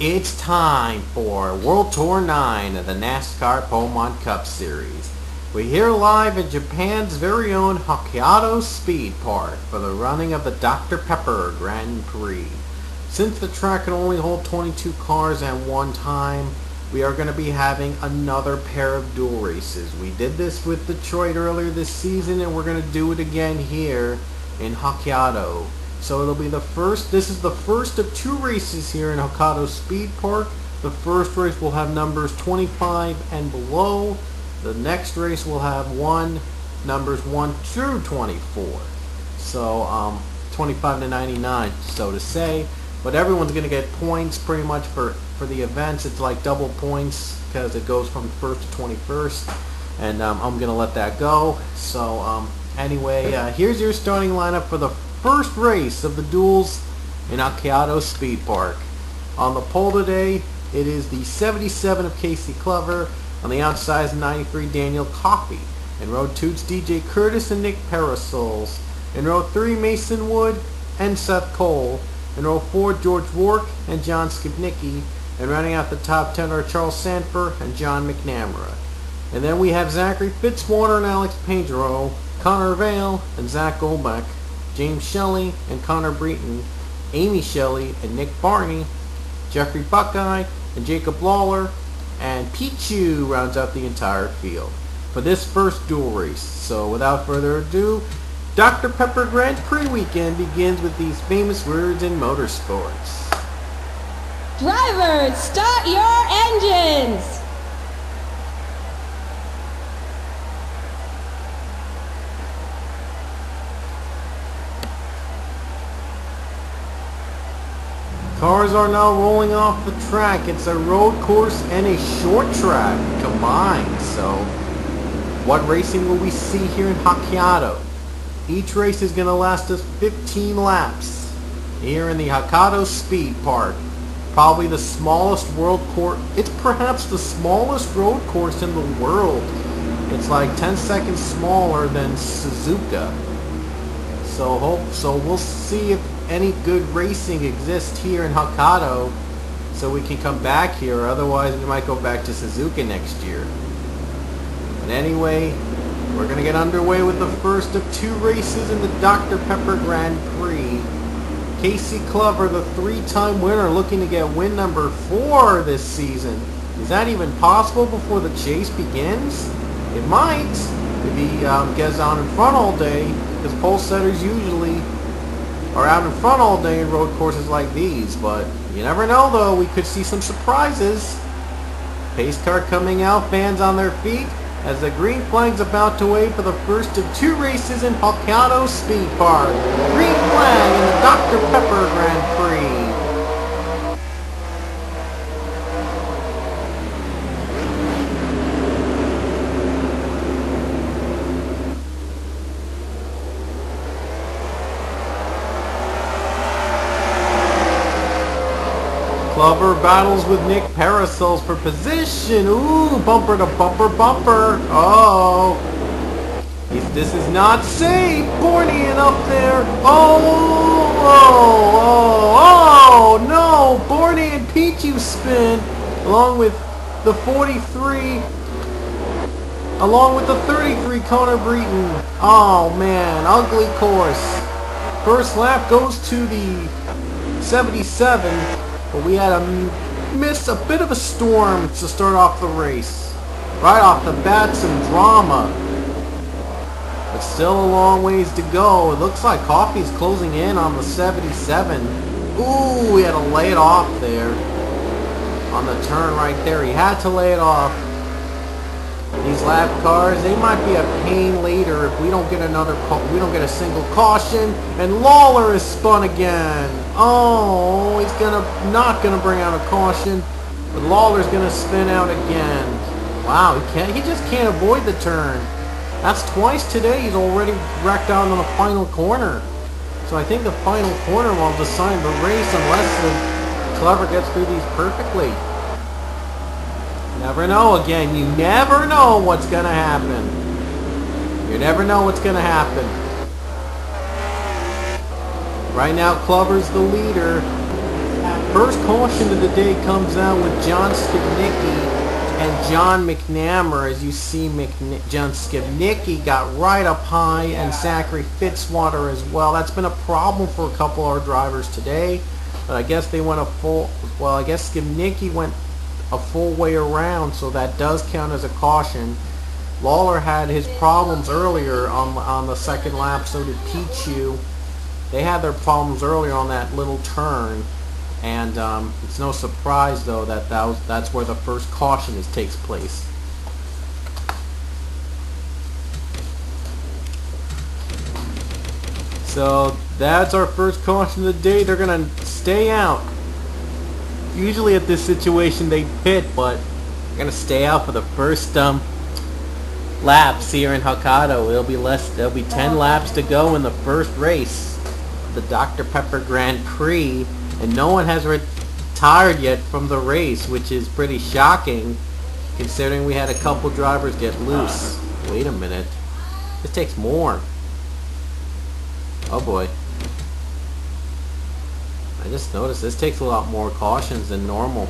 It's time for World Tour 9 of the NASCAR Pomont Cup Series. We're here live at Japan's very own Hokkaido Speed Park for the running of the Dr. Pepper Grand Prix. Since the track can only hold 22 cars at one time, we are going to be having another pair of dual races. We did this with Detroit earlier this season, and we're going to do it again here in Hokkaido. So it'll be this is the first of two races here in Hokkaido Speed Park. The first race will have numbers 25 and below. The next race will have numbers 1 through 24. So 25 to 99, so to say. But everyone's going to get points pretty much for the events. It's like double points because it goes from 1st to 21st. And I'm going to let that go. So anyway, here's your starting lineup for the first race of the duels in Hokkaido Speed Park. On the pole today, it is the 77 of Casey Clover. On the outside is 93 Daniel Coffey. In row 2, it's DJ Curtis and Nick Parasols. In row 3, Mason Wood and Seth Cole. In row 4, George Rourke and John Skibnicki. And rounding out the top 10 are Charles Sanford and John McNamara. And then we have Zachary Fitzwater and Alex Pedro, Connor Vale and Zach Golbeck, James Shelley and Connor Breton, Amy Shelley and Nick Barney, Jeffrey Buckeye and Jacob Lawler, and Pichu rounds out the entire field for this first dual race. So without further ado, Dr. Pepper Grand Prix weekend begins with these famous words in motorsports. Drivers, start your engines! Cars are now rolling off the track. It's a road course and a short track combined. So what racing will we see here in Hokkaido? Each race is going to last us 15 laps here in the Hokkaido Speed Park. Probably the smallest world course. It's perhaps the smallest road course in the world. It's like 10 seconds smaller than Suzuka. So we'll see if any good racing exists here in Hokkaido so we can come back here. Otherwise, we might go back to Suzuka next year. But anyway, we're going to get underway with the first of two races in the Dr. Pepper Grand Prix. Casey Clover, the three-time winner, looking to get win number 4 this season. Is that even possible before the chase begins? It might, if he gets on in front all day, because pole setters usually are out in front all day in road courses like these. But you never know, though. We could see some surprises. Pace car coming out, fans on their feet, as the green flag's about to wave for the first of two races in Hokkaido Speed Park. Green flag in the Dr. Pepper Grand Prix. Clover battles with Nick Parasols for position. Ooh, bumper to bumper bumper. Oh, this is not safe. Bornian up there. Oh, no. Bornian Pichu spin along with the 43, along with the 33 Connor Breton. Oh, man, ugly course. First lap goes to the 77. But we had a bit of a storm to start off the race. Right off the bat, some drama. But still a long ways to go. It looks like Coffey's closing in on the 77. Ooh, we had to lay it off there. On the turn right there. He had to lay it off. These lap cars, they might be a pain later if we don't get a single caution. And Lawler is spun again. Oh, he's not gonna bring out a caution, but Lawler's gonna spin out again. Wow, he just can't avoid the turn. That's twice today. He's already wrecked out on the final corner. So I think the final corner will decide the race unless Clover gets through these perfectly. Never know. Again, you never know what's gonna happen. You never know what's gonna happen. Right now, Clover's the leader. first caution of the day comes out with John Skibnicki and John McNamara. As you see, John Skibnicki got right up high, and Zachary Fitzwater as well. That's been a problem for a couple of our drivers today. But I guess they went I guess Skibnicki went a full way around, so that does count as a caution. Lawler had his problems earlier on the second lap, so did Pichu. They had their problems earlier on that little turn. And it's no surprise, though, that that's where the first caution takes place. So that's our first caution of the day. They're going to stay out. Usually at this situation they pit, but they're going to stay out for the first laps here in Hokkaido. There'll be 10 laps to go in the first race, the Dr. Pepper Grand Prix. And no one has retired yet from the race, which is pretty shocking considering we had a couple drivers get loose. Wait a minute. This takes more. Oh boy. I just noticed this takes a lot more cautions than normal.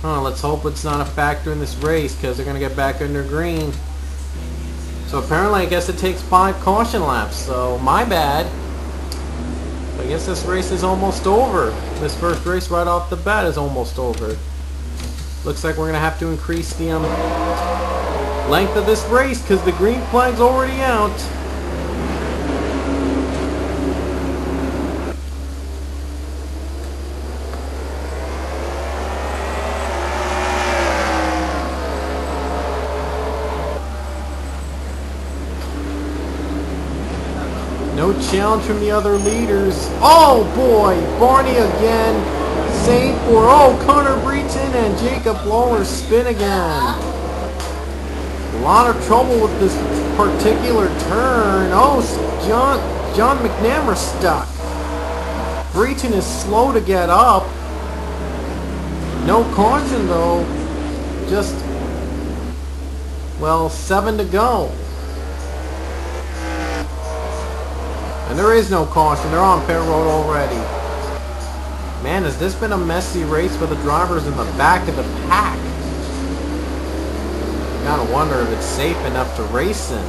Let's hope it's not a factor in this race, because they're going to get back under green. So apparently I guess it takes 5 caution laps, so my bad. I guess this race is almost over. This first race right off the bat is almost over. Looks like we're going to have to increase the length of this race because the green flag's already out. No challenge from the other leaders. Oh boy, Barney again. Save for, Connor Breton and Jacob Lawler spin again. A lot of trouble with this particular turn. John McNamara stuck. Breton is slow to get up. No caution though. Just, 7 to go. And there is no caution. They're on pit road already. Man, has this been a messy race for the drivers in the back of the pack? Gotta wonder if it's safe enough to race in.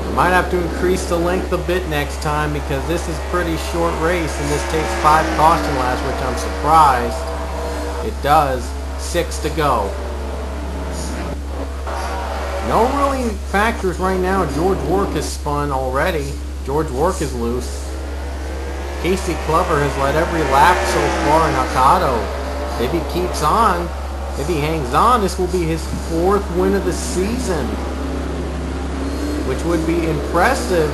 We might have to increase the length a bit next time because this is a pretty short race and this takes 5 caution laps, which I'm surprised. It does. 6 to go. No really factors right now. George Work has spun already. George Work is loose. Casey Clover has led every lap so far in Hokkaido. If he keeps on, if he hangs on, this will be his 4th win of the season, which would be impressive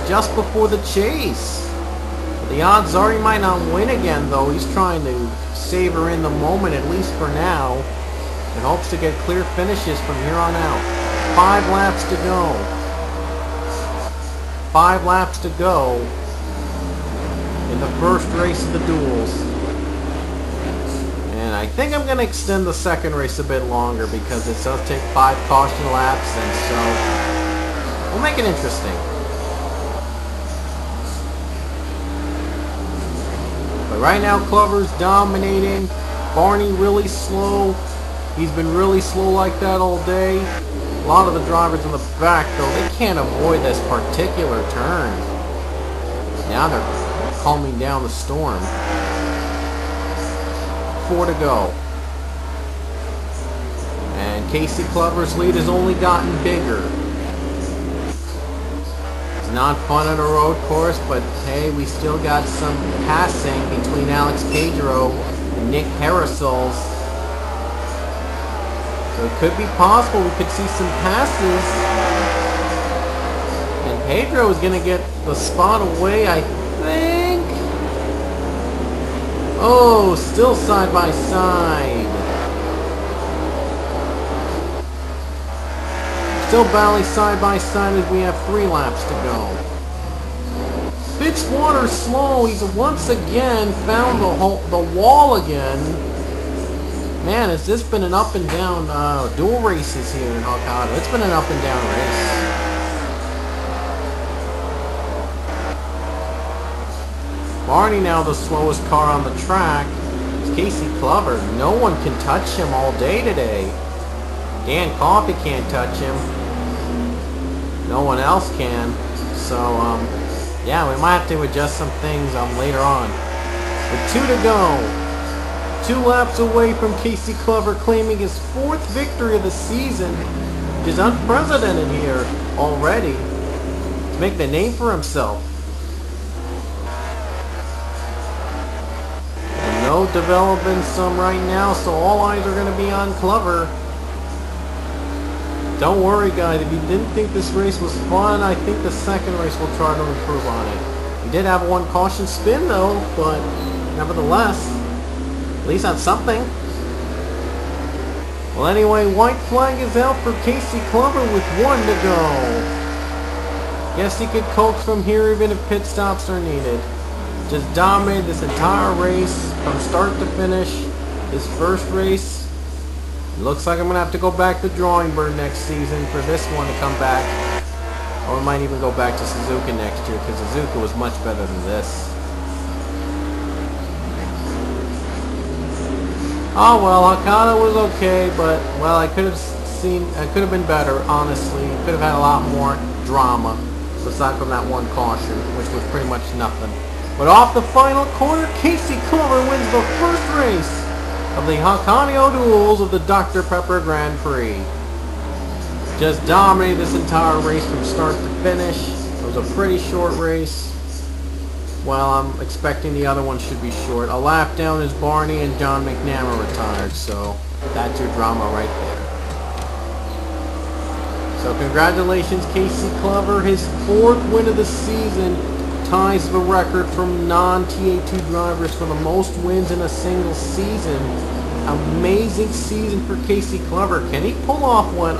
just before the chase. The odds are he might not win again, though. He's trying to savor in the moment, at least for now, and hopes to get clear finishes from here on out. 5 laps to go. 5 laps to go in the first race of the duels. And I think I'm going to extend the second race a bit longer because it does take 5 caution laps, and so we'll make it interesting. But right now Clover's dominating. Barney really slow. He's been really slow like that all day. A lot of the drivers in the back, though, they can't avoid this particular turn. Now they're calming down the storm. 4 to go. And Casey Clover's lead has only gotten bigger. It's not fun on a road course, but hey, we still got some passing between Alex Pedro and Nick Harrisels. So it could be possible we could see some passes. And Pedro is going to get the spot away, I think. Oh, still side by side. Still battling side by side as we have 3 laps to go. Fitzwater's slow. He's once again found the wall again. Man, has this been an up and down dual races here in Hokkaido? It's been an up and down race. Barney now the slowest car on the track. It's Casey Clover. No one can touch him all day today. Dan Coffey can't touch him. No one else can. So, yeah, we might have to adjust some things later on. With 2 to go. 2 laps away from Casey Clover claiming his 4th victory of the season, which is unprecedented here already, to make the name for himself. And no developments right now, so all eyes are going to be on Clover. Don't worry, guys. If you didn't think this race was fun, I think the second race will try to improve on it. We did have 1 caution spin, though, but nevertheless, at least on something. Well, anyway, white flag is out for Casey Clover with 1 to go. Guess he could coax from here even if pit stops are needed. Just dominated this entire race from start to finish. This first race. Looks like I'm going to have to go back to drawing board next season for this one to come back. Or we might even go back to Suzuka next year, because Suzuka was much better than this. Oh well, Hokkaido was okay, but well, I could have been better, honestly. Could have had a lot more drama, aside from that 1 caution, which was pretty much nothing. But off the final corner, Casey Clover wins the first race of the Hokkaido duels of the Dr. Pepper Grand Prix. Just dominated this entire race from start to finish. It was a pretty short race. Well, I'm expecting the other one should be short. A lap down is Barney and John McNamara retired, so that's your drama right there. So congratulations, Casey Clover. His 4th win of the season ties the record from non-TA2 drivers for the most wins in a single season. Amazing season for Casey Clover. Can he pull off what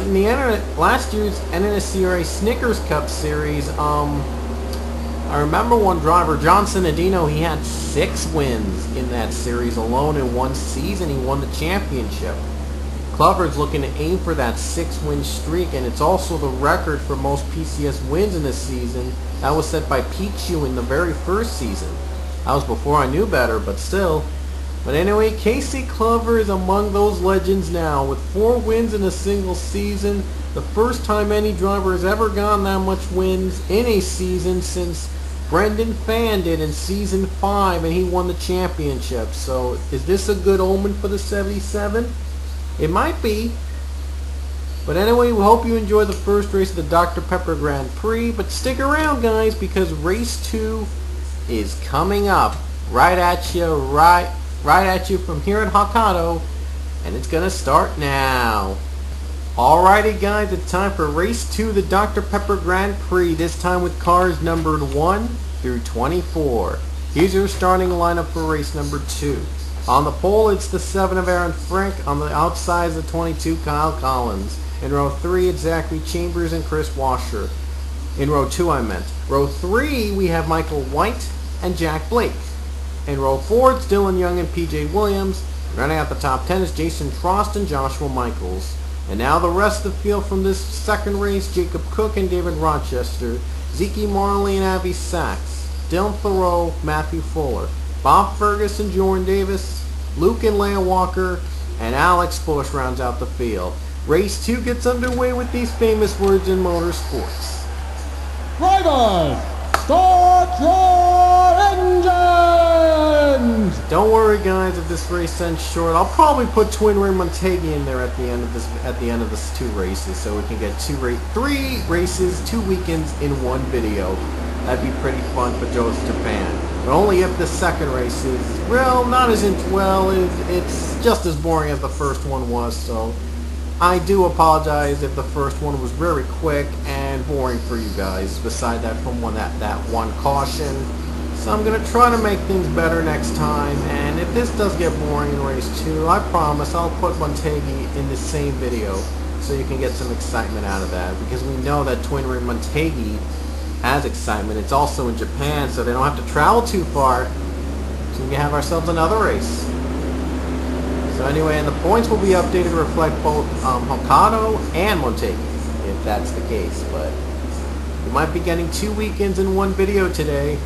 in the last year's NSCRA Snickers Cup Series? I remember one driver, John Sinadino, he had 6 wins in that series alone in 1 season. He won the championship. Clover's looking to aim for that 6-win streak, and it's also the record for most PCS wins in this season. That was set by Pichu in the very first season. That was before I knew better, but still. But anyway, Casey Clover is among those legends now, with 4 wins in a single season. The first time any driver has ever gotten that much wins in a season since Brendan Fan did in season 5, and he won the championship. So is this a good omen for the 77? It might be. But anyway, we hope you enjoyed the first race of the Dr. Pepper Grand Prix. But stick around, guys, because race 2 is coming up right at you from here at Hokkaido, and it's gonna start now. Alrighty, guys, it's time for race 2, the Dr. Pepper Grand Prix, this time with cars numbered 1 through 24. Here's your starting lineup for race number 2. On the pole, it's the 7 of Aaron Frank. On the outside is the 22, Kyle Collins. In row 3, it's Zachary Chambers and Chris Washer. In row 2, I meant. Row 3, we have Michael White and Jack Blake. In row 4, it's Dylan Young and PJ Williams. Running out the top 10 is Jason Frost and Joshua Michaels. And now the rest of the field from this second race, Jacob Cook and David Rochester, Zeke Marley and Avi Sachs, Dylan Thoreau, Matthew Fuller, Bob Fergus and Jordan Davis, Luke and Leia Walker, and Alex Bush rounds out the field. Race 2 gets underway with these famous words in motorsports. Drivers, start your engines! Don't worry, guys, if this race ends short. I'll probably put Twin Ray Motegi in there at the end of this 2 races, so we can get 3 races, 2 weekends in 1 video. That'd be pretty fun for Joe's Japan. But only if the second race is, well, not as it's just as boring as the first one was, so I do apologize if the first one was very quick and boring for you guys, beside that from that 1 caution. So I'm going to try to make things better next time, and if this does get boring in race 2, I promise I'll put Motegi in the same video so you can get some excitement out of that, because we know that Twin Ring Motegi has excitement. It's also in Japan, so they don't have to travel too far, so we can have ourselves another race. So anyway, and the points will be updated to reflect both Hokkaido and Motegi, if that's the case, but We might be getting 2 weekends in one video today,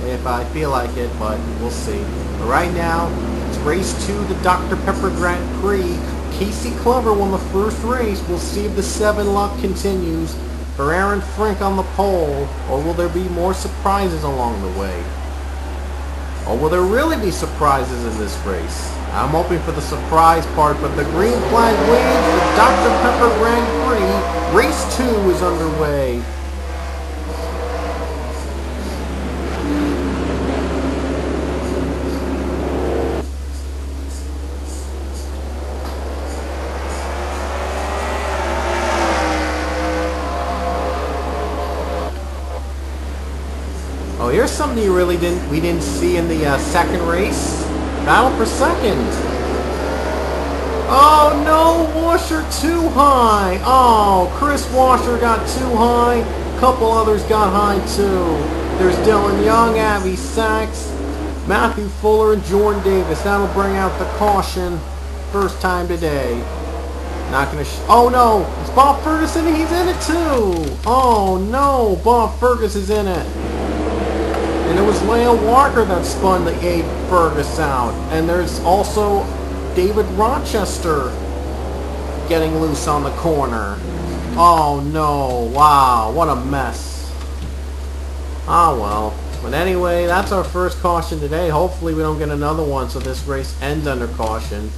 if I feel like it, but we'll see. But right now, it's race 2, the Dr. Pepper Grand Prix. Casey Clover won the first race. We'll see if the 7 luck continues for Aaron Frank on the pole, or will there be more surprises along the way? Or will there really be surprises in this race? I'm hoping for the surprise part, but the green flag waves for Dr. Pepper Grand Prix. Race 2 is underway. Oh, here's something we didn't see in the second race. Battle for second. Oh no, Washer too high. Oh, Chris Washer got too high. A couple others got high too. There's Dylan Young, Abby Sachs, Matthew Fuller, and Jordan Davis. That'll bring out the caution. First time today. Not gonna. Oh no, it's Bob Ferguson. He's in it too. Oh no, Bob Fergus is in it. And it was Leah Walker that spun the Abe Fergus out. And there's also David Rochester getting loose on the corner. Oh no, wow, what a mess. Ah well. But anyway, that's our first caution today. Hopefully we don't get another one so this race ends under caution.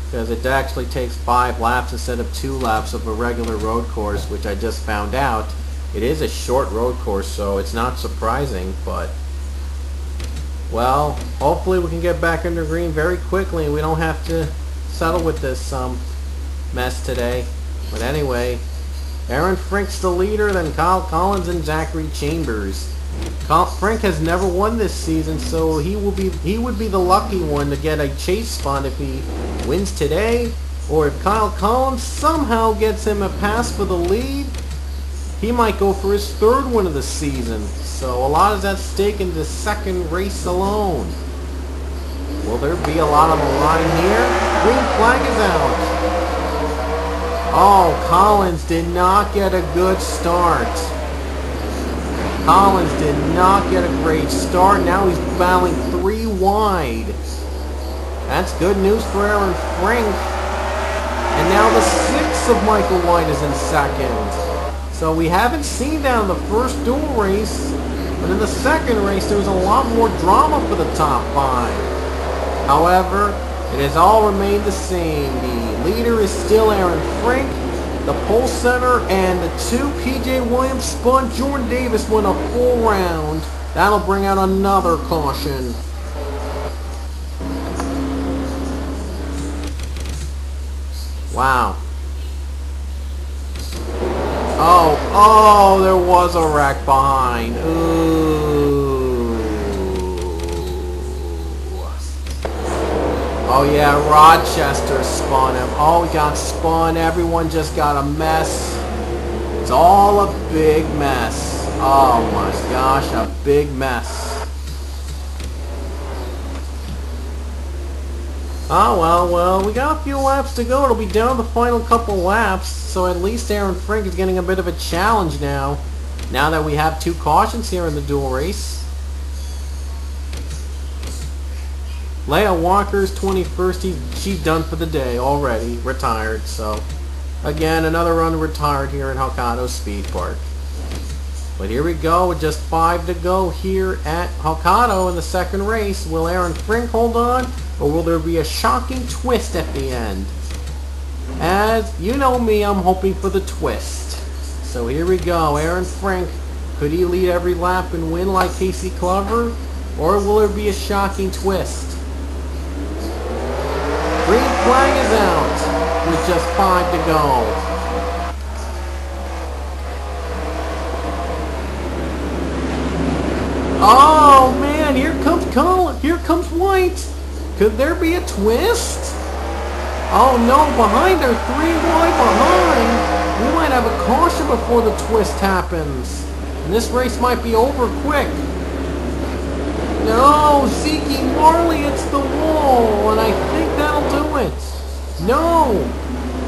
Because it actually takes 5 laps instead of 2 laps of a regular road course, which I just found out. It is a short road course, so it's not surprising, but well, hopefully we can get back under green very quickly and we don't have to settle with this mess today. But anyway, Aaron Frank's the leader, then Kyle Collins and Zachary Chambers. Frank has never won this season, so he would be the lucky one to get a chase spot if he wins today, or if Kyle Collins somehow gets him a pass for the lead, he might go for his 3rd win of the season. So a lot is at stake in the second race alone. Will there be a lot on the line here? Green flag is out. Oh, Collins did not get a good start. Collins did not get a great start. Now he's battling 3 wide. That's good news for Aaron Frank. And now the 6 of Michael White is in second. So we haven't seen that in the first dual race, but in the second race there was a lot more drama for the top 5. However, it has all remained the same. The leader is still Aaron Frank, the pole center, and the 2 PJ Williams spun. Jordan Davis won a full round. That'll bring out another caution. Wow. Oh, there was a wreck behind. Ooh. Oh yeah, Rochester spun him. Oh, he got spun. Everyone just got a mess. It's all a big mess. Oh my gosh, a big mess. Oh, well, we got a few laps to go. It'll be down to the final couple laps, so at least Aaron Frank is getting a bit of a challenge now that we have 2 cautions here in the dual race. Leah Walker's 21st. She's done for the day already, retired, so again, another run retired here in Hokkaido Speed Park. But here we go with just 5 to go here at Hokkaido in the second race. Will Aaron Frank hold on, or will there be a shocking twist at the end? As you know me, I'm hoping for the twist. So here we go. Aaron Frank, could he lead every lap and win like Casey Clover? Or will there be a shocking twist? Green flag is out with just 5 to go. Oh man, here comes Colin. Here comes White. Could there be a twist? Oh no, behind her, 3 wide behind. We might have a caution before the twist happens. And this race might be over quick. No, Zeke Marley hits the wall, and I think that'll do it. No,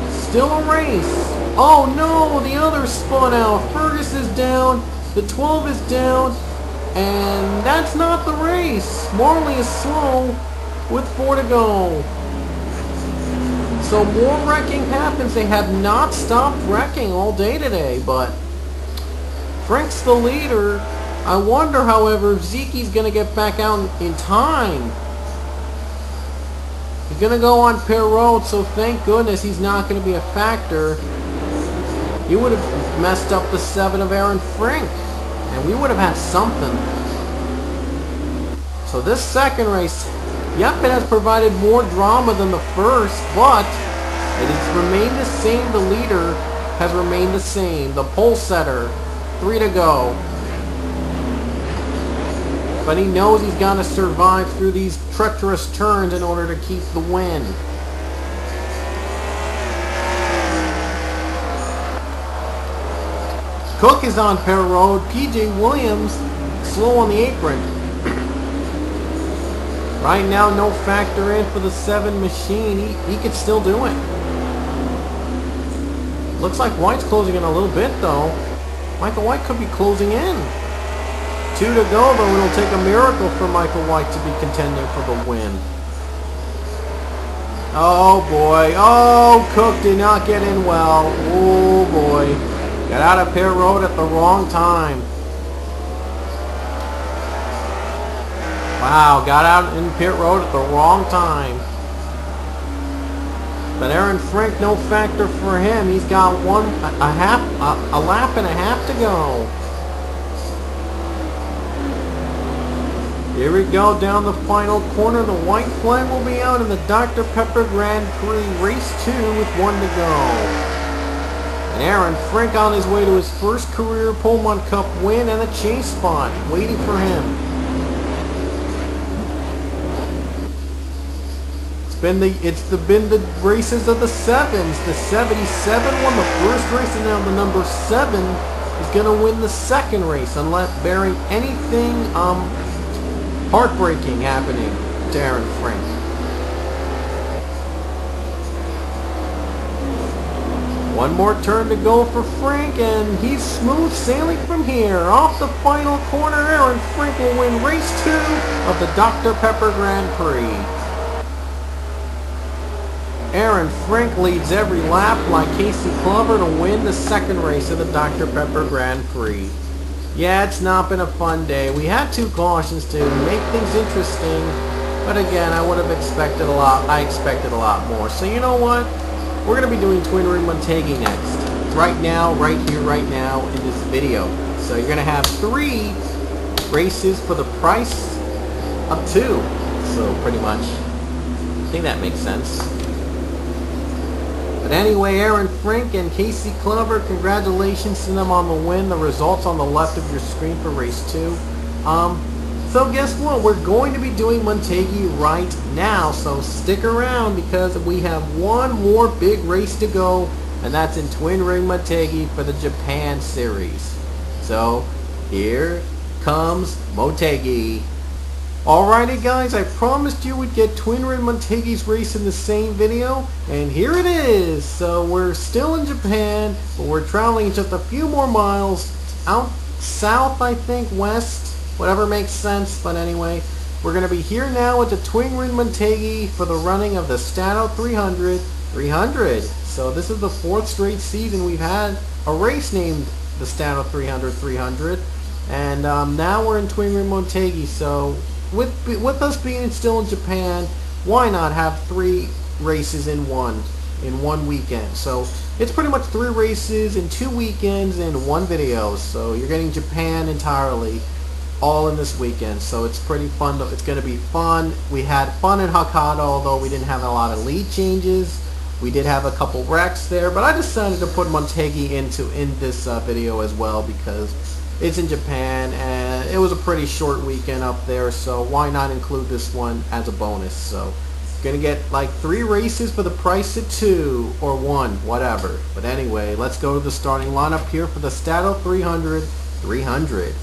still a race. Oh no, the other spun out. Fergus is down. The 12 is down, and that's not the race. Marley is slow with 4 to go. So more wrecking happens. They have not stopped wrecking all day today, but Frank's the leader. I wonder, however, if Zeke's going to get back out in time. He's going to go on pit road, so thank goodness he's not going to be a factor. He would have messed up the 7 of Aaron Frank, and we would have had something. So this second race, yep, it has provided more drama than the first, but it has remained the same. The leader has remained the same. The pole setter, 3 to go. But he knows he's got to survive through these treacherous turns in order to keep the win. Cook is on pit road. PJ Williams slow on the apron. Right now, no factor in for the 7 machine. He could still do it. Looks like White's closing in a little bit, though. Michael White could be closing in. 2 to go, though. It'll take a miracle for Michael White to be contending for the win. Oh, boy. Oh, Cook did not get in well. Oh, boy. Got out of pit road at the wrong time. Wow, got out in pit road at the wrong time. But Aaron Frank, no factor for him. He's got a lap and a half to go. Here we go down the final corner. The white flag will be out in the Dr. Pepper Grand Prix Race 2 with 1 to go. And Aaron Frank on his way to his first career Pullman Cup win and a chase spot waiting for him. Been the races of the 7s. The 77 won the first race, and now the number 7 is going to win the second race, unless bearing anything heartbreaking happening to Aaron Frank. One more turn to go for Frank, and he's smooth sailing from here. Off the final corner, Aaron Frank will win race 2 of the Dr. Pepper Grand Prix. Aaron Frank leads every lap like Casey Clover to win the second race of the Dr. Pepper Grand Prix. Yeah, it's not been a fun day. We had 2 cautions to make things interesting, but again, I would have expected a lot. I expected a lot more. So you know what? We're going to be doing Twin Ring Motegi next. Right now, right here, right now in this video. So you're going to have 3 races for the price of 2. So pretty much, I think that makes sense. But anyway, Aaron Frank and Casey Clover, congratulations to them on the win. The results on the left of your screen for race 2. So guess what? We're going to be doing Motegi right now. So stick around because we have one more big race to go, and that's in Twin Ring Motegi for the Japan Series. So here comes Motegi. Alrighty guys, I promised you we'd get Twin Ring Motegi's race in the same video, and here it is. So we're still in Japan, but we're traveling just a few more miles out south, I think, west, whatever makes sense. But anyway, we're going to be here now at the Twin Ring Motegi for the running of the Stato 300. So this is the 4th straight season we've had a race named the Stato 300, and now we're in Twin Ring Motegi. So with us being still in Japan, why not have 3 races in one weekend? So it's pretty much 3 races in 2 weekends in one video. So you're getting Japan entirely, all in this weekend. So it's pretty fun. It's going to be fun. We had fun in Hokkaido, although we didn't have a lot of lead changes. We did have a couple wrecks there, but I decided to put Motegi in this video as well because it's in Japan, and it was a pretty short weekend up there, so why not include this one as a bonus? So, gonna get like 3 races for the price of 2, or 1, whatever. But anyway, let's go to the starting lineup here for the Stato 300.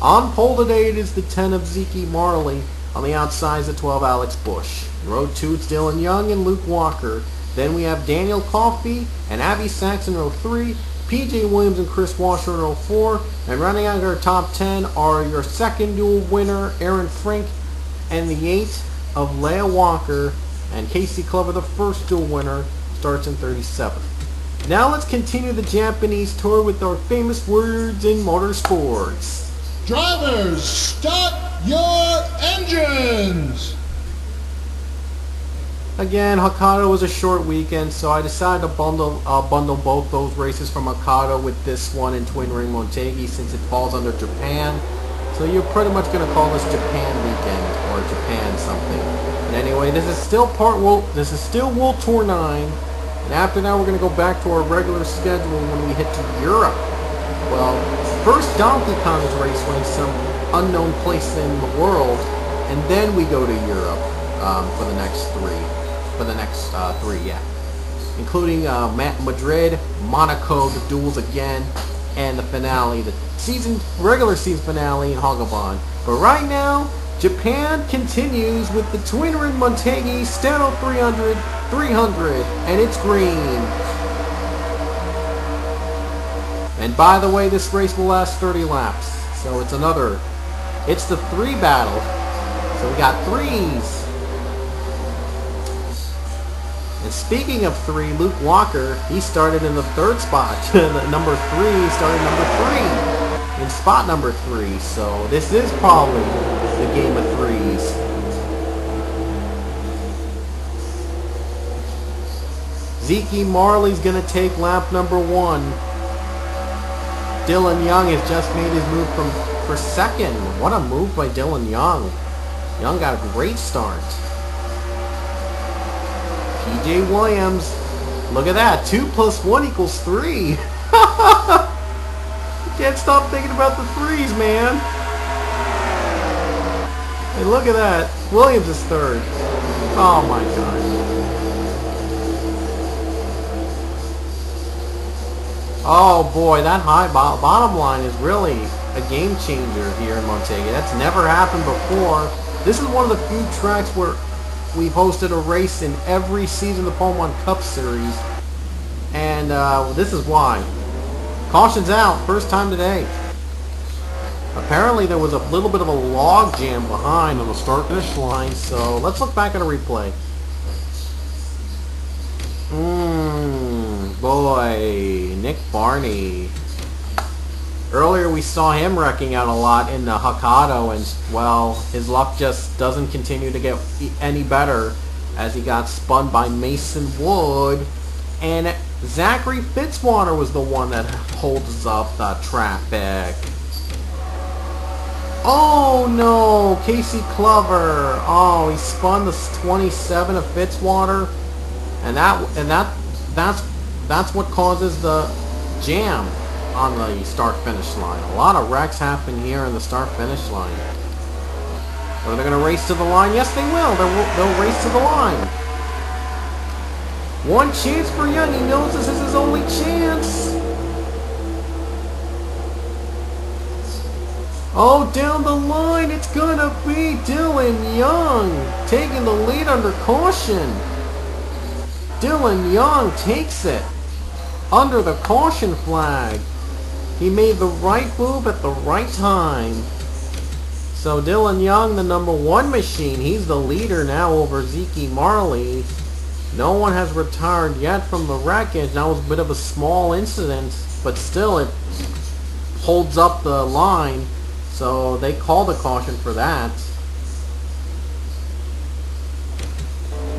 On pole today, it is the 10 of Zeke Marley. On the outside is the 12 Alex Bush. Row 2, it's Dylan Young and Luke Walker. Then we have Daniel Coffey and Abby Sachs in row 3. P.J. Williams and Chris Washer in 04. And running out our top 10 are your second dual winner, Aaron Frink, and the 8 of Leah Walker. And Casey Clover, the first dual winner, starts in 37. Now let's continue the Japanese tour with our famous words in motorsports. Drivers, start your engines! Again, Hokkaido was a short weekend, so I decided to bundle both those races from Hokkaido with this one in Twin Ring Motegi since it falls under Japan. So you're pretty much going to call this Japan weekend or Japan something. And anyway, this is still World Tour 9, and after that we're going to go back to our regular schedule when we hit to Europe. Well, first Donkey Kong's racing some unknown place in the world, and then we go to Europe for the next three. Yeah. Including Madrid, Monaco, the duels again, and the finale, the regular season finale in Hawgabahn. But right now, Japan continues with the Twin Ring Motegi Stano 300, and it's green. And by the way, this race will last 30 laps, so it's the 3 battle. So we got 3s. And speaking of 3, Luke Walker, he started in the 3rd spot. Number 3 started number 3 in spot number 3. So this is probably the game of 3s. Zeke Marley's going to take lap number 1. Dylan Young has just made his move for second. What a move by Dylan Young. Young got a great start. P.J. Williams, look at that. 2 + 1 = 3. Can't stop thinking about the 3s, man. Hey, look at that. Williams is 3rd. Oh my God. Oh boy, that high bottom line is really a game changer here in Motegi. That's never happened before. This is one of the few tracks where we've hosted a race in every season of the Pokemon Cup Series, and this is why. Caution's out, first time today. Apparently there was a little bit of a log jam behind on the start-finish line, so let's look back at a replay. Boy, Nick Barney. Earlier we saw him wrecking out a lot in the Hokkaido, and well, his luck just doesn't continue to get any better as he got spun by Mason Wood, and Zachary Fitzwater was the one that holds up the traffic. Oh no, Casey Clover. Oh, he spun the 27 of Fitzwater, and that's what causes the jam on the start-finish line. A lot of wrecks happen here in the start-finish line. Are they going to race to the line? Yes, they will. They'll race to the line. One chance for Young. He knows this is his only chance. Oh, down the line, it's going to be Dylan Young taking the lead under caution. Dylan Young takes it under the caution flag. He made the right move at the right time. So Dylan Young, the number 1 machine, he's the leader now over Zeke Marley. No one has retired yet from the wreckage. That was a bit of a small incident, but still it holds up the line. So they called a caution for that.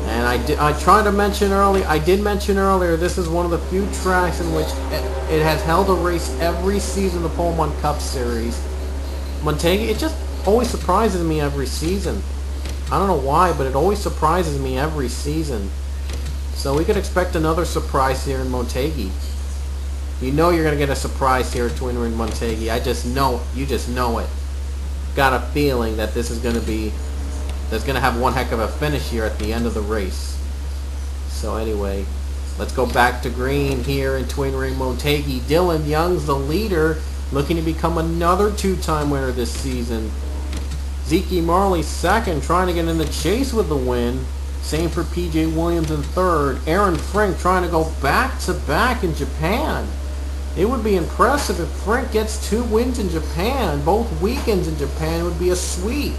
And I tried to mention earlier, I did mention earlier, this is one of the few tracks in which it has held a race every season of the Pokemon Cup Series. Motegi, it just always surprises me every season. I don't know why, but it always surprises me every season. So we could expect another surprise here in Motegi. You know you're going to get a surprise here at Twin Ring Motegi. I just know, you just know it. Got a feeling that this is going to be, that's going to have one heck of a finish here at the end of the race. So anyway, let's go back to green here in Twin Ring Motegi. Dylan Young's the leader, looking to become another 2-time winner this season. Zeke Marley second, trying to get in the chase with the win. Same for P.J. Williams in third. Aaron Frink trying to go back-to-back in Japan. It would be impressive if Frank gets 2 wins in Japan. Both weekends in Japan would be a sweep.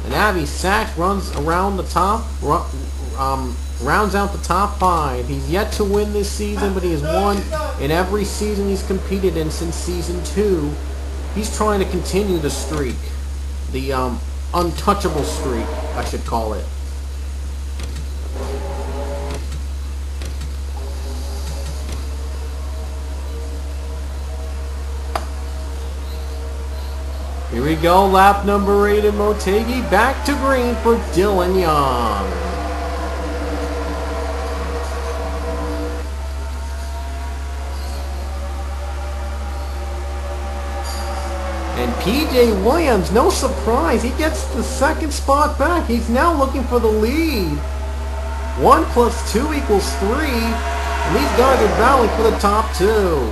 And Avi Sachs runs around the top, rounds out the top 5. He's yet to win this season, but he has won in every season he's competed in since season 2. He's trying to continue the streak, the untouchable streak, I should call it. Here we go, lap number 8 in Motegi. Back to green for Dylan Young. And PJ Williams, no surprise, he gets the 2nd spot back. He's now looking for the lead. 1 + 2 = 3. And these guys are battling for the top 2.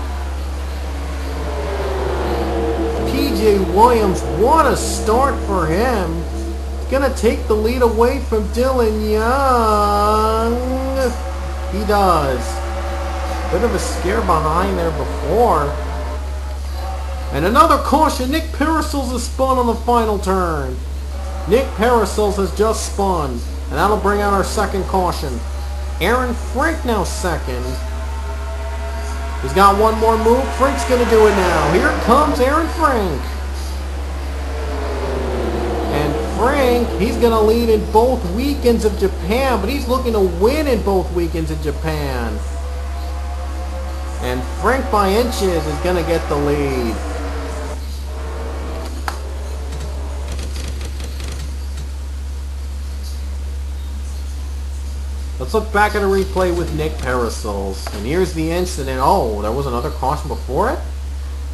PJ Williams, what a start for him. He's going to take the lead away from Dylan Young. He does. Bit of a scare behind there before. And another caution. Nick Parasols has spun on the final turn. Nick Parasols has just spun. And that'll bring out our 2nd caution. Aaron Frank now 2nd. He's got 1 more move. Frank's going to do it now. Here comes Aaron Frank. And Frank, he's going to lead in both weekends of Japan, but he's looking to win in both weekends of Japan. And Frank by inches is going to get the lead. Let's look back at a replay with Nick Parasols. And here's the incident. Oh, there was another caution before it?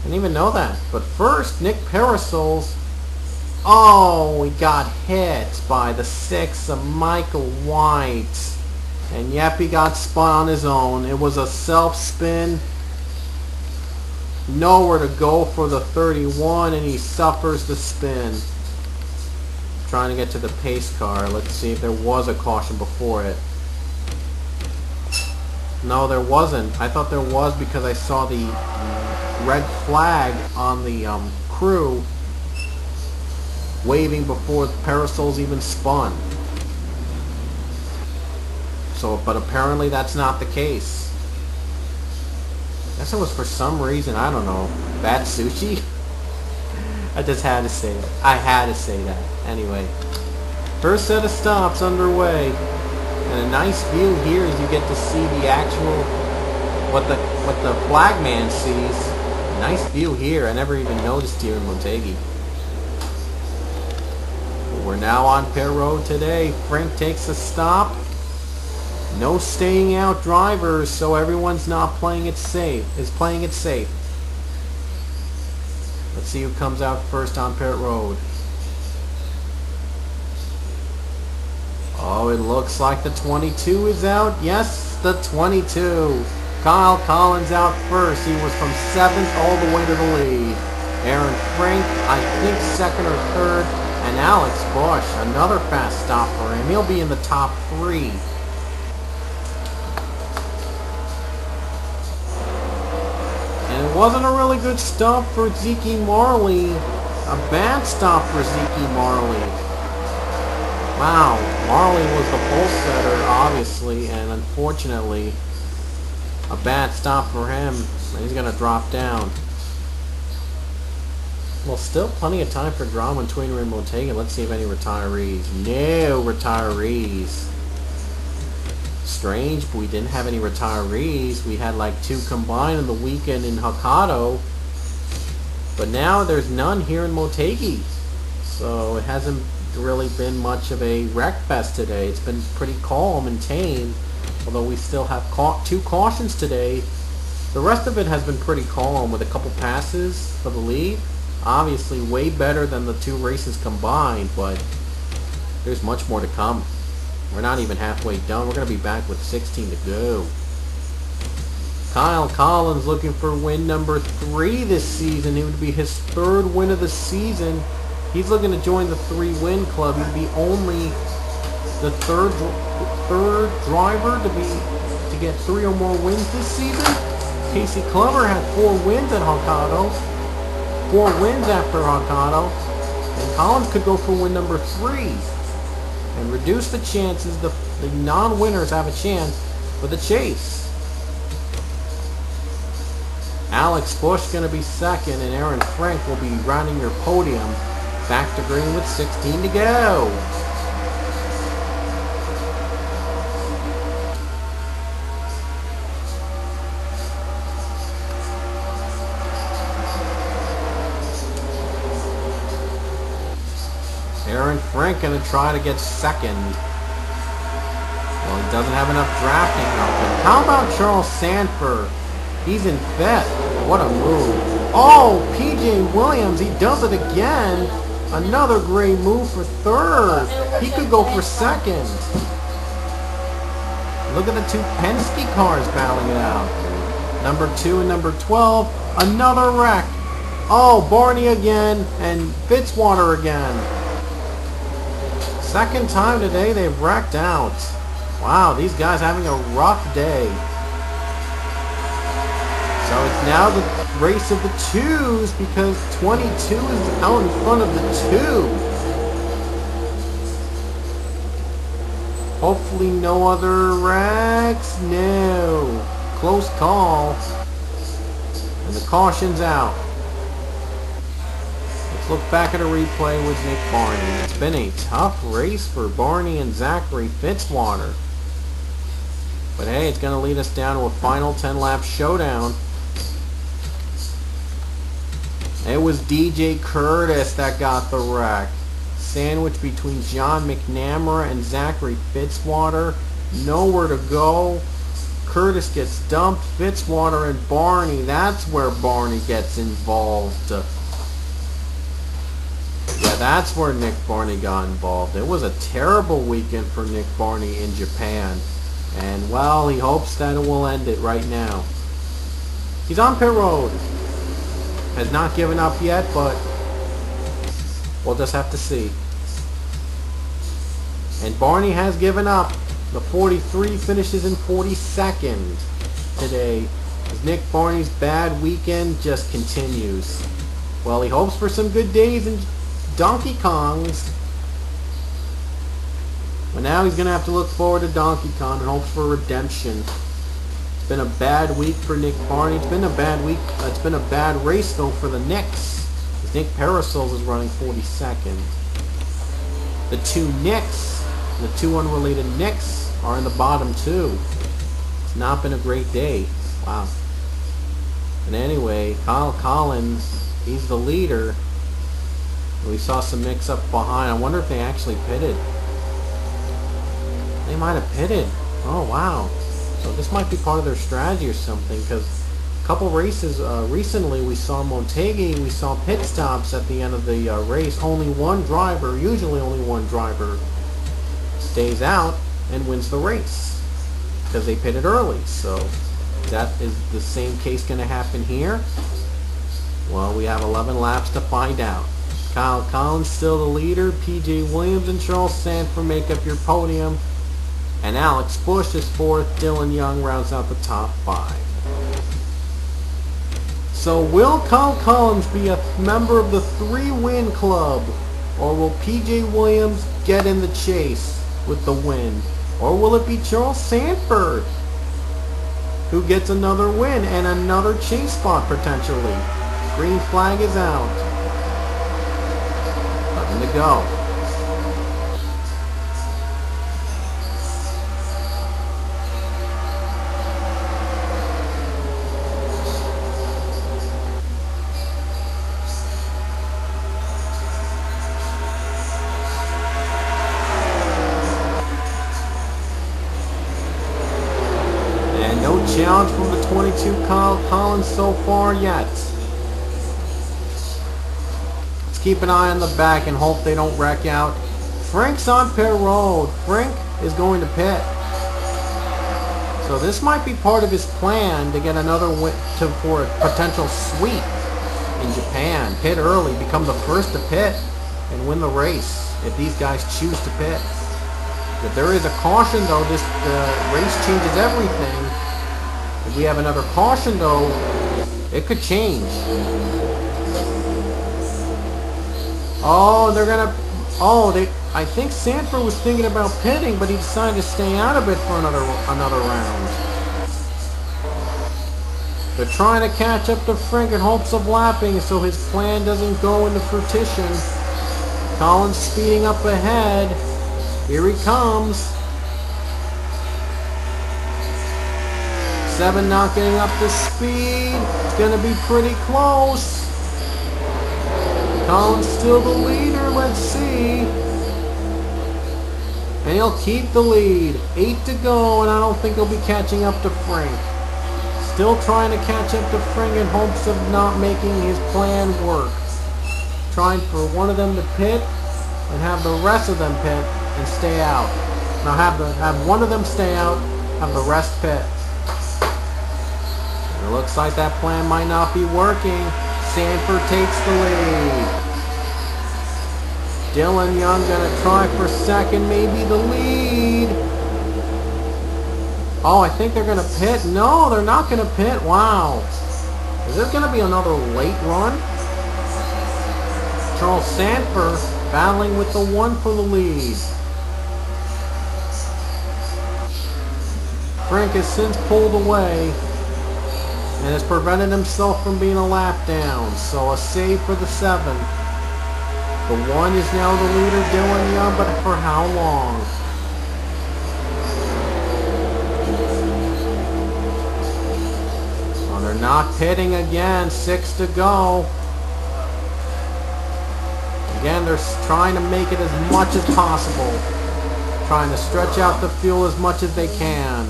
Didn't even know that. But first, Nick Parasols. Oh, he got hit by the 6 of Michael White. And yep, he got spun on his own. It was a self-spin. Nowhere to go for the 31, and he suffers the spin. Trying to get to the pace car. Let's see if there was a caution before it. No, there wasn't. I thought there was because I saw the red flag on the crew waving before Parasols even spun. So, but apparently that's not the case. I guess it was for some reason, I don't know, bad sushi? I just had to say it. I had to say that. Anyway, first set of stops underway. And a nice view here as you get to see the actual, what the flagman sees. A nice view here. I never even noticed here in Motegi. We're now on pit road today. Frank takes a stop. No staying out drivers, so everyone's not playing it safe. Is playing it safe. Let's see who comes out first on pit road. Oh, it looks like the 22 is out. Yes, the 22. Kyle Collins out first. He was from 7th all the way to the lead. Aaron Frank, I think 2nd or 3rd. And Alex Bush, another fast stop for him. He'll be in the top 3. And it wasn't a really good stop for Zeke Marley. A bad stop for Zeke Marley. Wow, Marley was the pole setter, obviously, and unfortunately, a bad stop for him. He's going to drop down. Well, still plenty of time for drama in Tweener and Motegi. Let's see if any retirees. No retirees. Strange, but we didn't have any retirees. We had like 2 combined in the weekend in Hokkaido. But now there's none here in Motegi. So it hasn't really been much of a wreck fest today. It's been pretty calm and tame, although we still have 2 cautions today. The rest of it has been pretty calm with a couple passes for the lead. Obviously way better than the 2 races combined, but there's much more to come. We're not even halfway done. We're going to be back with 16 to go. Kyle Collins looking for win number 3 this season. It would be his 3rd win of the season. He's looking to join the 3-win club. He'd be only the third driver to to get 3 or more wins this season. Casey Clover had 4 wins at Hokkaido. 4 wins after Hokkaido. And Collins could go for win number 3. And reduce the chances the non-winners have a chance for the chase. Alex Bush going to be second, and Aaron Frank will be rounding your podium. Back to green with 16 to go. Aaron Frank going to try to get second. Well, he doesn't have enough drafting help. And how about Charles Sanford? He's in 5th. What a move. Oh, P.J. Williams, he does it again. Another great move for 3rd. He could go for 2nd. Look at the 2 Penske cars battling it out. Number 2 and number 12. Another wreck. Oh, Barney again and Fitzwater again. 2nd time today they've wrecked out. Wow, these guys having a rough day. So it's now the race of the 2s because 22 is out in front of the 2. Hopefully no other wrecks. No. Close call. And the caution's out. Let's look back at a replay with Nick Barney. It's been a tough race for Barney and Zachary Fitzwater. But hey, it's going to lead us down to a final 10-lap showdown. It was DJ Curtis that got the wreck. Sandwich between John McNamara and Zachary Fitzwater. Nowhere to go. Curtis gets dumped. Fitzwater and Barney. That's where Barney gets involved. Yeah, that's where Nick Barney got involved. It was a terrible weekend for Nick Barney in Japan. And, well, he hopes that it will end it right now. He's on pit road. Has not given up yet, but we'll just have to see. And Barney has given up. The 43 finishes in 42nd today. As Nick Barney's bad weekend just continues. Well, he hopes for some good days in Donkey Kong's. But now he's going to have to look forward to Donkey Kong and hope for redemption. It's been a bad week for Nick Barney. It's been a bad week. It's been a bad race, though, for the Knicks. Nick Parasols is running 42nd. The 2 Knicks, the 2 unrelated Knicks, are in the bottom 2. It's not been a great day. Wow. And anyway, Kyle Collins, he's the leader. We saw some mix up behind. I wonder if they actually pitted. They might have pitted. Oh, wow. So this might be part of their strategy or something, because a couple races recently we saw Motegi, we saw pit stops at the end of the race. Only one driver, usually only one driver, stays out and wins the race because they pitted early. So that is the same case going to happen here. Well, we have 11 laps to find out. Kyle Collins still the leader. P.J. Williams and Charles Sanford make up your podium. And Alex Bush is 4th. Dylan Young rounds out the top 5. So will Kyle Collins be a member of the 3-win club? Or will P.J. Williams get in the chase with the win? Or will it be Charles Sanford who gets another win and another chase spot potentially? Green flag is out. 11 to go. Challenge from the 22 Kyle Collins so far yet. Let's keep an eye on the back and hope they don't wreck out. Frank's on pit road. Frank is going to pit. So this might be part of his plan to get another win for a potential sweep in Japan. Pit early, become the first to pit, and win the race if these guys choose to pit. If there is a caution though, this race changes everything. If we have another caution though, it could change. Oh, they're gonna... Oh, I think Sanford was thinking about pitting, but he decided to stay out of it for another round. They're trying to catch up to Frank in hopes of lapping so his plan doesn't go into fruition. Collins speeding up ahead. Here he comes. 7 not getting up to speed. It's going to be pretty close. Collins still the leader. Let's see. And he'll keep the lead. 8 to go, and I don't think he'll be catching up to Frank. Still trying to catch up to Frank in hopes of not making his plan work. Trying for one of them to pit and have the rest of them pit and stay out. Now have one of them stay out, have the rest pit. And it looks like that plan might not be working. Sanford takes the lead. Dylan Young gonna try for second, maybe the lead. Oh, I think they're gonna pit. No, they're not gonna pit. Wow. Is there gonna be another late run? Charles Sanford battling with the 1 for the lead. Frank has since pulled away and has prevented himself from being a lap down. So a save for the 7. The 1 is now the leader, Dylan Young, but for how long? Oh, they're not pitting again. 6 to go. Again, they're trying to make it as much as possible. Trying to stretch out the fuel as much as they can.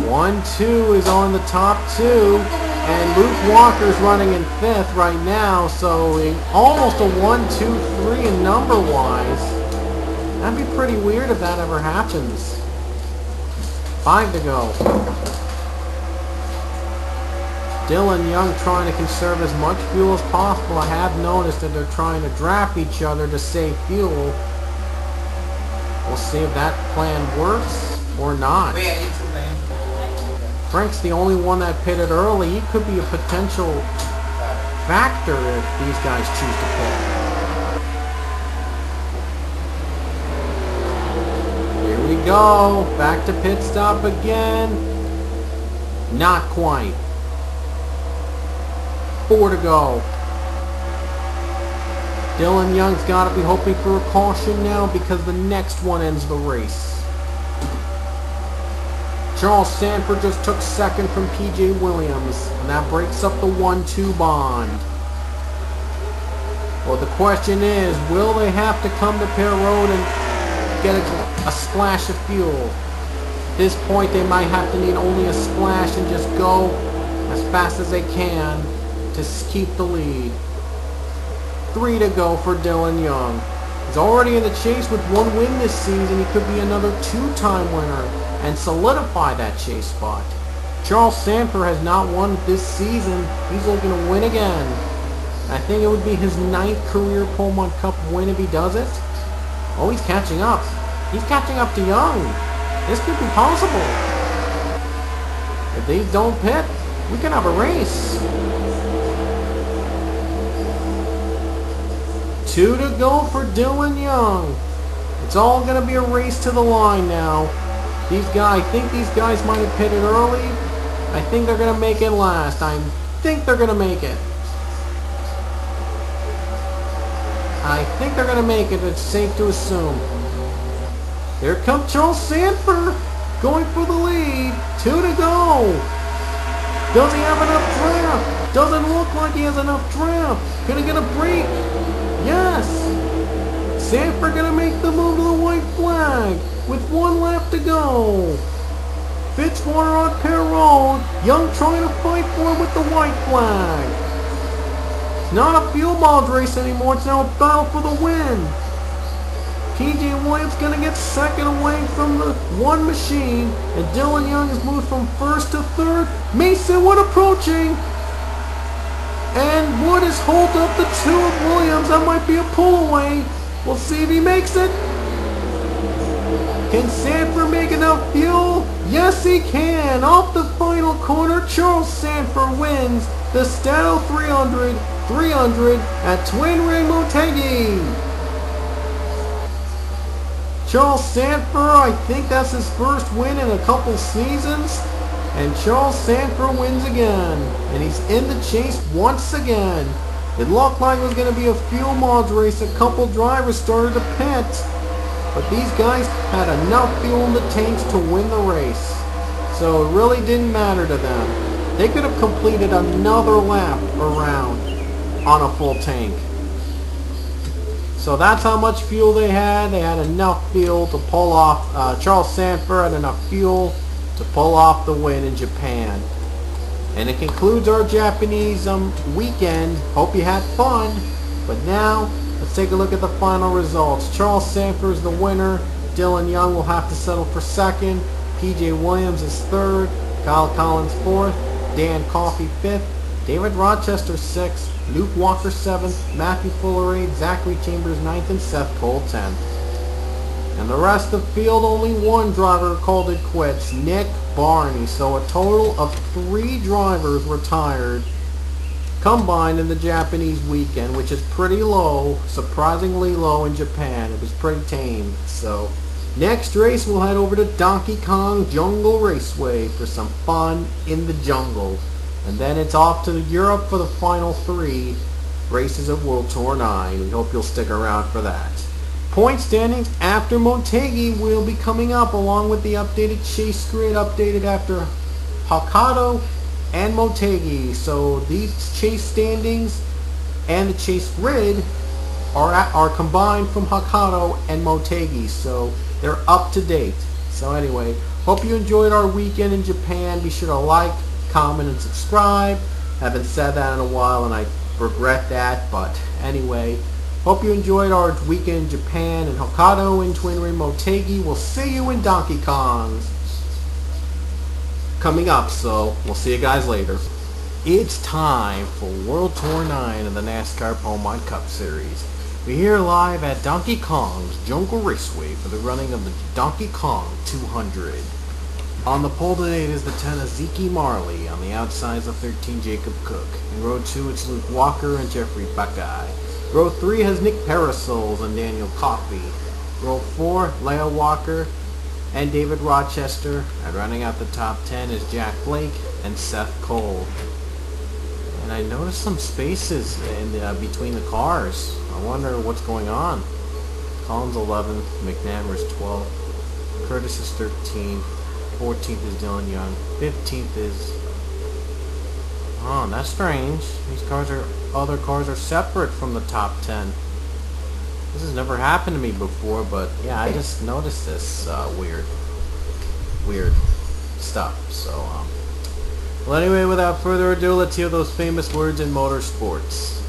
One, 2 is on the top 2, and Luke Walker's running in 5th right now, so almost a 1, 2, 3 in number-wise. That'd be pretty weird if that ever happens. 5 to go. Dylan Young trying to conserve as much fuel as possible. I have noticed that they're trying to draft each other to save fuel. We'll see if that plan works or not. Frank's the only one that pitted early. He could be a potential factor if these guys choose to pit. Here we go. Back to pit stop again. Not quite. 4 to go. Dylan Young's got to be hoping for a caution now because the next one ends the race. Charles Sanford just took second from P.J. Williams, and that breaks up the 1-2 bond. Well, the question is, will they have to come to Pear Road and get a splash of fuel? At this point, they might have to need only a splash and just go as fast as they can to keep the lead. 3 to go for Dylan Young. He's already in the chase with 1 win this season. He could be another 2-time winner and solidify that chase spot. Charles Sanford has not won this season. He's looking to win again. I think it would be his 9th career Pullman Cup win if he does it. Oh, he's catching up. He's catching up to Young. This could be possible. If these don't pit, we can have a race. 2 to go for Dylan Young. It's all going to be a race to the line now. I think these guys might have pitted early. I think they're going to make it last. I think they're going to make it. I think they're going to make it. It's safe to assume. Here comes Charles Sanford going for the lead. 2 to go. Does he have enough draft? Doesn't look like he has enough draft. Gonna get a break. Yes. Sanford gonna make the move to the white flag with 1 lap to go. Fitzwater on Pear Road. Young trying to fight for it with the white flag. It's not a field miles race anymore. It's now a battle for the win. P.J. Williams gonna get second away from the one machine, and Dylan Young has moved from first to third. Mason Wood approaching, and Wood has hold up the two of Williams. That might be a pull away. We'll see if he makes it. Can Sanford make enough fuel? Yes, he can. Off the final corner, Charles Sanford wins the Stato 300 at Twin Ring Motegi. Charles Sanford, I think that's his first win in a couple seasons. And Charles Sanford wins again. And he's in the chase once again. It looked like it was going to be a fuel mods race. A couple drivers started to pit. But these guys had enough fuel in the tanks to win the race. So it really didn't matter to them. They could have completed another lap around on a full tank. So that's how much fuel they had. They had enough fuel to pull off. Charles Sanford had enough fuel to pull off the win in Japan. And it concludes our Japanese weekend. Hope you had fun. But now, let's take a look at the final results. Charles Sanford is the winner. Dylan Young will have to settle for second. P.J. Williams is third. Kyle Collins fourth. Dan Coffey fifth. David Rochester sixth. Luke Walker seventh. Matthew Fuller eighth. Zachary Chambers ninth. And Seth Cole 10th. And the rest of the field, only one driver called it quits. Nick Barney. So a total of 3 drivers retired combined in the Japanese weekend, which is pretty low, surprisingly low in Japan. It was pretty tame. So next race we'll head over to Donkey Kong Jungle Raceway for some fun in the jungle. And then it's off to Europe for the final 3 races of World Tour 9. We hope you'll stick around for that. Point standings after Motegi will be coming up, along with the updated chase grid updated after Hokkaido and Motegi. So these chase standings and the chase grid are combined from Hokkaido and Motegi, so they're up to date. So anyway, hope you enjoyed our weekend in Japan. Be sure to like, comment, and subscribe. Haven't said that in a while, and I regret that, but anyway, hope you enjoyed our weekend in Japan and Hokkaido and Twin Ring Motegi. We'll see you in Donkey Kong's coming up, so we'll see you guys later. It's time for World Tour 9 of the NASCAR Pomod Cup Series. We're here live at Donkey Kong's Jungle Raceway for the running of the Donkey Kong 200. On the pole today it is the 10 Ezekiel Marley. On the outside is the 13 Jacob Cook. In row 2 it's Luke Walker and Jeffrey Buckeye. Row 3 has Nick Parasols and Daniel Coffey. Row 4, Leo Walker and David Rochester. And running out the top 10 is Jack Blake and Seth Cole. And I noticed some spaces in between the cars. I wonder what's going on. Collins 11th, McNamara's 12th, Curtis is 13th, 14th is Dylan Young, 15th is... Oh, that's strange. These other cars are separate from the top 10. This has never happened to me before, but yeah, I just noticed this weird stuff. So, well, anyway, without further ado, let's hear those famous words in motorsports.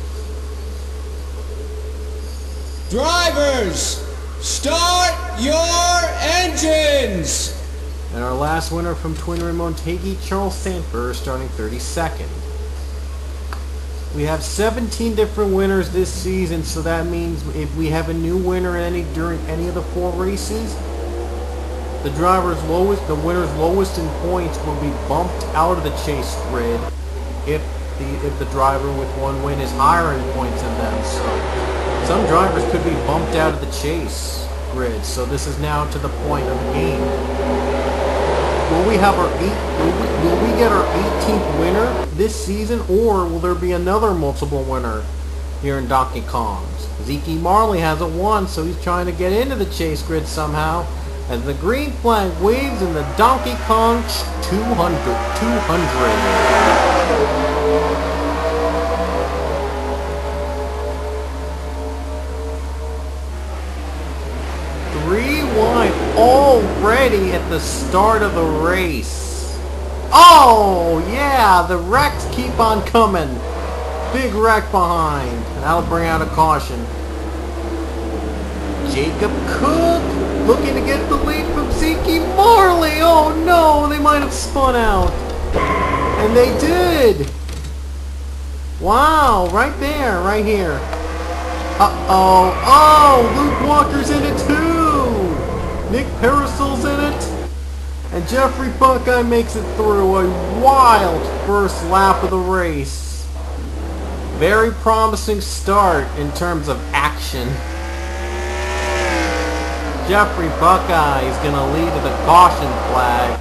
Drivers, start your engines! And our last winner from Twin Ring Motegi, Charles Sanford, starting 32nd. We have 17 different winners this season, so that means if we have a new winner during any of the 4 races, the winner's lowest in points will be bumped out of the chase grid if the driver with 1 win is higher in points than them. So some drivers could be bumped out of the chase grid. So this is now to the point of the game. Will we have will we get our 18th winner this season, or will there be another multiple winner here in Donkey Kong's? Ezekiel Marley hasn't won, so he's trying to get into the chase grid somehow. As the green flag waves in the Donkey Kong 200. 3 wide already at the start of the race. Oh yeah, the wrecks keep on coming. Big wreck behind. That'll bring out a caution. Jacob Cook looking to get the lead from Zeke Marley. Oh no, they might have spun out. And they did. Wow, right there, right here. Uh-oh. Oh, Luke Walker's in it too. Nick Parasol's in it. And Jeffrey Buckeye makes it through a wild first lap of the race. Very promising start in terms of action. Jeffrey Buckeye is going to lead to the caution flag.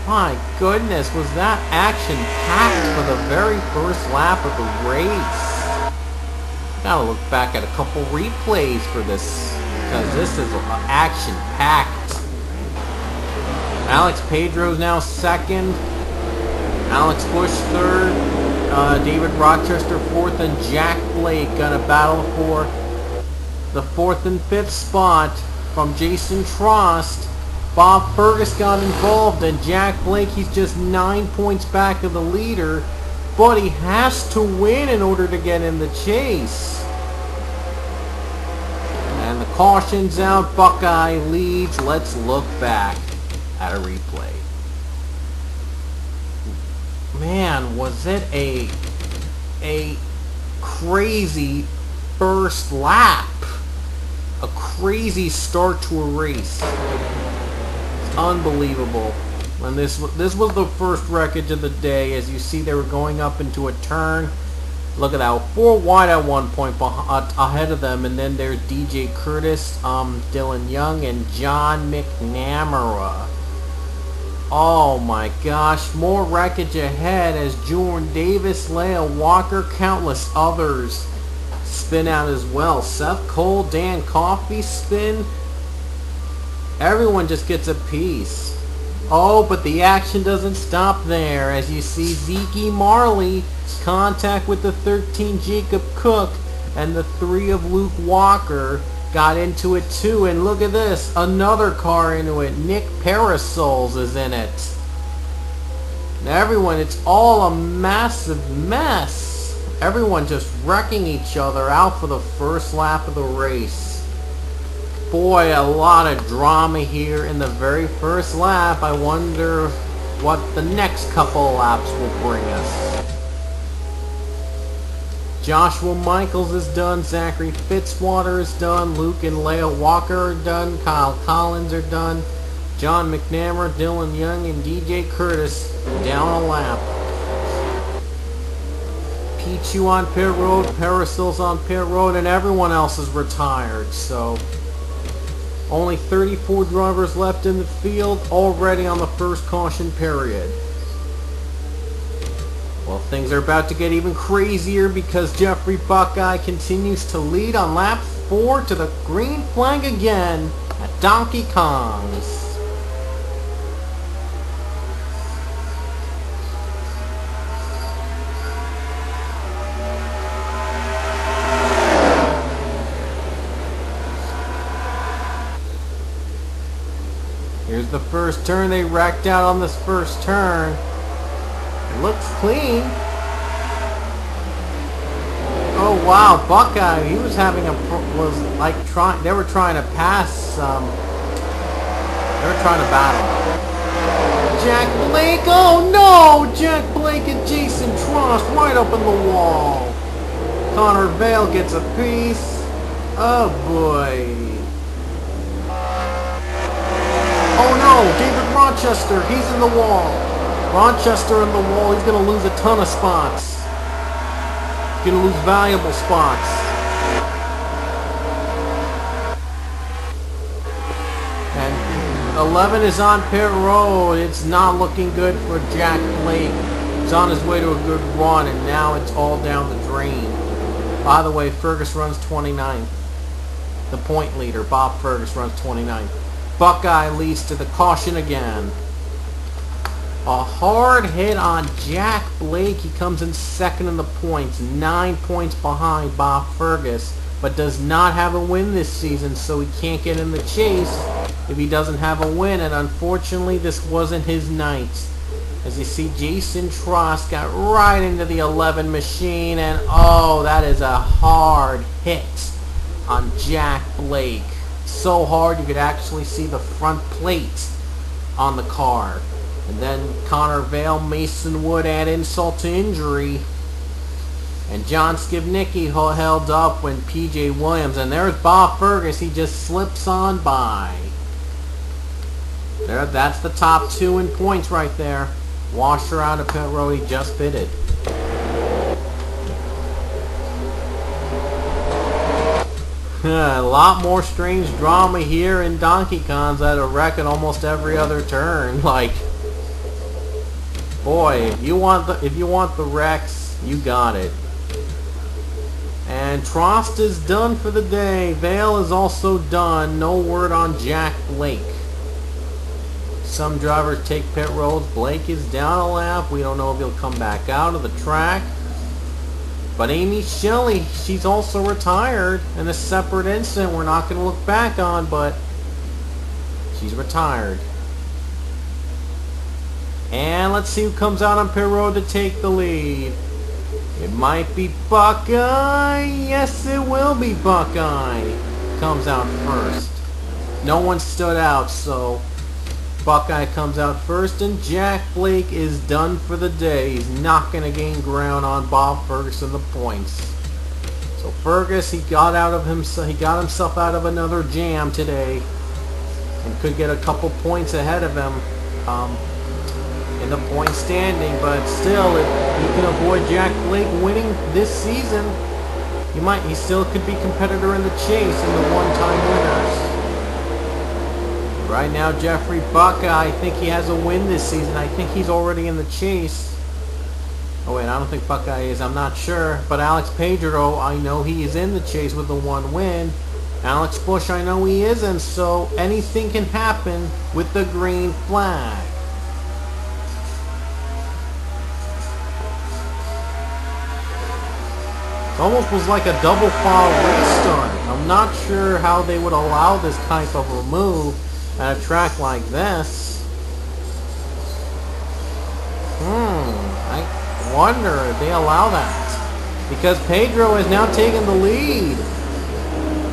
My goodness, was that action-packed for the very first lap of the race. Gotta look back at a couple replays for this, because this is action-packed. Alex Pedro's now second. Alex Bush third. David Rochester fourth, and Jack Blake gonna battle for the fourth and fifth spot from Jason Trost. Bob Fergus got involved, and Jack Blake, he's just 9 points back of the leader, but he has to win in order to get in the chase. And the caution's out, Buckeye leads. Let's look back at a replay. Man, was it a crazy first lap. A crazy start to a race. Unbelievable. And this was the first wreckage of the day. As you see, they were going up into a turn. Look at that, 4 wide at one point ahead of them, and then there's DJ Curtis, Dylan Young, and John McNamara. Oh my gosh, more wreckage ahead as Jordan Davis, Leah Walker, countless others spin out as well. Seth Cole, Dan Coffey spin. Everyone just gets a piece. Oh, but the action doesn't stop there. As you see, Zeke Marley contact with the 13 Jacob Cook, and the 3 of Luke Walker got into it too. And look at this, another car into it. Nick Parasols is in it. And everyone, it's all a massive mess. Everyone just wrecking each other out for the first lap of the race. Boy, a lot of drama here in the very first lap. I wonder what the next couple of laps will bring us. Joshua Michaels is done. Zachary Fitzwater is done. Luke and Leah Walker are done. Kyle Collins are done. John McNamara, Dylan Young, and DJ Curtis down a lap. Pichu on pit road, Parasil's on pit road, and everyone else is retired. So only 34 drivers left in the field, already on the first caution period. Well, things are about to get even crazier because Jeffrey Buckeye continues to lead on lap 4 to the green flag again at Donkey Kong's. Here's the first turn. They wrecked out on this first turn. It looks clean. Oh wow, Buckeye, he was having they were trying to pass, they were trying to battle. Jack Blake, oh no! Jack Blake and Jason Trost right up in the wall. Connor Vale gets a piece. Oh boy. Oh no, David Rochester, he's in the wall. Rochester in the wall, he's going to lose a ton of spots. He's going to lose valuable spots. And 11 is on pit road. It's not looking good for Jack Blake. He's on his way to a good run, and now it's all down the drain. By the way, Fergus runs 29th. The point leader, Bob Fergus, runs 29th. Buckeye leads to the caution again. A hard hit on Jack Blake. He comes in second in the points, 9 points behind Bob Fergus, but does not have a win this season, so he can't get in the chase if he doesn't have a win, and unfortunately this wasn't his night. As you see, Jason Trost got right into the 11 machine, and oh, that is a hard hit on Jack Blake. So hard you could actually see the front plate on the car. And then Connor Vale, Mason Wood add insult to injury. And John Skibnicki held up when P.J. Williams. And there's Bob Fergus. He just slips on by. There, that's the top two in points right there. Washer out of pit road. He just pitted. A lot more strange drama here in Donkey Kongs at a wreck at almost every other turn. Like, boy, if you want the wrecks, you got it. And Trost is done for the day. Vale is also done. No word on Jack Blake. Some drivers take pit roads. Blake is down a lap. We don't know if he'll come back out of the track. But Amy Shelley, she's also retired in a separate incident we're not going to look back on, but she's retired. And let's see who comes out on pit road to take the lead. It might be Buckeye. Yes, it will be Buckeye. Comes out first. No one stood out, so Buckeye comes out first, and Jack Blake is done for the day. He's not going to gain ground on Bob Fergus in the points. So Fergus, he got himself out of another jam today, and could get a couple points ahead of him in the point standing. But still, if he can avoid Jack Blake winning this season, he still could be competitor in the chase in the one-time winners. Right now, Jeffrey Buckeye, I think he has a win this season. I think he's already in the chase. Oh wait, I don't think Buckeye is. I'm not sure. But Alex Pedro, I know he is in the chase with the one win. Alex Bush, I know he isn't. So anything can happen with the green flag. It almost was like a double foul restart. I'm not sure how they would allow this type of a move at a track like this. I wonder if they allow that. Because Pedro has now taken the lead.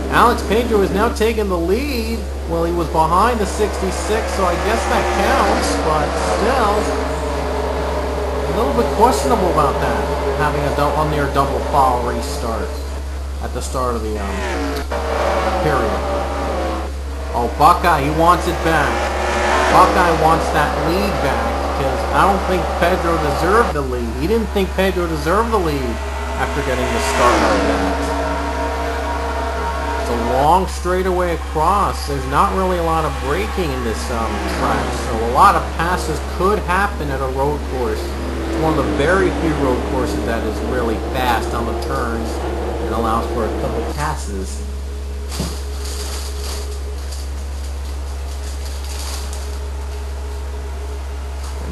Alex Pedro has now taken the lead. Well, he was behind the 66, so I guess that counts, but still a little bit questionable about that, having a near double foul restart at the start of the period. Oh, Buckeye, he wants it back. Buckeye wants that lead back because I don't think Pedro deserved the lead. He didn't think Pedro deserved the lead after getting the start like that. It's a long straightaway across. There's not really a lot of braking in this track, so a lot of passes could happen at a road course. It's one of the very few road courses that is really fast on the turns and allows for a couple passes.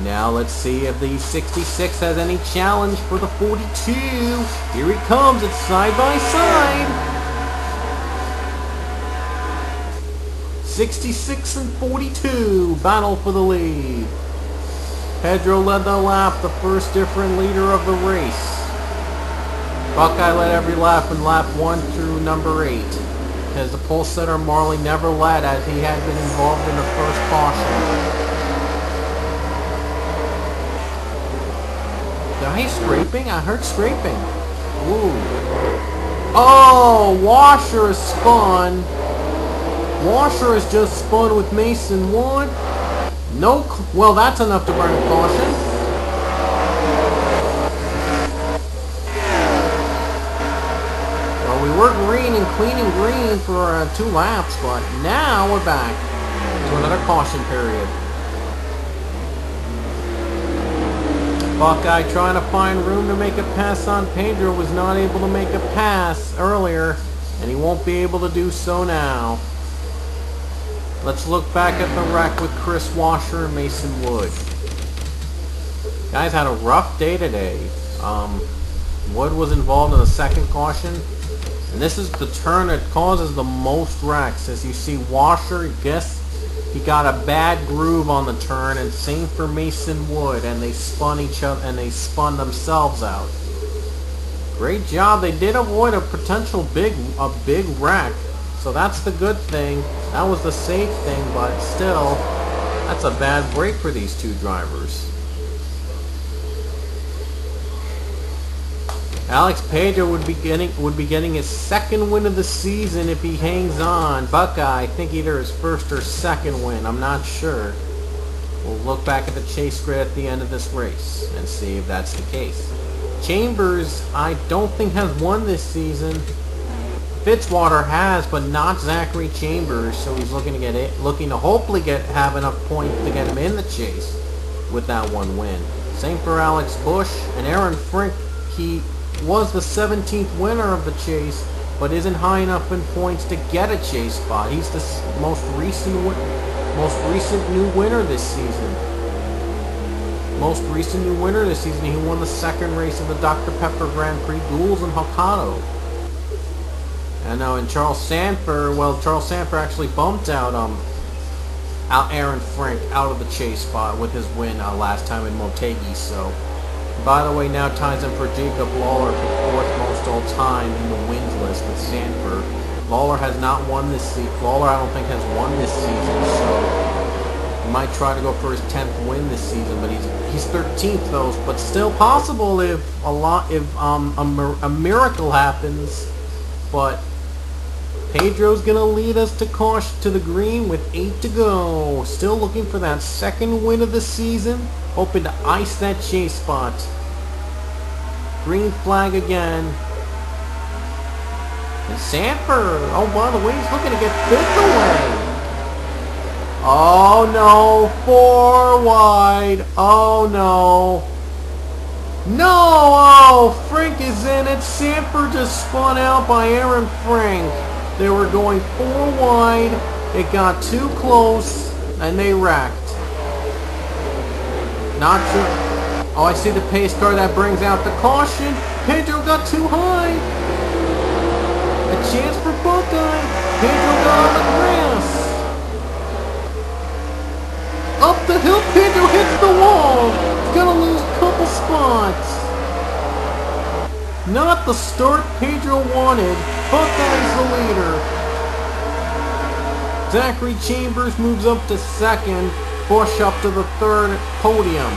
Now let's see if the 66 has any challenge for the 42. Here he comes. It's side by side. 66 and 42 battle for the lead. Pedro led the lap, the first different leader of the race. Buckeye led every lap in lap 1 through number 8. As the pole setter Marley never led, as he had been involved in the first caution. Are you scraping? I heard scraping. Ooh. Oh, Washer is spun. Washer is just spun with Mason Wood. No, well, that's enough to burn a caution. Well, we were green and cleaning green for 2 laps, but now we're back to another caution period. Buckeye trying to find room to make a pass on Pedro, was not able to make a pass earlier, and he won't be able to do so now. Let's look back at the wreck with Chris Washer and Mason Wood. Guys had a rough day today. Wood was involved in the second caution, and this is the turn that causes the most wrecks. As you see, Washer, he got a bad groove on the turn, and same for Mason Wood, and they spun each other, and they spun themselves out. Great job. They did avoid a potential big wreck. So that's the good thing. That was the safe thing, but still, that's a bad break for these two drivers. Alex Pedro would be getting his second win of the season if he hangs on. Buckeye, I think either his first or second win. I'm not sure. We'll look back at the chase grid at the end of this race and see if that's the case. Chambers, I don't think has won this season. Fitzwater has, but not Zachary Chambers. So he's looking to hopefully have enough points to get him in the chase with that one win. Same for Alex Bush and Aaron Frink. He was the 17th winner of the chase, but isn't high enough in points to get a chase spot. He's the most recent new winner this season. He won the second race of the Dr. Pepper Grand Prix Duels in Hokkaido. And now in Charles Sanford, Charles Sanford actually bumped out Aaron Frink out of the chase spot with his win last time in Motegi. So, by the way, now ties in for Jacob Lawler for fourth most all time in the wins list with Sanford. Lawler has not won this season. Lawler, I don't think, has won this season, so he might try to go for his 10th win this season, but he's 13th though. But still possible if a miracle happens. But Pedro's gonna lead us to caution to the green with 8 to go. Still looking for that second win of the season, hoping to ice that chase spot. Green flag again. And Sanford, oh, by the way, he's looking to get 5th away. Oh no, 4 wide. Oh no. No! Oh, Frink is in it. Sanford just spun out by Aaron Frink. They were going 4 wide. It got too close, and they wrecked. Not sure. Oh, I see the pace car that brings out the caution. Pedro got too high. A chance for Buckeye. Pedro got on the grass. Up the hill, Pedro hits the wall. He's gonna lose a couple spots. Not the start Pedro wanted. Buckeye's the leader. Zachary Chambers moves up to second. Bush up to the third podium.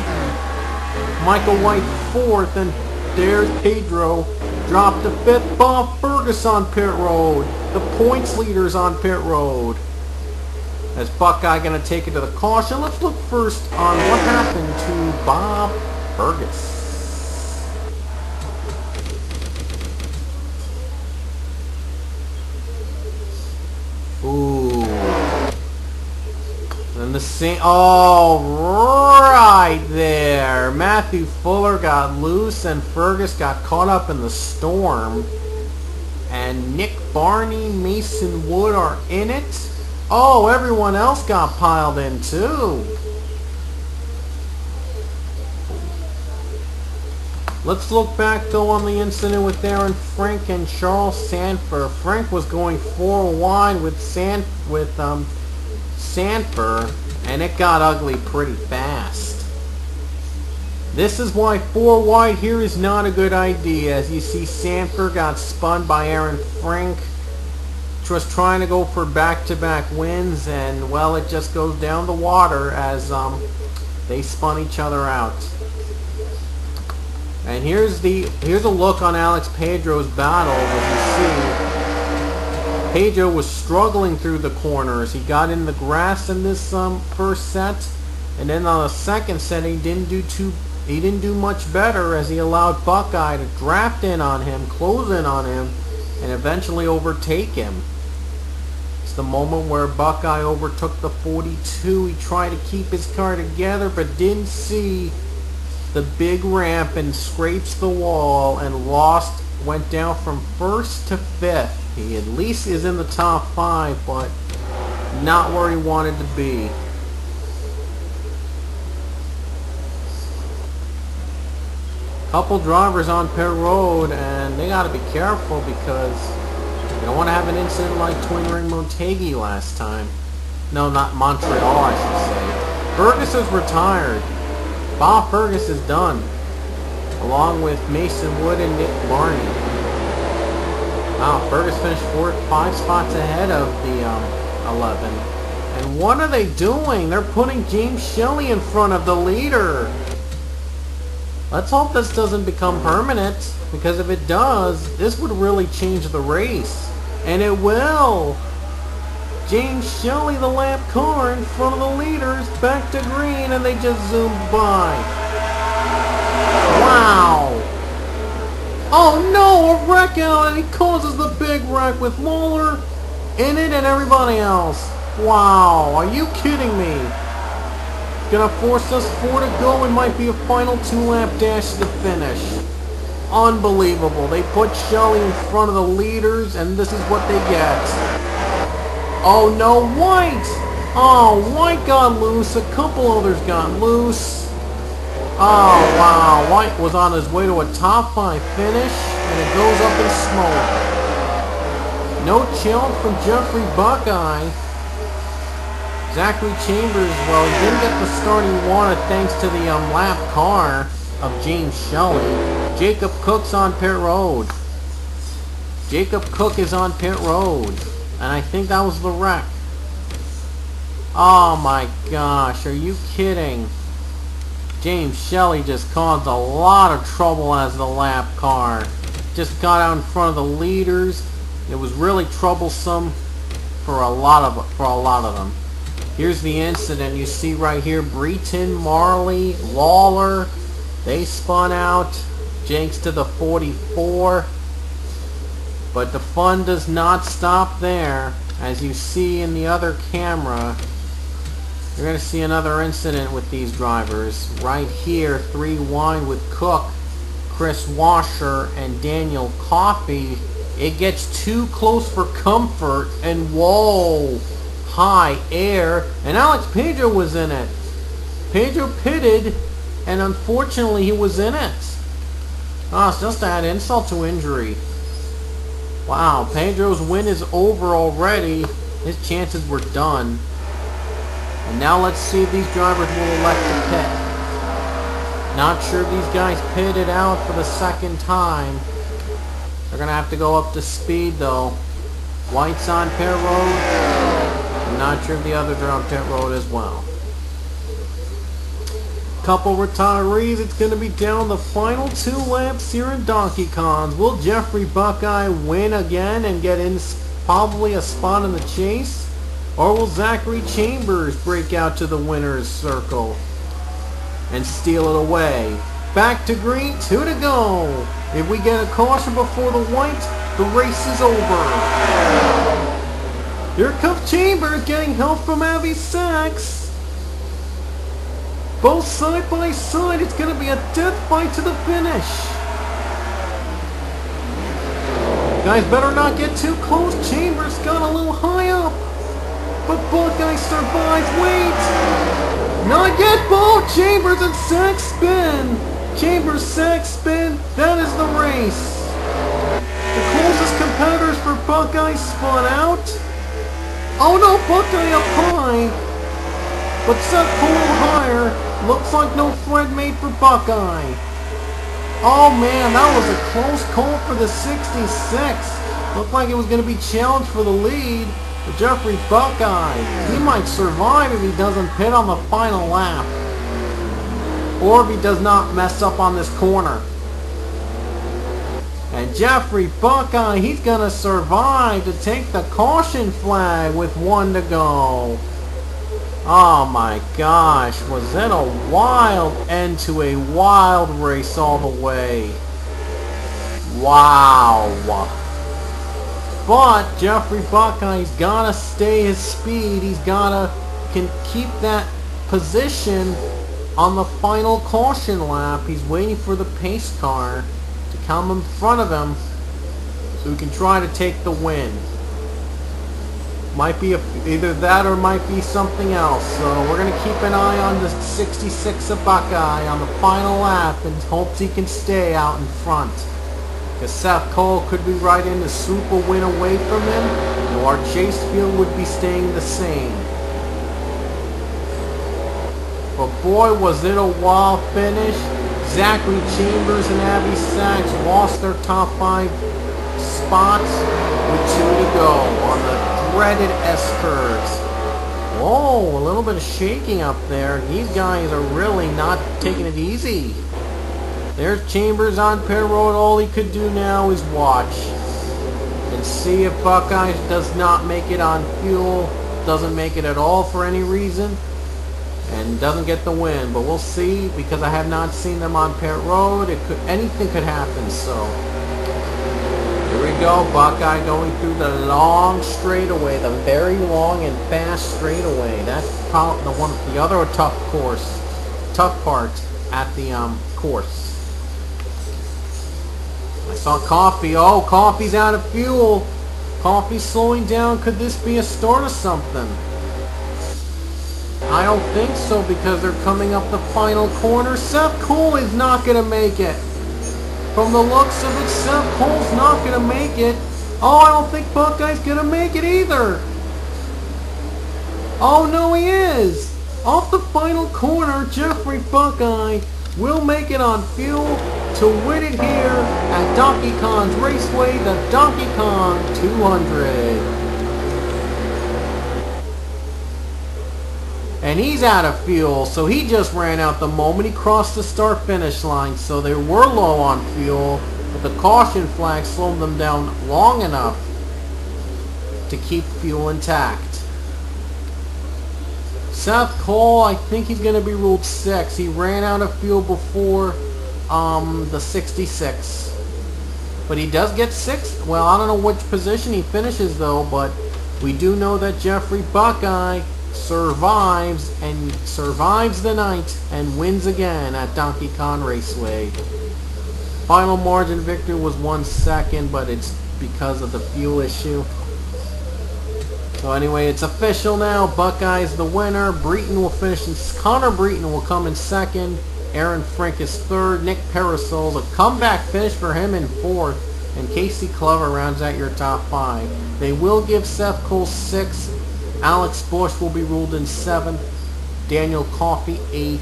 Michael White 4th, and there's Pedro. Dropped to 5th. Bob Fergus on pit road. The points leaders on pit road. As Buckeye going to take it to the caution. Let's look first on what happened to Bob Fergus. Ooh. And the same. Oh, right there. Matthew Fuller got loose and Fergus got caught up in the storm. And Nick Barney, Mason Wood are in it. Oh, everyone else got piled in too. Let's look back though on the incident with Aaron Frink and Charles Sanford. Frink was going 4 wide with Sanford, and it got ugly pretty fast. This is why 4 wide here is not a good idea. As you see, Sanford got spun by Aaron Frink. Was trying to go for back-to-back wins, and well, it just goes down the water as they spun each other out. And here's a look on Alex Pedro's battle. As you see, Pedro was struggling through the corners. He got in the grass in this first set, and then on the second set he didn't do much better, as he allowed Buckeye to draft in on him, close in on him, and eventually overtake him. It's the moment where Buckeye overtook the 42. He tried to keep his car together but didn't see the big ramp and scrapes the wall and went down from 1st to 5th. He at least is in the top 5, but not where he wanted to be. Couple drivers on pit road, and they got to be careful because you don't want to have an incident like Twin Ring Motegi last time. No, not Montreal, I should say. Fergus is retired. Bob Fergus is done. along with Mason Wood and Nick Barney. Wow, Fergus finished 5 spots ahead of the 11. And what are they doing? They're putting James Shelley in front of the leader. Let's hope this doesn't become permanent, because if it does, this would really change the race. And it will. James Shelley, the lap car, in front of the leaders, back to green, and they just zoomed by. Wow. Oh no, a wreck out, and he causes the big wreck with Lawler in it and everybody else. Wow, are you kidding me? Gonna force us 4 to go and might be a final 2-lap dash to the finish. Unbelievable. They put Shelley in front of the leaders, and this is what they get. Oh no, White! Oh, White got loose. A couple others got loose. Oh wow, White was on his way to a top 5 finish, and it goes up in smoke. No challenge from Jeffrey Buckeye. Zachary Chambers, well, he didn't get the start he wanted thanks to the lap car of James Shelley. Jacob Cook's on pit road. Jacob Cook is on pit road. And I think that was the wreck. Oh my gosh, are you kidding? James Shelley just caused a lot of trouble as the lap car. Just got out in front of the leaders. It was really troublesome for a lot of them. Here's the incident you see right here. Breton, Marley, Lawler, they spun out. Jenks to the 44. But the fun does not stop there. As you see in the other camera, you're going to see another incident with these drivers. Right here, 3 wide with Cook, Chris Washer, and Daniel Coffey. It gets too close for comfort, and whoa, high air, and Alex Pedro was in it. Pedro pitted, and unfortunately he was in it. It's just to add insult to injury. Wow, Pedro's win is over already. His chances were done. And now let's see if these drivers will elect to pit. Not sure if these guys pitted out for the second time. They're going to have to go up to speed though. White's on pit road. I'm not sure if the others are on pit road as well. Couple retirees. It's going to be down the final 2 laps here in Donkey Kong's. Will Jeffrey Buckeye win again and get in probably a spot in the chase? Or will Zachary Chambers break out to the winner's circle and steal it away? Back to green, 2 to go. If we get a caution before the white, the race is over. Here comes Chambers getting help from Avi Sachs. Both side by side, it's going to be a death fight to the finish. Guys better not get too close. Chambers got a little high up. But Buckeye survives. Wait! Not yet, Bo! Chambers and Sachs spin. Chambers, Sachs spin. That is the race. The closest competitors for Buckeye spun out. Oh no, Buckeye up high. But Seth pulled a little higher. Looks like no thread made for Buckeye. Oh man, that was a close call for the 66. Looked like it was going to be challenged for the lead. But Jeffrey Buckeye, he might survive if he doesn't pit on the final lap. Or if he does not mess up on this corner. And Jeffrey Buckeye, he's going to survive to take the caution flag with 1 to go. Oh my gosh, was that a wild end to a wild race all the way. Wow. But Jeffrey Buckeye's got to stay his speed. He's got to keep that position on the final caution lap. He's waiting for the pace car to come in front of him so he can try to take the win. Might be either that or might be something else. So we're going to keep an eye on the 66 of Buckeye on the final lap and hopes he can stay out in front. Because Seth Cole could be right in to swoop a win away from him, and our chase field would be staying the same. But boy, was it a wild finish. Zachary Chambers and Abby Sachs lost their top 5 spots with 2 to go on the dreaded S-curves. Whoa, a little bit of shaking up there. These guys are really not taking it easy. There's Chambers on pit road. All he could do now is watch and see if Buckeye does not make it on fuel, doesn't make it at all for any reason, and doesn't get the win. But we'll see, because I have not seen them on pit road. Anything could happen. So here we go. Buckeye going through the long straightaway, the very long and fast straightaway. That's probably the other tough part at the course. I saw Coffee. Oh, Coffee's out of fuel. Coffee's slowing down. Could this be a start of something? I don't think so, because they're coming up the final corner. Seth Cole is not going to make it. From the looks of it, Seth Cole's not going to make it. Oh, I don't think Buckeye's going to make it either. Oh, no, he is. Off the final corner, Jeffrey Buckeye will make it on fuel to win it here at Donkey Kong's Raceway, the Donkey Kong 200. And he's out of fuel, so he just ran out the moment he crossed the start-finish line. So they were low on fuel, but the caution flag slowed them down long enough to keep fuel intact. Seth Cole, I think he's going to be ruled 6. He ran out of fuel before the 66. But he does get 6th. Well, I don't know which position he finishes, though, but we do know that Jeffrey Buckeye survives the night and wins again at Donkey Kong Raceway. Final margin victory was 1 second, but it's because of the fuel issue. So anyway, it's official now. Buckeye's the winner. Breton will finish Connor Breton will come in 2nd. Aaron Frank is 3rd. Nick Parasol, a comeback finish for him, in 4th. And Casey Clover rounds out your top 5. They will give Seth Cole 6th. Alex Bush will be ruled in 7th. Daniel Coffey 8th.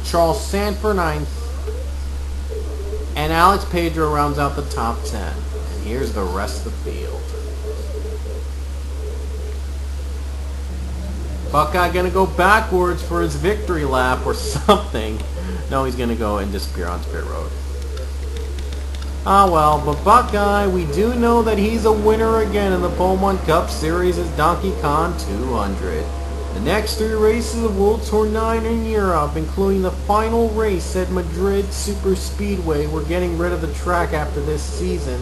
Charles Sanford 9th. And Alex Pedro rounds out the top 10. And here's the rest of the field. Buckeye gonna go backwards for his victory lap or something. No, he's gonna go and disappear on pit road. Ah well, but Buckeye, we do know that he's a winner again in the Beaumont Cup Series as Donkey Kong 200. The next 3 races of World Tour 9 in Europe, including the final race at Madrid Super Speedway. We're getting rid of the track after this season.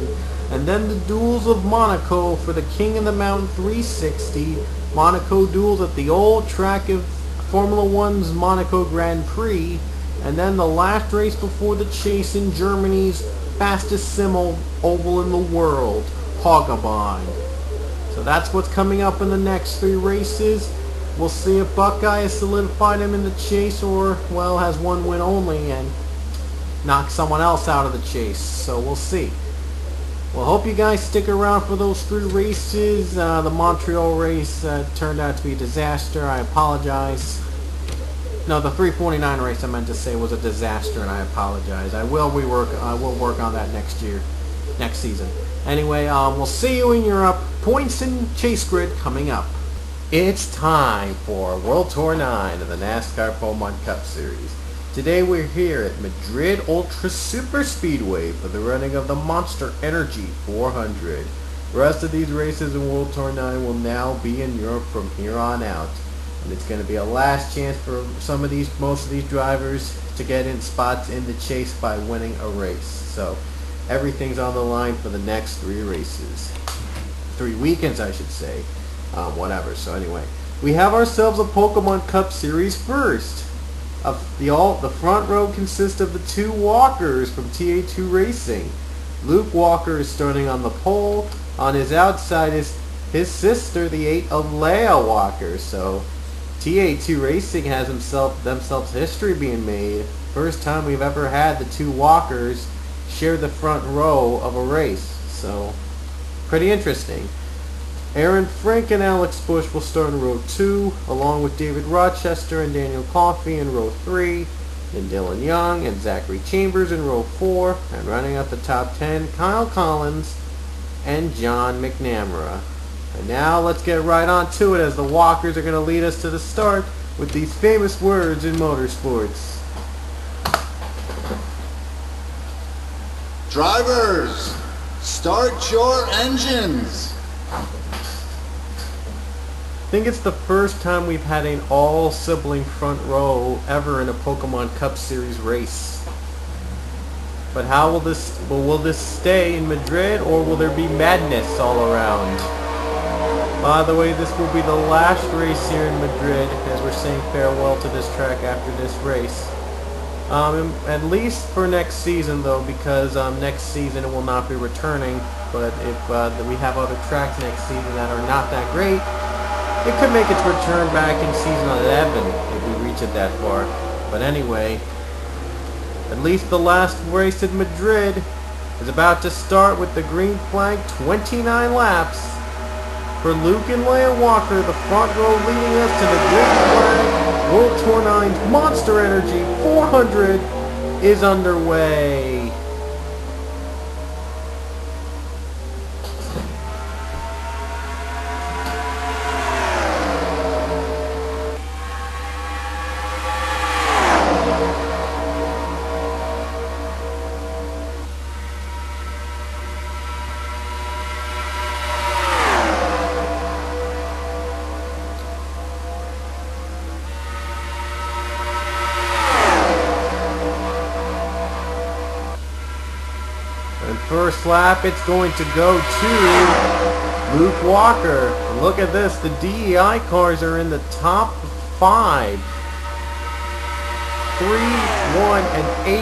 And then the duels of Monaco for the King of the Mountain 360. Monaco duels at the old track of Formula One's Monaco Grand Prix. And then the last race before the chase in Germany's fastest sim oval in the world, Hawgabahn. So that's what's coming up in the next 3 races. We'll see if Buckeye has solidified him in the chase, or, well, has 1 win only and knock someone else out of the chase. So we'll see. Well, hope you guys stick around for those 3 races. The Montreal race turned out to be a disaster. I apologize. No, the 349 race I meant to say was a disaster, and I apologize. I will work on that next season. Anyway, we'll see you in Europe. Points and chase grid coming up. It's time for World Tour 9 of the NASCAR Beaumont Cup Series. Today we're here at Madrid Ultra Super Speedway for the running of the Monster Energy 400. The rest of these races in World Tour 9 will now be in Europe from here on out. And it's going to be a last chance for most of these drivers to get in spots in the chase by winning a race. So everything's on the line for the next 3 races. 3 weekends, I should say. Whatever. So anyway, we have ourselves a Pokemon Cup Series first. The front row consists of the 2 walkers from TA2 Racing. Luke Walker is starting on the pole. On his outside is his sister, the 8 Alea Walker. So TA2 Racing has themselves history being made. First time we've ever had the 2 walkers share the front row of a race. So pretty interesting. Aaron Frank and Alex Bush will start in row 2, along with David Rochester and Daniel Coffey in row 3. and Dylan Young and Zachary Chambers in row 4, and running up the top 10, Kyle Collins and John McNamara. And now let's get right on to it, as the walkers are going to lead us to the start with these famous words in motorsports. Drivers, start your engines. I think it's the first time we've had an all-sibling front row ever in a Pokemon Cup Series race. But how will this stay in Madrid, or will there be madness all around? By the way, this will be the last race here in Madrid, as we're saying farewell to this track after this race. At least for next season, though, because next season it will not be returning. But if we have other tracks next season that are not that great, it could make its return back in season 11 if we reach it that far. But anyway, at least the last race in Madrid is about to start with the green flag, 29 laps. For Luke and Leia Walker, the front row leading us to the green flag, World Tour 9's Monster Energy 400 is underway. First lap, it's going to go to Luke Walker. And look at this, the DEI cars are in the top 5. 3, 1, and 8.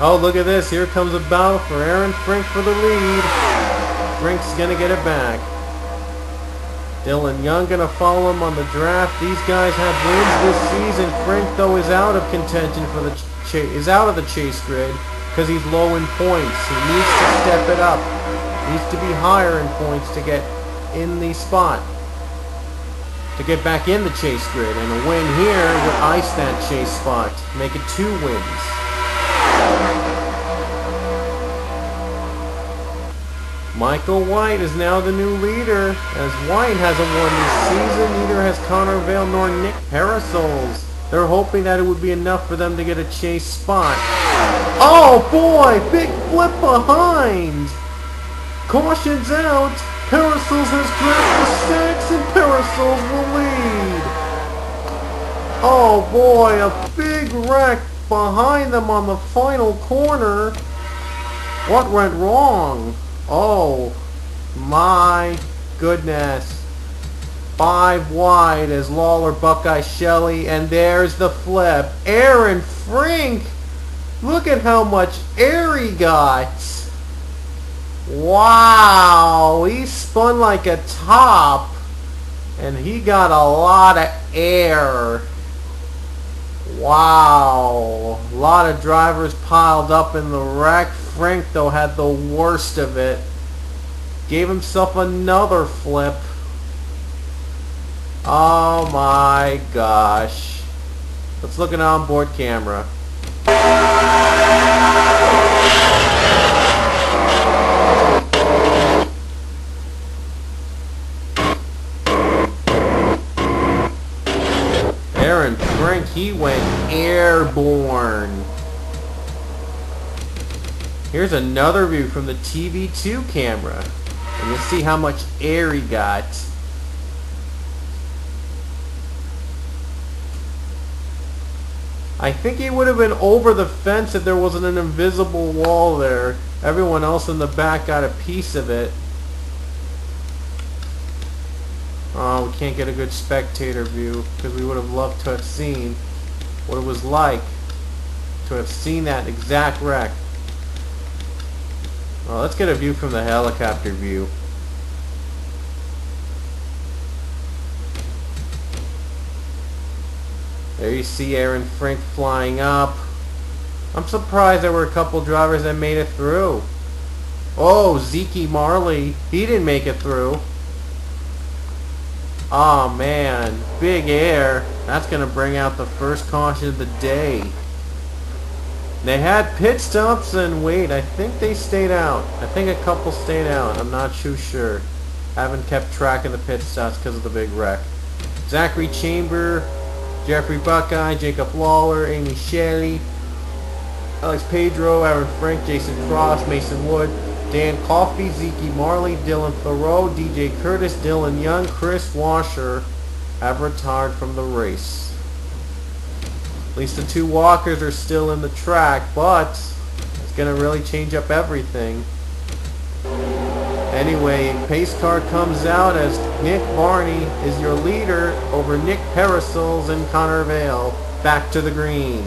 Oh, look at this. Here comes a battle for Aaron Frink for the lead. Frink's going to get it back. Dylan Young gonna follow him on the draft. These guys have wins this season. Frink, though, is out of contention for the out of the chase grid because he's low in points. He needs to step it up. Needs to be higher in points to get in the spot, to get back in the chase grid. And a win here would ice that chase spot, make it 2 wins. Michael White is now the new leader, as White hasn't won this season. Neither has Connor Vale nor Nick Parasols. They're hoping that it would be enough for them to get a chase spot. Oh boy, big flip behind. Caution's out. Parasols has grabbed the stacks and Parasols will lead. Oh boy, a big wreck behind them on the final corner. What went wrong? Oh my goodness. 5 wide as Lawler, Buckeye, Shelley, and there's the flip. Aaron Frink! Look at how much air he got. Wow, he spun like a top and he got a lot of air. Wow, a lot of drivers piled up in the wreck. Frank, though, had the worst of it. Gave himself another flip. Oh my gosh. Let's look at an onboard camera. Aaron Frank, he went airborne. Here's another view from the TV2 camera. And you'll see how much air he got. I think he would have been over the fence if there wasn't an invisible wall there. Everyone else in the back got a piece of it. Oh, we can't get a good spectator view because we would have loved to have seen what it was like to have seen that exact wreck. Well, let's get a view from the helicopter view. There you see Aaron Frink flying up. I'm surprised there were a couple drivers that made it through. Oh, Zeke Marley, he didn't make it through. Oh man, big air. That's going to bring out the first caution of the day. They had pit stops and wait, I think they stayed out. I think a couple stayed out. I'm not too sure. Haven't kept track of the pit stops because of the big wreck. Zachary Chamber, Jeffrey Buckeye, Jacob Lawler, Amy Shelley, Alex Pedro, Aaron Frank, Jason Cross, Mason Wood, Dan Coffey, Zeke Marley, Dylan Thoreau, DJ Curtis, Dylan Young, Chris Washer have retired from the race. At least the two walkers are still in the track, but it's going to really change up everything. Anyway, pace car comes out as Nick Barney is your leader over Nick Parasols and Connor Vale. Back to the green.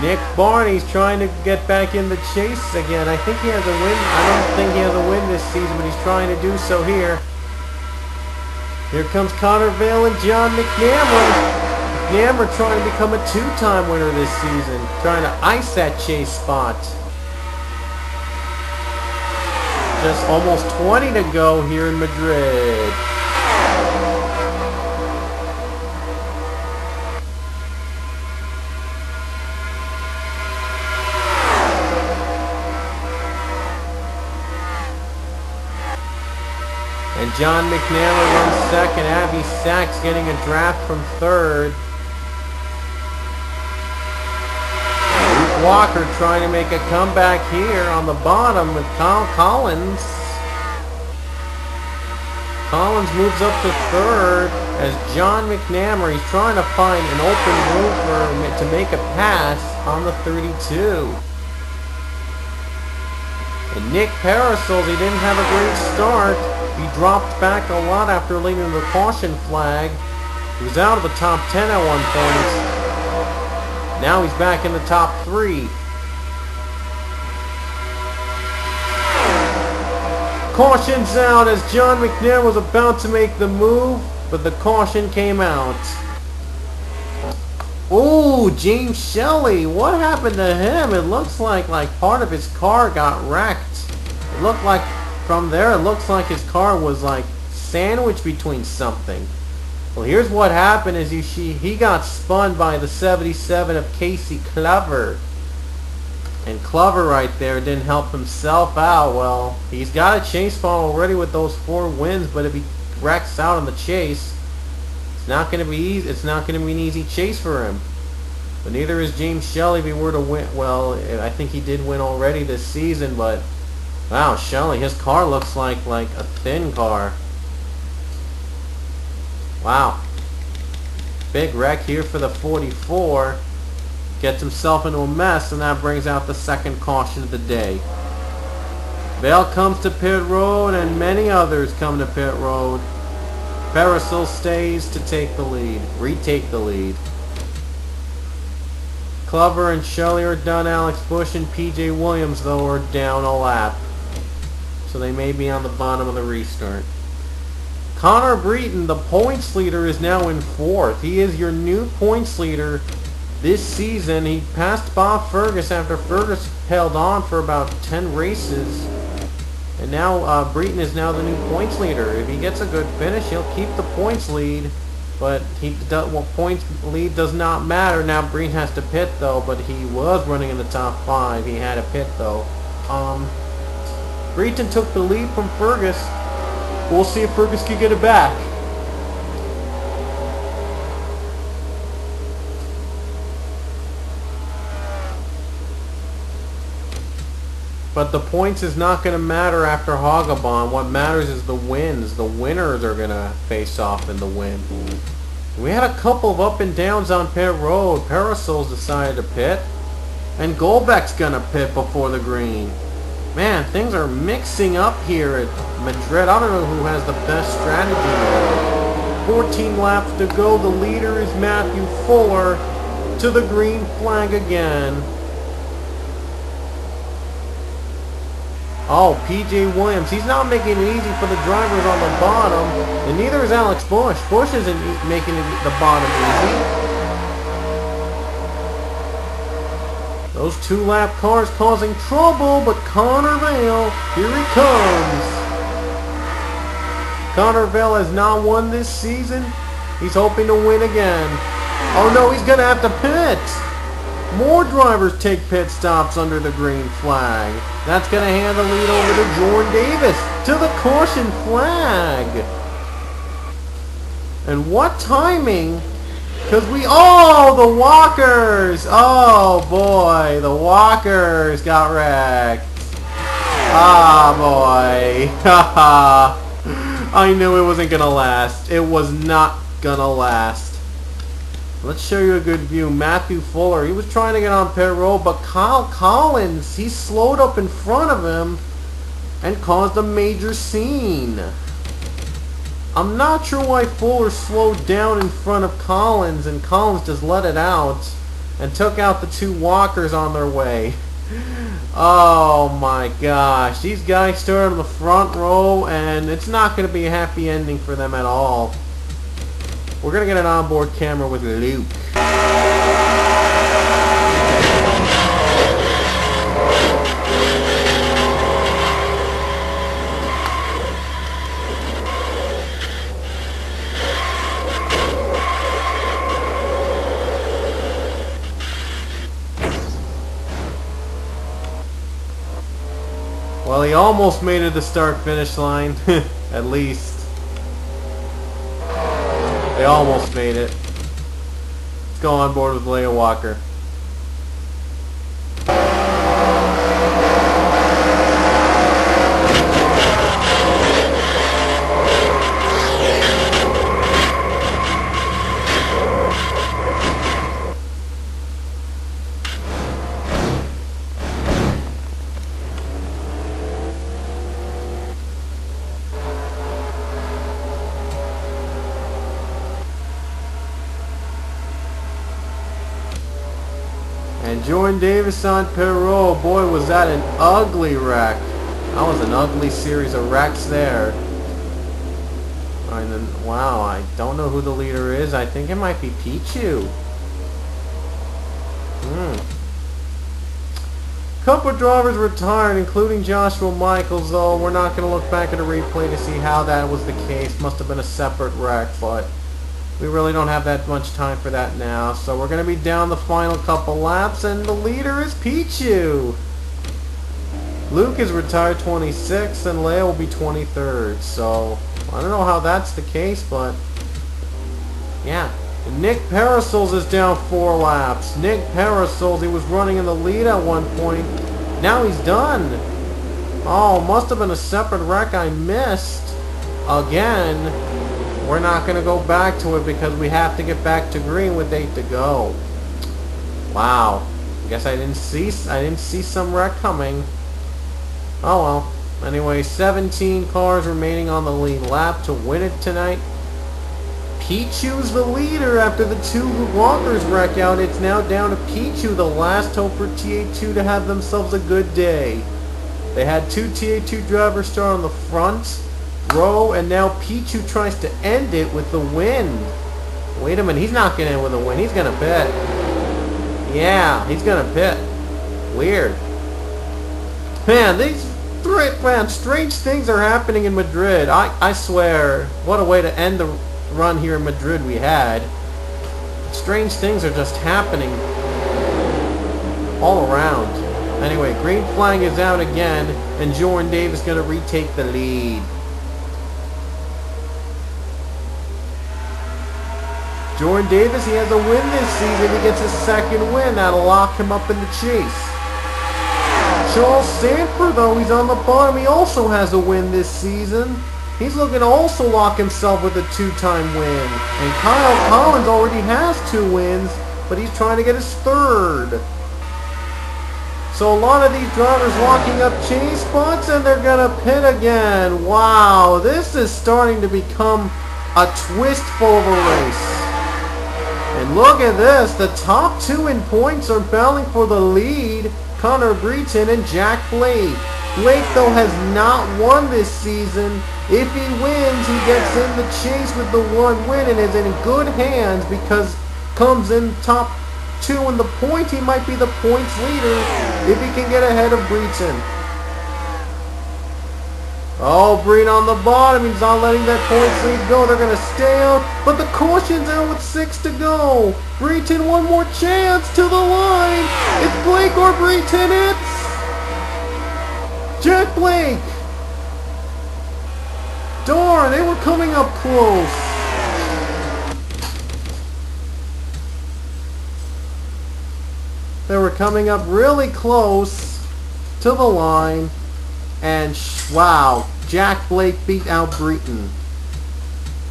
Nick Barney's trying to get back in the chase again. I think he has a win. I don't think he has a win this season, but he's trying to do so here. Here comes Connor Vale and John McNamara. McNamara trying to become a two-time winner this season. Trying to ice that chase spot. Just almost 20 to go here in Madrid. And John McNamara runs second. Abby Sachs getting a draft from third. Luke Walker trying to make a comeback here on the bottom with Kyle Collins. Collins moves up to third as John McNamara, he's trying to find an open room to make a pass on the 32. And Nick Parasols, he didn't have a great start. He dropped back a lot after leaving the caution flag. He was out of the top 10 at one point. Now he's back in the top 3. Caution's out as John McNair was about to make the move, but the caution came out. Oh, James Shelley, what happened to him? It looks like part of his car got wrecked. It looked like from there, it looks like his car was like sandwiched between something. Well, here's what happened is he got spun by the 77 of Casey Clover. And Clover right there didn't help himself out. Well, he's got a chase spot already with those 4 wins, but if he wrecks out on the chase, it's not going to be easy. It's not going to be an easy chase for him. But neither is James Shelley if he were to win. Well, I think he did win already this season, but wow, Shelley, his car looks like a thin car. Wow. Big wreck here for the 44. Gets himself into a mess, and that brings out the second caution of the day. Vale comes to pit road, and many others come to pit road. Parasol stays to take the lead, retake the lead. Clover and Shelley are done. Alex Bush and PJ Williams, though, are down a lap. So they may be on the bottom of the restart. Connor Breton, the points leader, is now in 4th. He is your new points leader this season. He passed Bob Fergus after Fergus held on for about 10 races. And now Breton is now the new points leader. If he gets a good finish, he'll keep the points lead. But points lead does not matter. Now Breton has to pit though, but he was running in the top 5. He had a pit though. Breton took the lead from Fergus. We'll see if Fergus can get it back. But the points is not going to matter after Hawgabahn. What matters is the wins. The winners are going to face off in the win. We had a couple of up and downs on pit road. Parasols decided to pit. And Golbeck's going to pit before the green. Man, things are mixing up here at Madrid. I don't know who has the best strategy. 14 laps to go. The leader is Matthew Fuller to the green flag again. Oh, P.J. Williams. He's not making it easy for the drivers on the bottom. And neither is Alex Bush. Bush isn't making the bottom easy. Those 2-lap cars causing trouble, but Connor Vale, here he comes. Connor Vale has not won this season. He's hoping to win again. Oh no, he's going to have to pit. More drivers take pit stops under the green flag. That's going to hand the lead over to Jordan Davis to the caution flag. And what timing? Because the walkers! Oh boy, the walkers got wrecked. Ah boy. I knew it wasn't going to last. It was not going to last. Let's show you a good view. Matthew Fuller, he was trying to get on pit road, but Kyle Collins, he slowed up in front of him and caused a major scene. I'm not sure why Fuller slowed down in front of Collins, and Collins just let it out and took out the 2 walkers on their way. Oh my gosh. These guys started in the front row, and it's not going to be a happy ending for them at all. We're going to get an onboard camera with Luke. Well, he almost made it to the start-finish line, at least. They almost made it. Let's go on board with Leia Walker. And Jordan Davis on pit road. Boy, was that an ugly wreck. That was an ugly series of wrecks there. And then, wow, I don't know who the leader is. I think it might be Pichu. Couple drivers retired, including Joshua Michaels, though. We're not going to look back at a replay to see how that was the case. Must have been a separate wreck, but we really don't have that much time for that now. So we're going to be down the final couple laps, and the leader is Pichu. Luke is retired 26th, and Leia will be 23rd. So I don't know how that's the case, but yeah. Nick Parasols is down 4 laps. Nick Parasols, he was running in the lead at one point. Now he's done. Oh, must have been a separate wreck I missed. Again. We're not going to go back to it because we have to get back to green with 8 to go. Wow. Guess I didn't see some wreck coming. Oh well. Anyway, 17 cars remaining on the lead lap to win it tonight. Pichu's the leader after the 2 walkers wreck out. It's now down to Pichu, the last hope for TA2 to have themselves a good day. They had 2 TA2 drivers start on the front row, and now Pichu tries to end it with the win. Wait a minute, he's not going to end with a win. He's going to pit. Yeah, he's going to pit. Weird. Man, strange things are happening in Madrid. I swear, what a way to end the run here in Madrid we had. Strange things are just happening all around. Anyway, green flag is out again, and Jordan Davis is going to retake the lead. Jordan Davis, he has a win this season. He gets his 2nd win. That'll lock him up in the chase. Charles Sanford, though, he's on the bottom. He also has a win this season. He's looking to also lock himself with a 2-time win. And Kyle Collins already has 2 wins, but he's trying to get his 3rd. So a lot of these drivers locking up chase spots, and they're going to pit again. Wow, this is starting to become a twist-full of a race. And look at this, the top 2 in points are battling for the lead. Connor Breton and Jack Blake. Blake, though, has not won this season. If he wins, he gets in the chase with the one win and is in good hands because comes in top 2 in the points. He might be the points leader if he can get ahead of Breton. Oh, Breton on the bottom. He's not letting that points lead go. They're going to stay out, but the caution's out with 6 to go. Breton, one more chance to the line. It's Blake or Breton. It's Jack Blake. Darn, they were coming up close. They were coming up really close to the line. And wow, Jack Blake beat out Breton.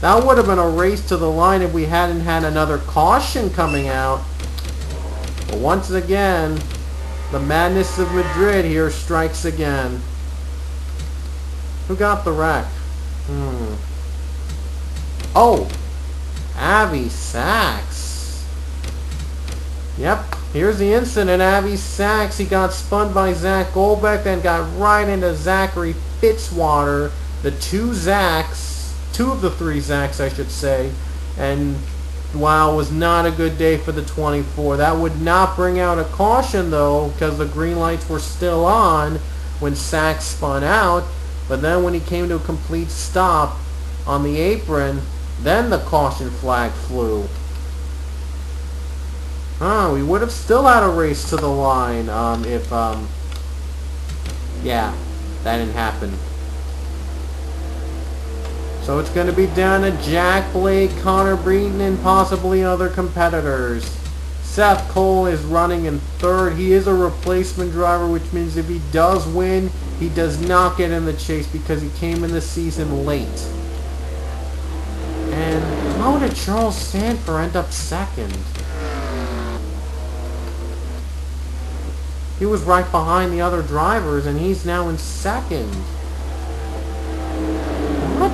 That would have been a race to the line if we hadn't had another caution coming out. But once again, the madness of Madrid here strikes again. Who got the wreck? Oh, Avi Sachs. Yep, here's the incident. Avi Sachs, he got spun by Zach Goldbeck, then got right into Zachary Fitzwater. The two of the three Zacks, I should say. And wow, it was not a good day for the 24. That would not bring out a caution though, because the green lights were still on when Sachs spun out. But then when he came to a complete stop on the apron, then the caution flag flew. We would have still had a race to the line if yeah, that didn't happen. So it's going to be down to Jack Blake, Connor Breton, and possibly other competitors. Seth Cole is running in third. He is a replacement driver, which means if he does win, he does not get in the chase because he came in the season late. And how did Charles Sanford end up second? He was right behind the other drivers, and he's now in second. What?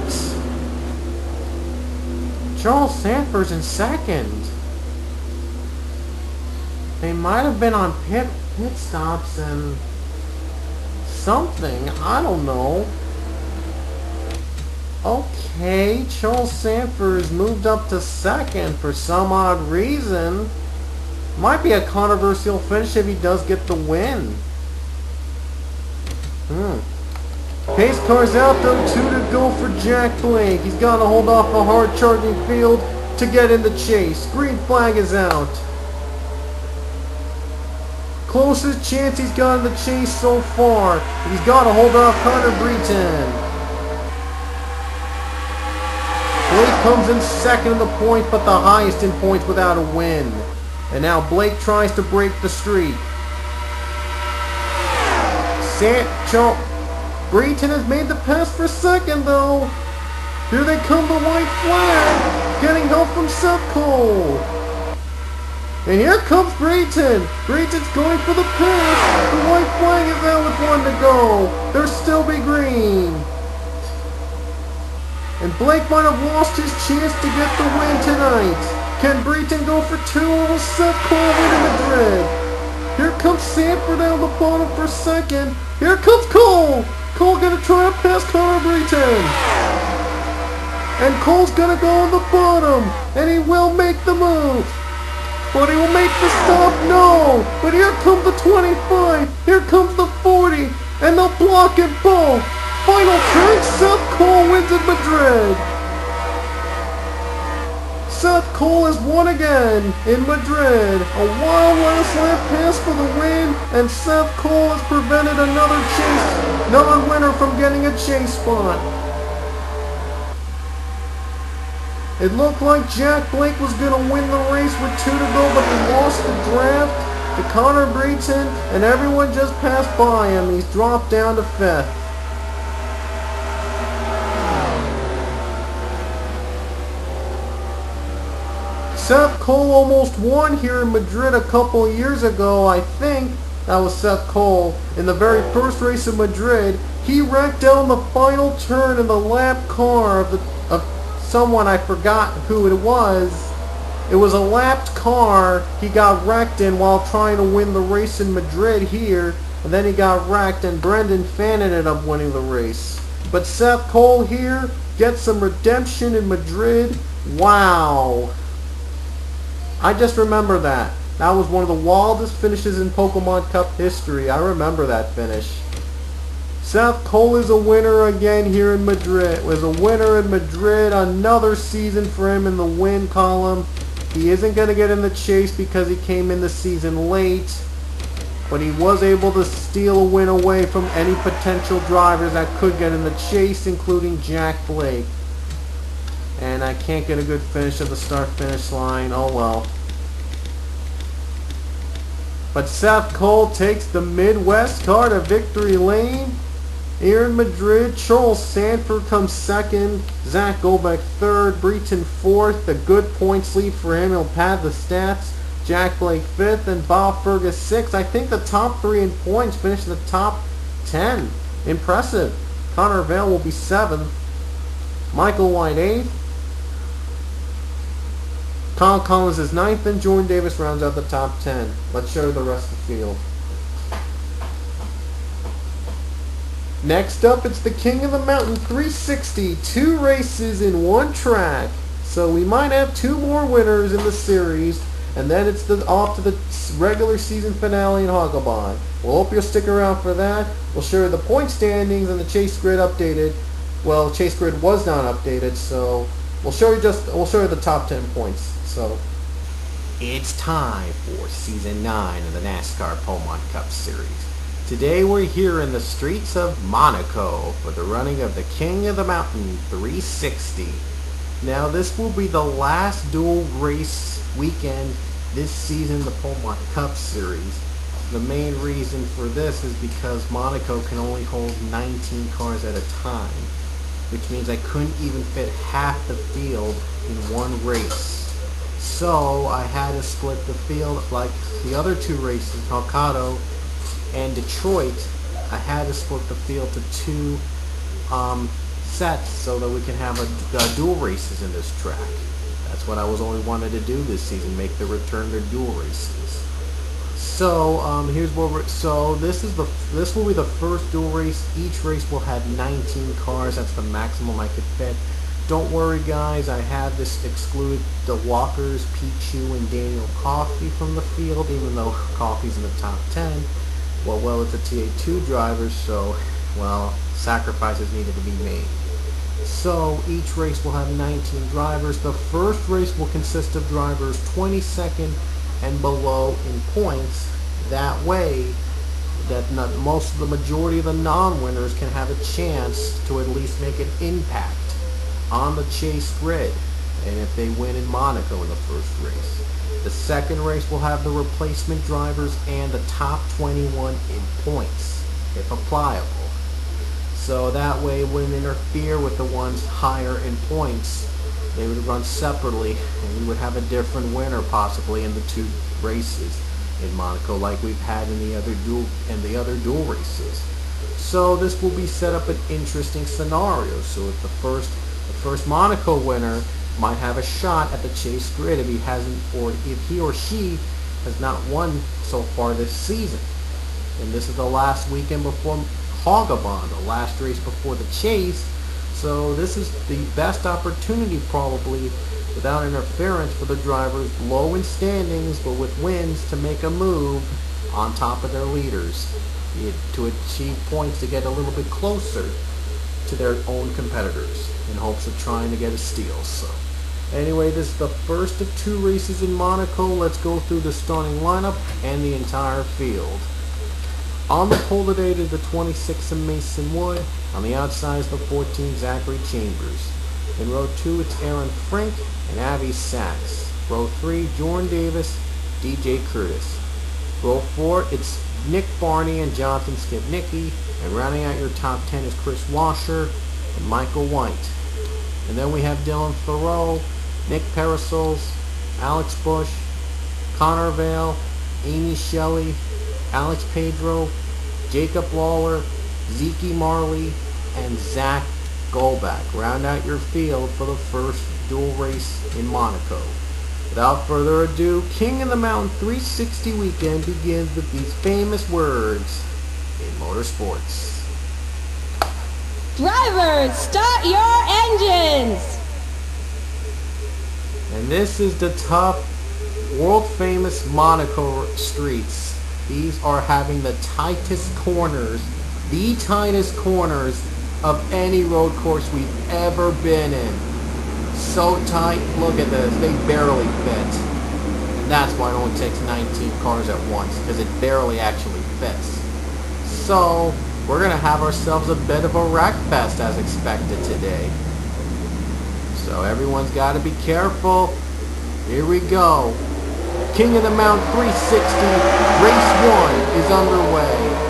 Charles Sanford's in second. They might have been on pit stops and something. I don't know. Okay, Charles Sanford's moved up to second for some odd reason. Might be a controversial finish if he does get the win. Pace car's out though, 2 to go for Jack Blake. He's got to hold off a hard charging field to get in the chase. Green flag is out. Closest chance he's got in the chase so far. He's got to hold off Connor Breton. Blake comes in second in the points, but the highest in points without a win. And now Blake tries to break the streak. Breton has made the pass for second though. Here they come, the white flag. Getting help from Seth Cole. And here comes Breton. Breton's going for the pass. The white flag is out with 1 to go. There'll still be green. And Blake might have lost his chance to get the win tonight. Can Breton go for 2 or will Seth Cole win in Madrid? Here comes Sanford down the bottom for second. Here comes Cole. Cole gonna try to pass Connor Breton. And Cole's gonna go on the bottom. And he will make the move. But he will make the stop? No. But here comes the 25. Here comes the 40. And they'll block it both. Final turn, Seth Cole wins in Madrid. Seth Cole has won again in Madrid. A wild last lap pass for the win, and Seth Cole has prevented another winner from getting a chase spot. It looked like Jack Blake was going to win the race with 2 to go, but he lost the draft to Connor Breton, and everyone just passed by him. He's dropped down to 5th. Seth Cole almost won here in Madrid a couple years ago, I think. That was Seth Cole. In the very first race of Madrid, he wrecked down the final turn in the lap car of someone, I forgot who it was. It was a lapped car he got wrecked in while trying to win the race in Madrid here. and then he got wrecked, and Brendan Fan ended up winning the race. But Seth Cole here gets some redemption in Madrid. Wow. I just remember that. That was one of the wildest finishes in Pokemon Cup history. I remember that finish. Seth Cole is a winner again here in Madrid. Was a winner in Madrid. Another season for him in the win column. He isn't going to get in the chase because he came in the season late. But he was able to steal a win away from any potential drivers that could get in the chase, including Jack Blake. And I can't get a good finish at the start-finish line. Oh well. But Seth Cole takes the Midwest car to victory lane. Here in Madrid, Charles Sanford comes second, Zach Goldbeck third, Breton fourth. A good points lead for him. He'll pad the stats. Jack Blake fifth and Bob Fergus sixth. I think the top three in points finish in the top 10. Impressive. Connor Vale will be seventh. Michael White eighth. Kyle Collins is ninth, and Jordan Davis rounds out the top 10. Let's show you the rest of the field. Next up, it's the King of the Mountain 360. 2 races in 1 track. So we might have 2 more winners in the series, and then it's off to the regular season finale in Hawgabahn. We'll hope you'll stick around for that. We'll show you the point standings and the chase grid updated. Well, chase grid was not updated, so we'll show you the top 10 points. So it's time for Season 9 of the NASCAR Pokemon Cup Series. Today we're here in the streets of Monaco for the running of the King of the Mountain 360. Now this will be the last dual race weekend this season, the Pokemon Cup Series. The main reason for this is because Monaco can only hold 19 cars at a time, which means I couldn't even fit half the field in one race. So I had to split the field like the other 2 races, Hokkaido and Detroit. I had to split the field to 2 sets so that we can have a dual races in this track. That's what I only wanted to do this season, make the return to dual races. So here's where this will be the first dual race. Each race will have 19 cars. That's the maximum I could fit. Don't worry guys, I have this excluded the Walkers, Pichu, and Daniel Coffey from the field, even though Coffey's in the top 10. Well, it's a TA2 driver, so, well, sacrifices needed to be made. So, each race will have 19 drivers. The first race will consist of drivers 22nd and below in points. That way, that the majority of the non-winners can have a chance to at least make an impact on the chase grid, and if they win in Monaco in the first race. The second race will have the replacement drivers and the top 21 in points, if applicable. So that way it wouldn't interfere with the ones higher in points. They would run separately, and we would have a different winner possibly in the 2 races in Monaco, like we've had in the other dual races. So this will be set up an interesting scenario. So if the first Monaco winner might have a shot at the chase grid if he or she has not won so far this season. And this is the last weekend before Hawgabahn, the last race before the chase. So this is the best opportunity probably, without interference, for the drivers low in standings but with wins to make a move on top of their leaders to achieve points to get a little bit closer to their own competitors in hopes of trying to get a steal. So anyway, this is the first of 2 races in Monaco. Let's go through the starting lineup and the entire field. On the pole today is the 26 of Mason Wood. On the outside is the 14 Zachary Chambers. In row 2 it's Aaron Frank and Avi Sachs. Row 3 Jordan Davis, DJ Curtis. Row 4 it's Nick Barney and Jonathan Skipnicki. And rounding out your top 10 is Chris Washer and Michael White. And then we have Dylan Thoreau, Nick Parasols, Alex Bush, Connor Vale, Amy Shelley, Alex Pedro, Jacob Lawler, Zeke Marley, and Zach Goldbeck. Round out your field for the first dual race in Monaco. Without further ado, King of the Mountain 360 weekend begins with these famous words. in motorsports. Drivers, start your engines! And this is the tough, world-famous Monaco streets. These are having the tightest corners of any road course we've ever been in. So tight, look at this, they barely fit. And that's why it only takes 19 cars at once, because it barely actually fits. So, we're going to have ourselves a bit of a wreck fest as expected today. So everyone's got to be careful. Here we go. King of the Mount 360, race 1 is underway.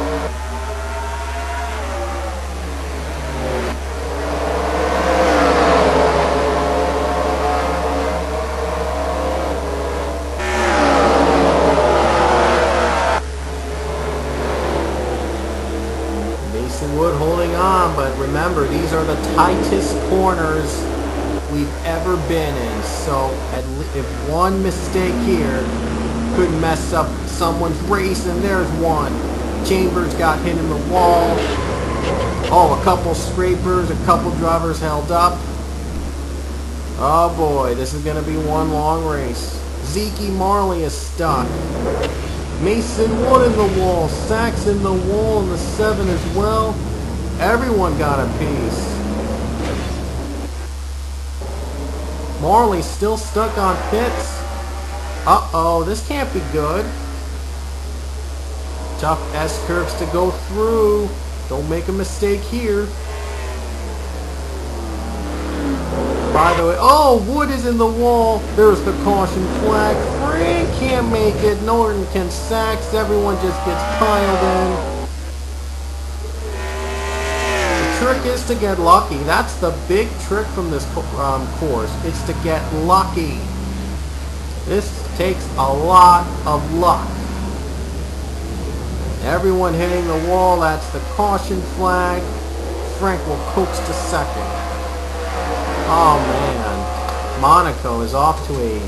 Wood holding on, but remember, these are the tightest corners we've ever been in, so if one mistake here could mess up someone's race, and there's one. Chambers got hit in the wall. Oh, a couple scrapers, a couple drivers held up. Oh boy, this is going to be one long race. Zeke Marley is stuck. Mason Wood in the wall, Sachs in the wall, and the 7 as well. Everyone got a piece. Marley's still stuck on pits. Uh-oh, this can't be good. Tough S-curves to go through. Don't make a mistake here. By the way, oh, Wood is in the wall. There's the caution flag. Frank can't make it. Norton can Sachs. Everyone just gets piled in. The trick is to get lucky. That's the big trick from this course. It's to get lucky. This takes a lot of luck. Everyone hitting the wall. That's the caution flag. Frank will coax to second. Oh man, Monaco is off to a,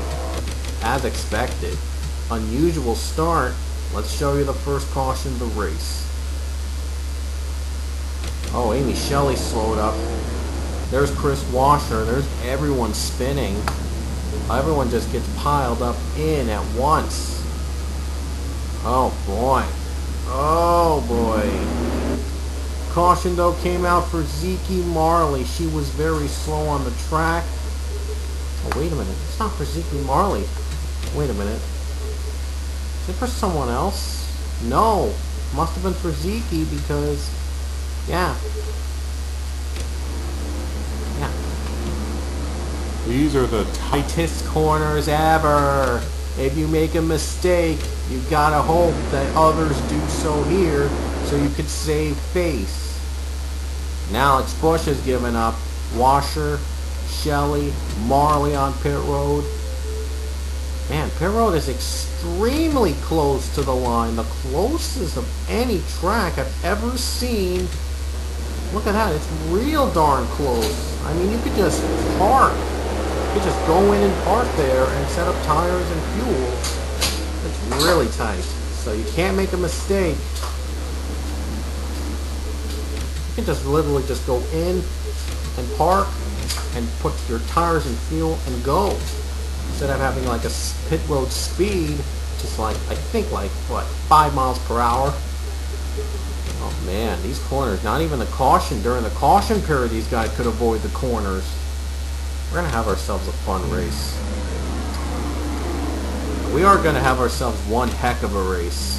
as expected, unusual start. Let's show you the first caution of the race. Oh, Amy Shelley slowed up. There's Chris Washer. There's everyone spinning. Everyone just gets piled up in at once. Oh boy. Oh boy. Caution though came out for Zeke Marley. She was very slow on the track. Oh wait a minute, it's not for Zeke Marley. Wait a minute. Is it for someone else? No. Must have been for Zeke because, yeah. These are the tightest corners ever. If you make a mistake, you gotta hope that others do so here, so you could save face. Now Alex Bush has given up. Washer, Shelley, Marley on pit road. Man, pit road is extremely close to the line. The closest of any track I've ever seen. Look at that, it's real darn close. I mean, you could just park. You could just go in and park there and set up tires and fuel. It's really tight, so you can't make a mistake. You can just literally just go in and park and put your tires and fuel and go. Instead of having like a pit road speed, just like, I think like, what, 5 miles per hour? Oh man, these corners, not even the caution, during the caution period these guys could avoid the corners. We're going to have ourselves a fun race. We are going to have ourselves one heck of a race.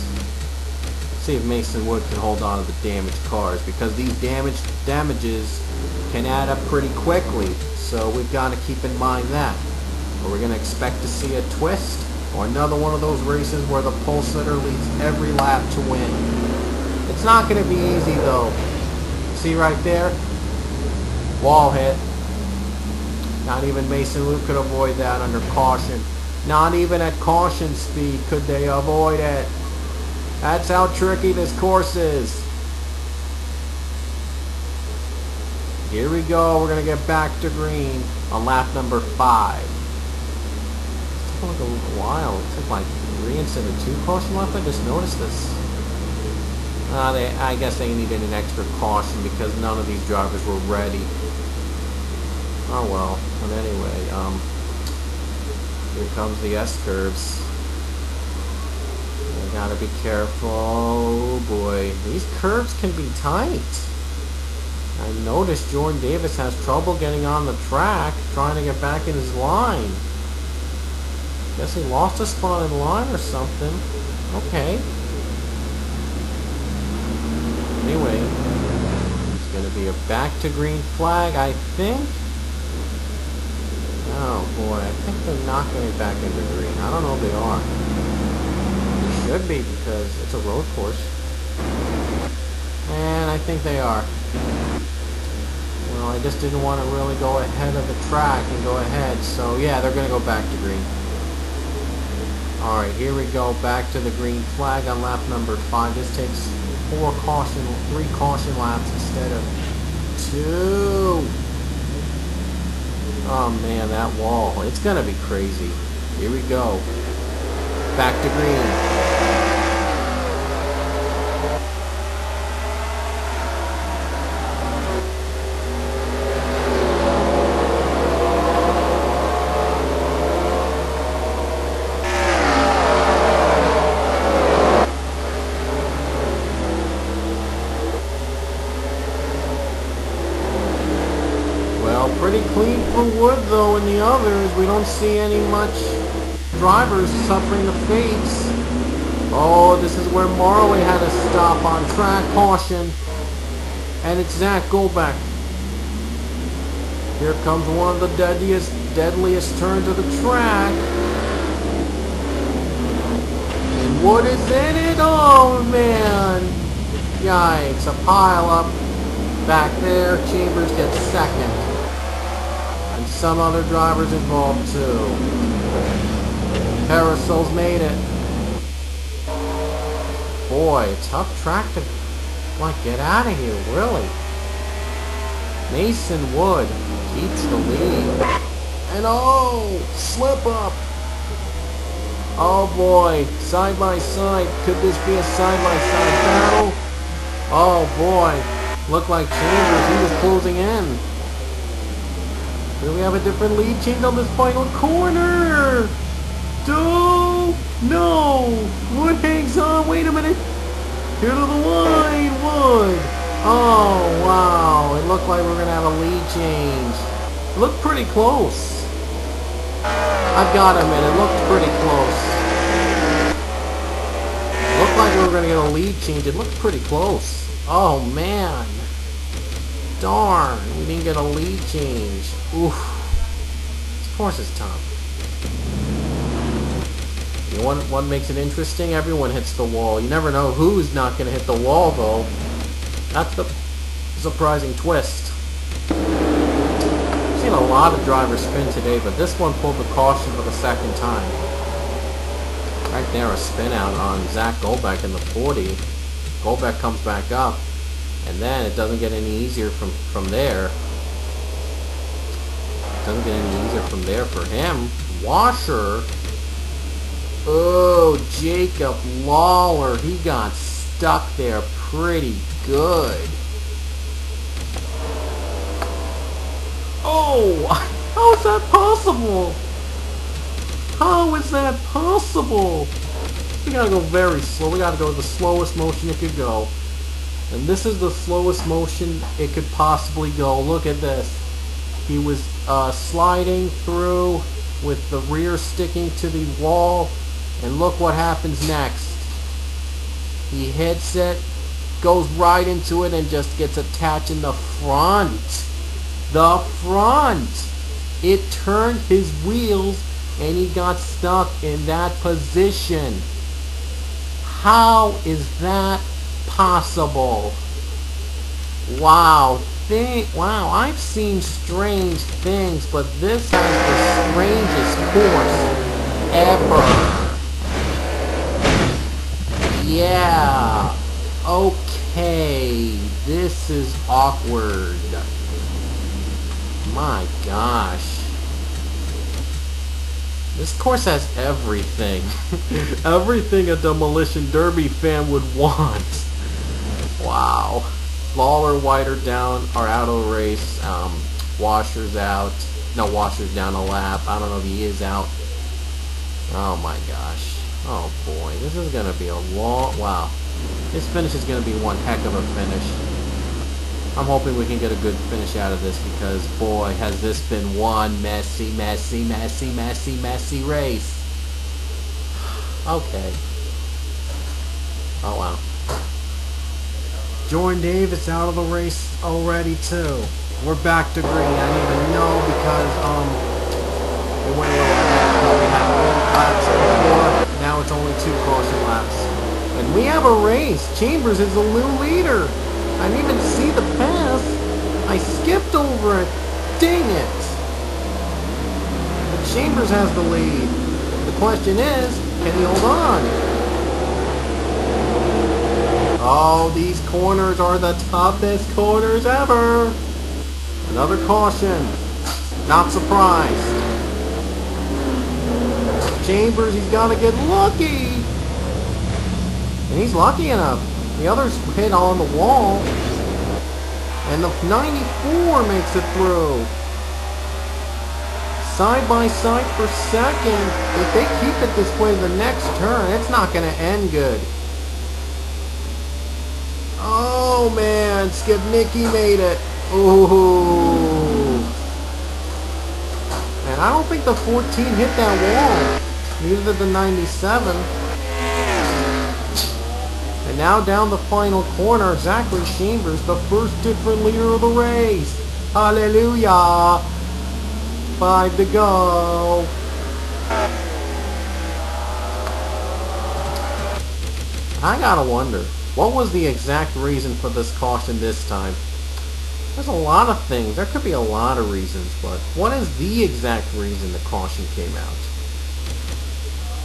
See if Mason Wood can hold on to the damaged cars, because these damages can add up pretty quickly, so we've got to keep in mind that. Are we going to expect to see a twist, or another one of those races where the pole sitter leads every lap to win? It's not going to be easy though. See right there? Wall hit. Not even Mason Wood could avoid that under caution. Not even at caution speed could they avoid it. That's how tricky this course is. Here we go. We're going to get back to green on lap number 5. It took a little while. It took like 3 instead of 2 caution laps. I just noticed this. I guess they needed an extra caution because none of these drivers were ready. Oh well. But anyway, here comes the S-curves. You gotta be careful. Oh boy. These curves can be tight. I noticed Jordan Davis has trouble getting on the track, trying to get back in his line. Guess he lost a spot in line or something. Okay. Anyway, it's going to be a back to green flag, I think. Oh boy, I think they're not going to be back into green. I don't know if they are. They should be because it's a road course. And I think they are. Well, I just didn't want to really go ahead of the track and go ahead. So yeah, they're going to go back to green. Alright, here we go. Back to the green flag on lap number 5. This takes 3 caution laps instead of 2. Oh man, that wall. It's going to be crazy. Here we go. Back to green. Pretty clean for Wood, though, in the others. We don't see any much drivers suffering the fates. Oh, this is where Marley had to stop on track. Caution. And it's Zach Goldbeck. Here comes one of the deadliest turns of the track. And Wood is in it. Oh, man. Yikes. A pile up back there. Chambers gets second. Some other drivers involved too. Parasol's made it. Boy, tough track to get out of here, really. Mason Wood keeps the lead. And oh, slip up. Oh boy, side by side. Could this be a side by side battle? Oh boy, looked like Chambers, he was closing in. Here we have a different lead change on this final corner. No! Wood hangs on. Wait a minute. Here to the line. Wood. Oh, wow. It looked like we were going to have a lead change. It looked pretty close. I've got to admit, it looked pretty close. It looked like we were going to get a lead change. It looked pretty close. Oh, man. Darn, we didn't get a lead change. Oof. This course is tough. You know what makes it interesting? Everyone hits the wall. You never know who's not going to hit the wall, though. That's the surprising twist. I've seen a lot of drivers spin today, but this one pulled the caution for the second time. Right there, a spin out on Zach Goldbeck in the 40. Goldbeck comes back up. And then it doesn't get any easier from there. It doesn't get any easier from there for him. Washer. Oh, Jacob Lawler. He got stuck there pretty good. Oh, how is that possible? How is that possible? We gotta go very slow. We gotta go the slowest motion it could go. And this is the slowest motion it could possibly go. Look at this. He was sliding through with the rear sticking to the wall. And look what happens next. He hits it, goes right into it, and just gets attached in the front. The front! It turned his wheels, and he got stuck in that position. How is that possible? Wow. Wow, I've seen strange things, but this has the strangest course ever. Yeah. Okay. This is awkward. My gosh. This course has everything. Everything a Demolition Derby fan would want. Wow. Lawler, White are down, are out of the race. Washer's out. No, Washer's down a lap. I don't know if he is out. Oh my gosh. Oh boy. This is going to be a long... Wow. This finish is going to be one heck of a finish. I'm hoping we can get a good finish out of this because, boy, has this been one messy race. Okay. Oh, wow. Jordan Davis out of the race already, too. We're back to green. I didn't even know because, it went a little bad. We had 1 lap before. Now it's only 2 caution laps. And we have a race. Chambers is the new leader. I didn't even see the pass. I skipped over it. Dang it. But Chambers has the lead. The question is, can he hold on? Oh, these corners are the toughest corners ever. Another caution. Not surprised. Chambers, he's got to get lucky. And he's lucky enough. The others hit on the wall. And the 94 makes it through. Side by side for second. If they keep it this way the next turn, it's not going to end good. Oh man, Skibnicki made it. Ooh. And I don't think the 14 hit that wall. Neither did the 97. And now down the final corner, Zachary Chambers, the first different leader of the race. Hallelujah. 5 to go. I gotta wonder, what was the exact reason for this caution this time? There's a lot of things. There could be a lot of reasons, but what is the exact reason the caution came out?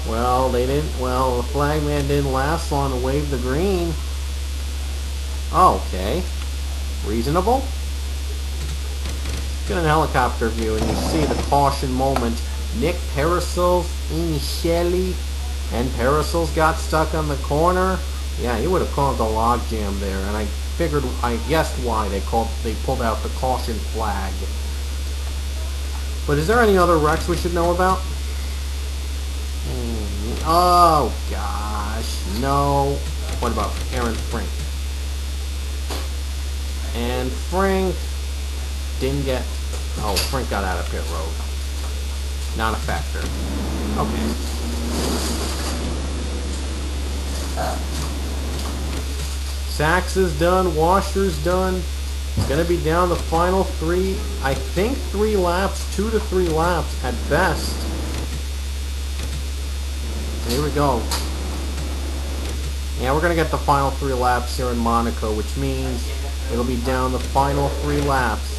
Well, the flagman didn't last long to wave the green. Okay. Reasonable? Get an helicopter view and you see the caution moment. Nick Parasols, Initielli, and Parasols got stuck on the corner. Yeah, he would have caused a logjam there, and I guessed why they pulled out the caution flag. But is there any other wrecks we should know about? Oh gosh, no. What about Aaron Frink? And Frink didn't get... Oh, Frink got out of pit road. Not a factor. Okay. Sachs is done. Washer's done. It's going to be down the final 3. I think 3 laps. 2 to 3 laps at best. Here we go. Yeah, we're going to get the final 3 laps here in Monaco, which means it'll be down the final 3 laps.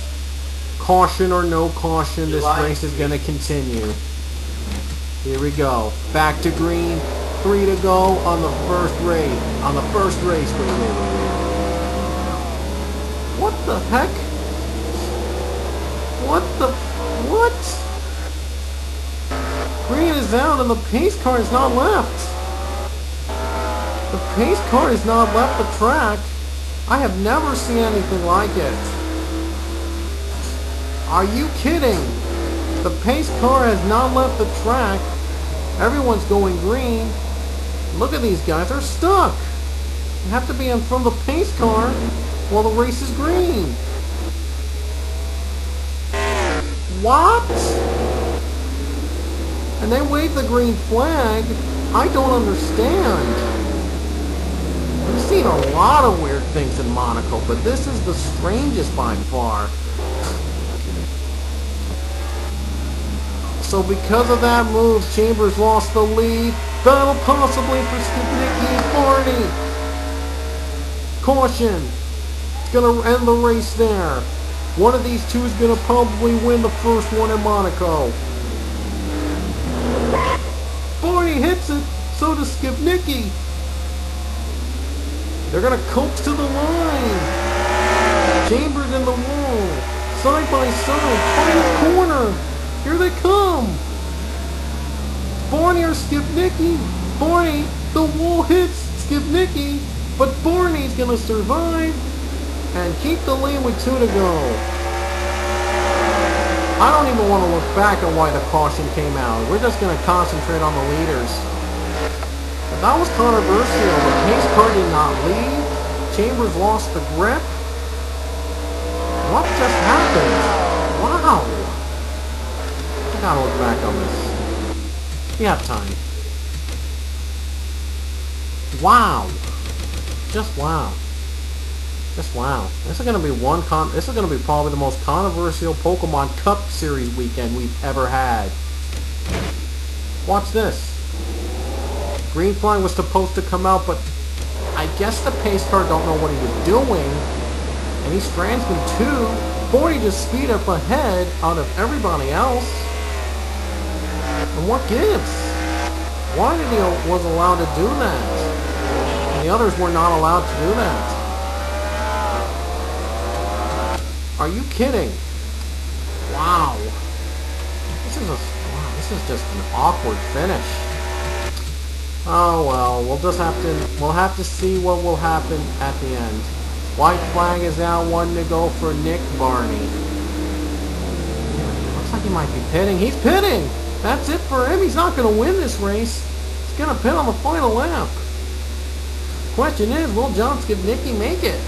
Caution or no caution, this race is going to continue. Here we go. Back to green. 3 to go on the first race. Wait. What the heck? What? Green is out and the pace car is not left. The pace car has not left the track. I have never seen anything like it. Are you kidding? The pace car has not left the track. Everyone's going green. Look at these guys, they're stuck. You have to be in front of the pace car while the race is green. What? And they wave the green flag. I don't understand. We've seen a lot of weird things in Monaco, but this is the strangest by far. So because of that move, Chambers lost the lead. Battle possibly for Skibnicki and Barney. Caution. It's going to end the race there. One of these two is going to probably win the first one in Monaco. Barney hits it. So does Skibnicki. They're going to coax to the line. Chambers in the wall. Side by side. Final corner. Here they come. Barney or Skibnicki? Barney, the wall hits Skibnicki. But Barney's gonna survive and keep the lead with 2 to go. I don't even want to look back at why the caution came out. We're just gonna concentrate on the leaders. But that was controversial. The pace car did not lead. Chambers lost the grip. What just happened? Wow. I gotta look back on this. We have time. Wow. Just wow. Just wow. This is gonna be this is gonna be probably the most controversial Pokemon Cup Series weekend we've ever had. Watch this. Green flag was supposed to come out, but I guess the pace car don't know what he was doing. And he strands them too. Barney just speed up ahead out of everybody else. And what gives? Why did he was allowed to do that? And the others were not allowed to do that. Are you kidding? Wow. This is just an awkward finish. Oh well, we'll have to see what will happen at the end. White flag is out, 1 to go for Nick Barney. Looks like he might be pitting. He's pitting! That's it for him. He's not going to win this race. He's going to pit on the final lap. Question is, will John Skibnicki make it?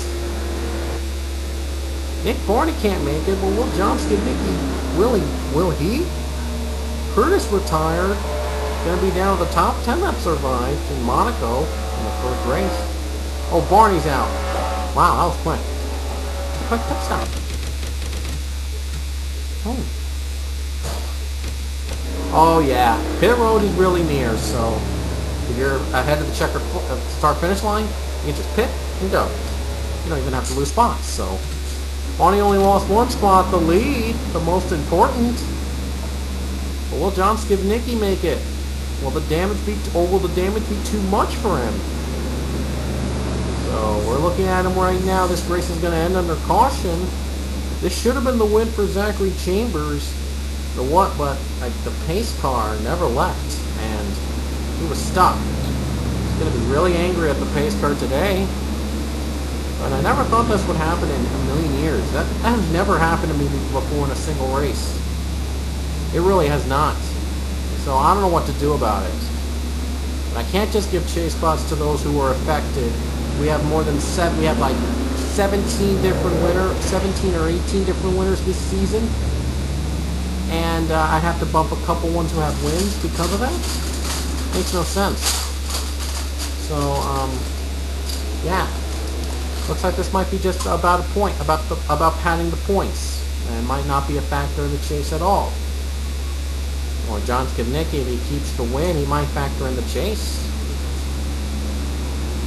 Nick Barney can't make it, but will John Skibnicki, will he? Curtis retired. Going to be down to the top 10 that survived in Monaco in the first race. Oh, Barney's out. Wow, that was quick. Quick pit stop. Oh yeah, pit road is really near, so if you're ahead of the start-finish line, you can just pit and go. You don't even have to lose spots, so. Barney only lost 1 spot, the lead, the most important. But will John Skibnicki make it? Will the damage be too much for him? So we're looking at him right now. This race is going to end under caution. This should have been the win for Zachary Chambers. But like the pace car never left, and he was stuck. He's going to be really angry at the pace car today. But I never thought this would happen in a million years. That has never happened to me before in a single race. It really has not. So I don't know what to do about it. But I can't just give chase spots to those who were affected. We have more than 7. We have like 17 different winners, 17 or 18 different winners this season. And I have to bump a couple ones who have wins because of that. Makes no sense. So yeah, looks like this might be just about a point, about padding the points, and might not be a factor in the chase at all. Or John Skibnicki, if he keeps the win, he might factor in the chase.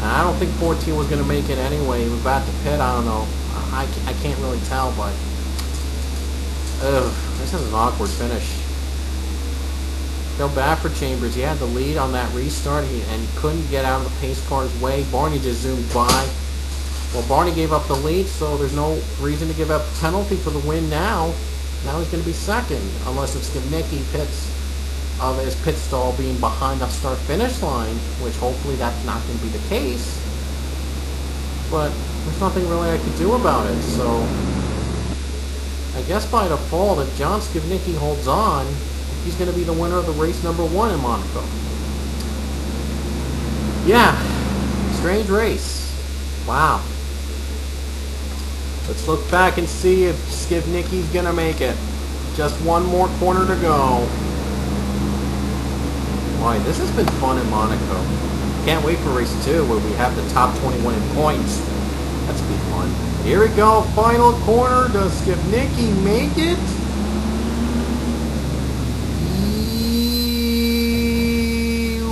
I don't think 14 was going to make it anyway. He was about to pit. I don't know. I can't really tell, but this is an awkward finish. Feel bad for Chambers. He had the lead on that restart, and he couldn't get out of the pace car's way. Barney just zoomed by. Well, Barney gave up the lead, so there's no reason to give up a penalty for the win now. Now he's going to be second, unless it's Skibnicki pits of his pit stall being behind the start-finish line, which hopefully that's not going to be the case. But there's nothing really I can do about it, so I guess by default, if John Skibnicki holds on, he's going to be the winner of the race number 1 in Monaco. Yeah, strange race. Wow. Let's look back and see if Skibnicki's going to make it. Just 1 more corner to go. Boy, this has been fun in Monaco. Can't wait for race 2 where we have the top 21 in points. That's be fun. Here we go, final corner. Does Skibnicki make it?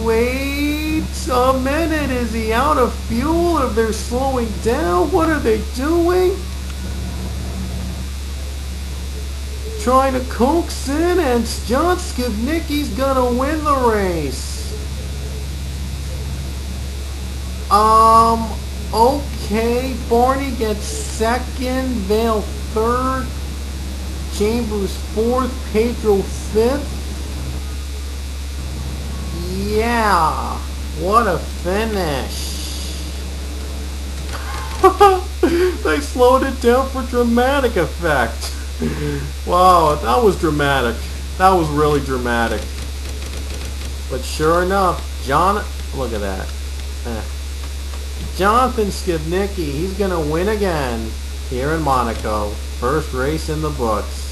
Wait a minute. Is he out of fuel? If they're slowing down, what are they doing? Trying to coax in, and John Skibnicki's gonna win the race. Okay, Barney gets second, Vale third, Chambers fourth, Pedro fifth. Yeah, what a finish. They slowed it down for dramatic effect. Wow, that was dramatic. That was really dramatic. But sure enough, look at that. Jonathan Skibnicki, he's going to win again here in Monaco. First race in the books.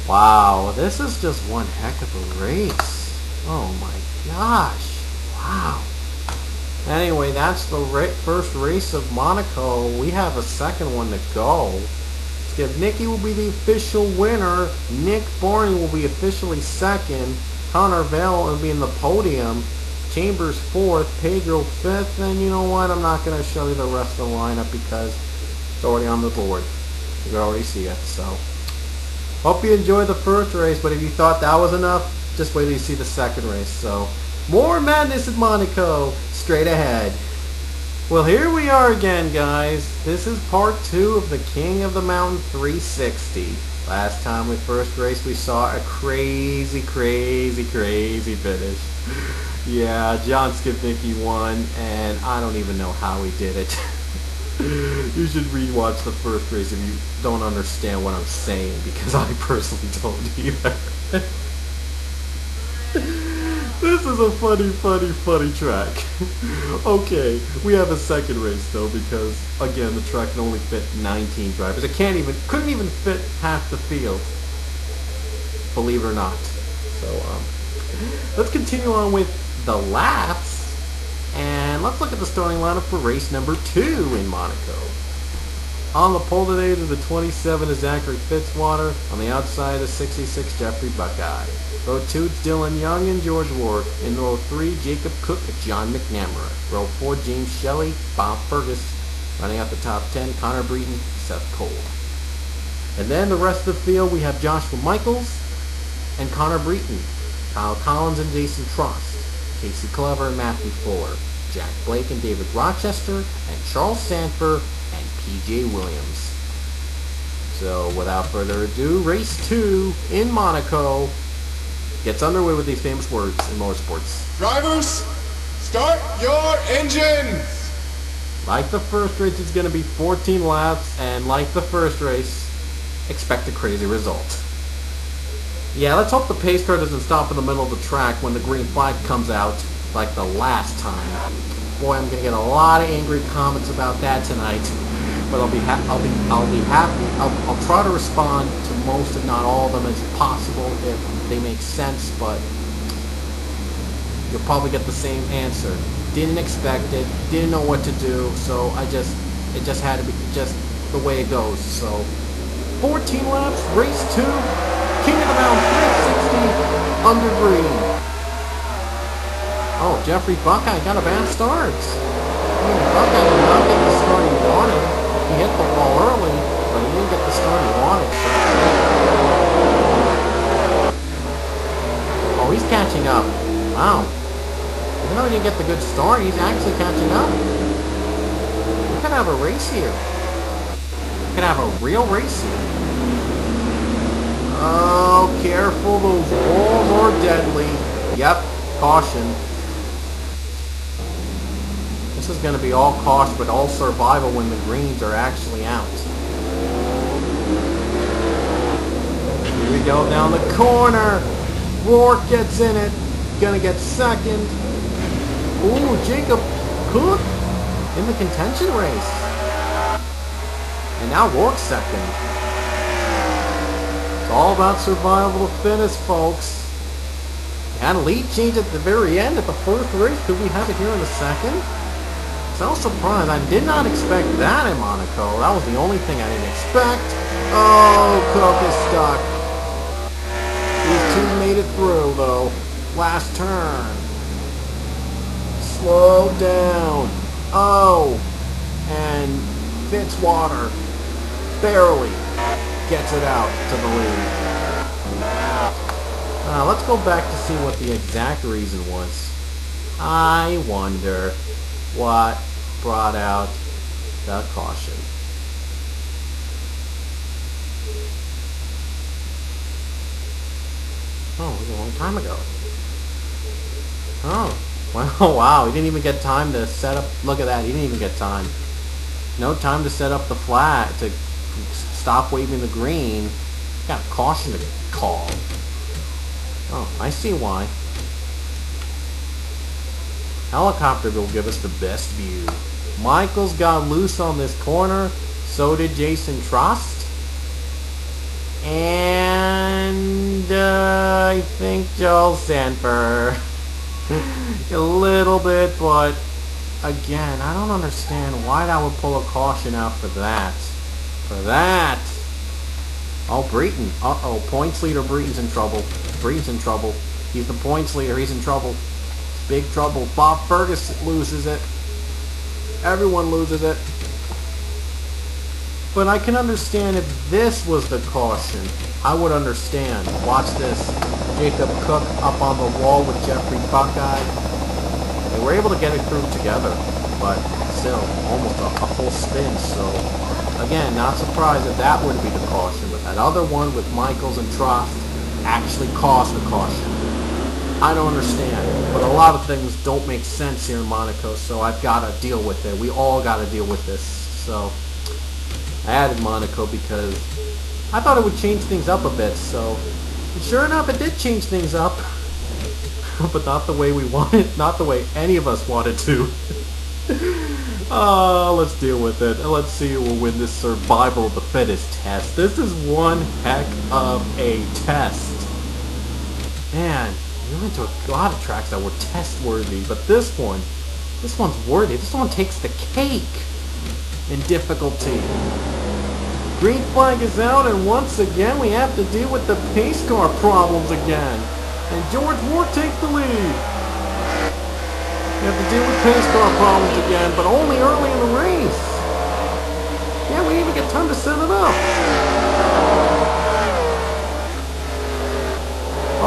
Wow, this is just one heck of a race. Oh my gosh. Wow. Anyway, that's the first race of Monaco. We have a second one to go. Skibnicki will be the official winner. Nick Barney will be officially second. Connor Vale will be in the podium. Chambers fourth. Pedro fifth. And you know what? I'm not going to show you the rest of the lineup because it's already on the board. You can already see it. So, hope you enjoyed the first race. But if you thought that was enough, just wait till you see the second race. So, more madness at Monaco straight ahead. Well, here we are again, guys. This is part 2 of the King of the Mountain 360. Last time we first raced, we saw a crazy finish. Yeah, John Skibnicki won, and I don't even know how he did it. You should rewatch the first race if you don't understand what I'm saying, because I personally don't either. This is a funny track. Okay, we have a second race though, because again the track can only fit 19 drivers. It couldn't even fit half the field, believe it or not. So let's continue on with the laps, and let's look at the starting lineup for race number 2 in Monaco. On the pole today to the 27 is Zachary Fitzwater. On the outside is 66 Jeffrey Buckeye. Row 2 is Dylan Young and George Ward. In row 3, Jacob Cook and John McNamara. Row 4, James Shelley, Bob Fergus. Running out the top 10, Connor Breton, Seth Cole. And then the rest of the field, we have Joshua Michaels and Connor Breton. Kyle Collins and Jason Trost. Casey Clever and Matthew Fuller. Jack Blake and David Rochester. And Charles Sanford and PJ Williams. So without further ado, race 2 in Monaco gets underway with these famous words in motorsports. Drivers, start your engines! Like the first race, it's going to be 14 laps, and like the first race, expect a crazy result. Yeah, let's hope the pace car doesn't stop in the middle of the track when the green flag comes out like the last time. Boy, I'm going to get a lot of angry comments about that tonight. But I'll be happy. I'll try to respond to most, if not all of them, as possible if they make sense. But you'll probably get the same answer. Didn't expect it. Didn't know what to do. So it just had to be just the way it goes. So 14 laps, race 2, King of the Mountain 360 under green. Oh, Jeffrey Buckeye got a bad start. Buckeye did not get the start he wanted. He hit the ball early, but he didn't get the start he wanted. Oh, he's catching up. Wow. Even though he didn't get the good start, he's actually catching up. We could have a race here. We could have a real race here. Oh, careful. Those walls are deadly. Yep, caution. This is going to be all caution, but all survival when the greens are actually out. Here we go down the corner. Rourke gets in it. Gonna get second. Ooh, Jacob Cook in the contention race. And now Rourke's second. It's all about survival to finish, folks. Had a lead change at the very end at the first race. Could we have it here in the second? So I was surprised. I did not expect that in Monaco. That was the only thing I didn't expect. Oh, Cook is stuck. These two made it through, though. Last turn. Slow down. Oh. And Fitzwater barely gets it out to the lead. Let's go back to see what the exact reason was. I wonder what brought out the caution. Oh, it was a long time ago. Oh, well, wow, he didn't even get time to set up. Look at that, he didn't even get time. No time to set up the flag to stop waving the green. Got a caution to call. Oh, I see why. Helicopter will give us the best view. Michael's got loose on this corner. So did Jason Trost. And I think Joel Sanford. A little bit, but again, I don't understand why that would pull a caution out for that. Oh, Breton. Uh-oh. Points leader Breton's in trouble. Breton's in trouble. He's the points leader. He's in trouble. Big trouble. Bob Fergus loses it. Everyone loses it. But I can understand if this was the caution. I would understand. Watch this. Jacob Cook up on the wall with Jeffrey Buckeye. They were able to get it through together, but still, almost a full spin. So, again, not surprised that that would be the caution. But that other one with Michaels and Trost actually caused the caution. I don't understand, but a lot of things don't make sense here in Monaco, so I've got to deal with it. We all got to deal with this. So I added Monaco because I thought it would change things up a bit. So sure enough, it did change things up, but not the way we wanted, not the way any of us wanted to. Let's deal with it. Let's see who will win this survival of the fittest test. This is one heck of a test. Man, we went to a lot of tracks that were test-worthy, but this one's worthy. This one takes the cake in difficulty. Green flag is out, and once again we have to deal with the pace car problems again. And George Ward takes the lead. We have to deal with pace car problems again, but only early in the race. Yeah, we didn't even get time to set it up.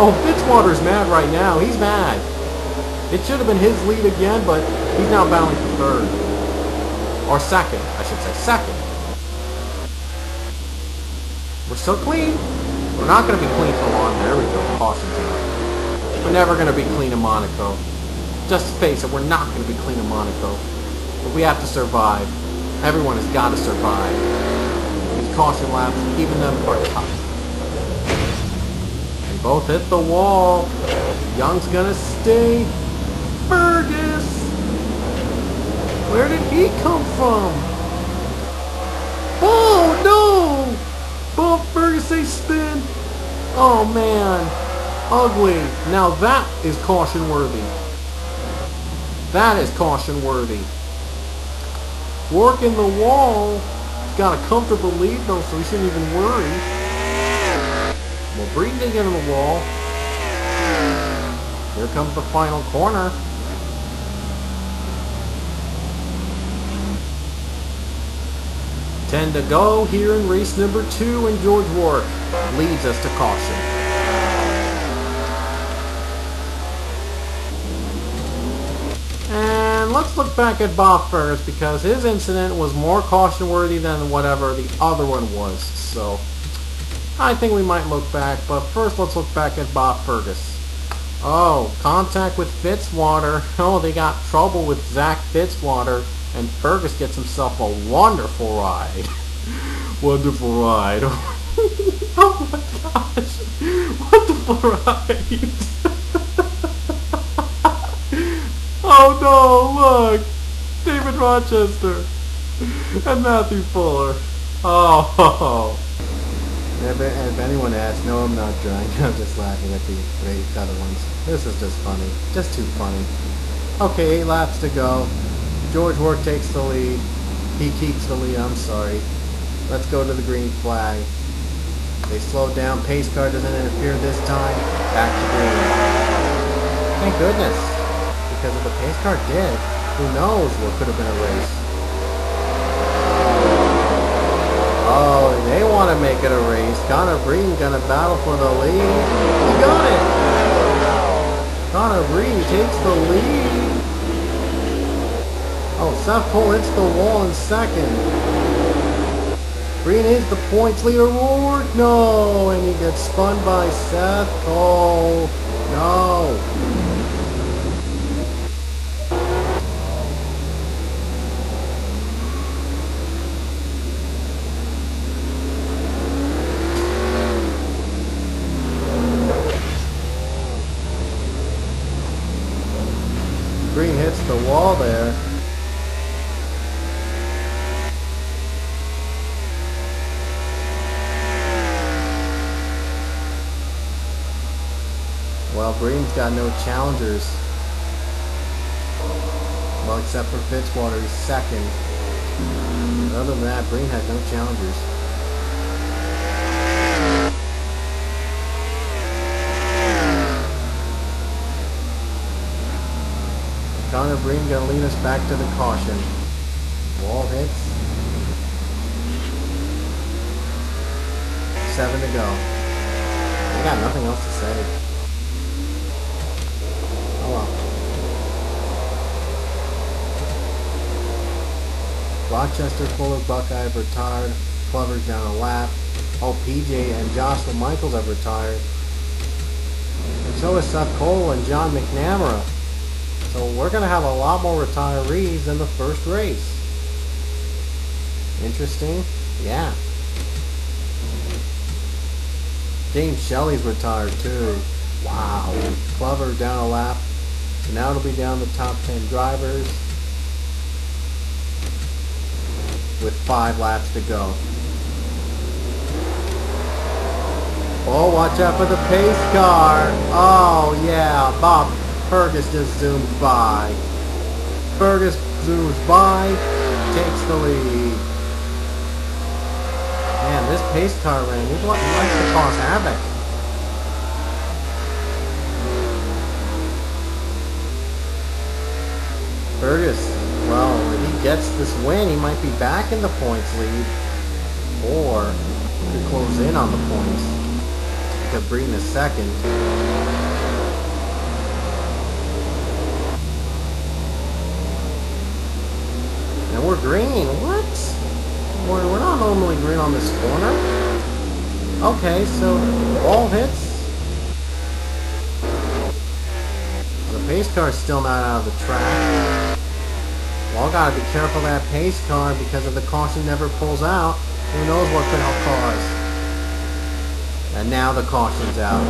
Oh, Fitzwater's mad right now. He's mad. It should have been his lead again, but he's now battling for third. Or second, I should say. Second. We're still clean. We're not going to be clean for long. There we go. Caution tonight. We're never going to be clean in Monaco. Just face it, we're not going to be clean in Monaco. But we have to survive. Everyone has got to survive. These caution laps, even them are tough. They both hit the wall. Young's going to stay. Fergus! Where did he come from? Oh, no! Bob Fergus, they spin. Oh, man. Ugly. Now that is caution worthy. That is caution worthy. Working the wall. Got a comfortable lead though, so we shouldn't even worry. Well, Breeden didn't get on the wall. Here comes the final corner. Ten to go here in race number 2, and George Warwick leads us to caution. And let's look back at Bob Fergus, because his incident was more caution-worthy than whatever the other one was. So I think we might look back, but first let's look back at Bob Fergus. Oh, contact with Fitzwater. Oh, they got trouble with Zach Fitzwater, and Fergus gets himself a wonderful ride. Wonderful ride. Oh my gosh. Wonderful ride. Oh no, look. David Rochester and Matthew Fuller. Oh. If anyone asks, no, I'm not drunk. I'm just laughing at the other ones. This is just funny. Just too funny. Okay, 8 laps to go. George Warwick takes the lead. He keeps the lead, I'm sorry. Let's go to the green flag. They slowed down. Pace car doesn't interfere this time. Back to green. Thank goodness. Because if the pace car did, who knows what could have been a race. Oh, they want to make it a race. Connor Breeden gonna battle for the lead. He got it! Connor Breeden takes the lead. Oh, Seth Cole hits the wall in second. Breeden is the points leader. Rourke, no! And he gets spun by Seth Cole. No! the wall there. Well, Breeden's got no challengers. Well, except for Fitzwater, he's second. But other than that, Breeden has no challengers. Connor Breeden gonna lead us back to the caution. Wall hits. 7 to go. I got nothing else to say. Oh well. Rochester, Fuller, Buckeye have retired. Plover's down a lap. Oh, PJ and Joshua Michaels have retired. And so is Seth Cole and John McNamara. So we're going to have a lot more retirees than the first race. Interesting? Yeah. James Shelley's retired too. Wow. Clover down a lap. So now it'll be down the top 10 drivers with 5 laps to go. Oh, watch out for the pace car. Oh, yeah. Bob Fergus just zoomed by. Fergus zooms by, takes the lead. Man, this pace car ran. He likes to cause havoc. Fergus, well, if he gets this win, he might be back in the points lead. Or could close in on the points. Could Breeden is second. And we're green. What? We're not normally green on this corner. Okay, so all hits. The pace car is still not out of the track. Well, gotta be careful of that pace car because if the caution never pulls out, who knows what could help cause. And now the caution's out.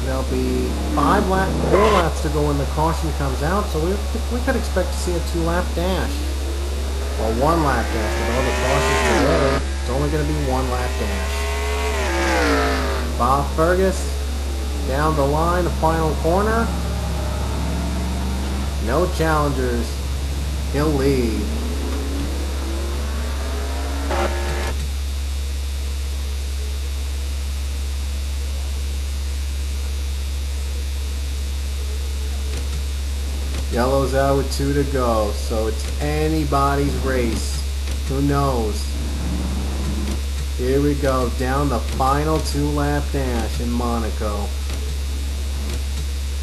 There'll be 4 laps to go when the caution comes out, so we could expect to see a 2-lap dash. Or 1 lap dash, with all the cautions together, it's only going to be 1 lap dash. Bob Fergus, down the line, the final corner. No challengers. He'll lead. Yellow's out with 2 to go, so it's anybody's race. Who knows? Here we go, down the final 2-lap dash in Monaco.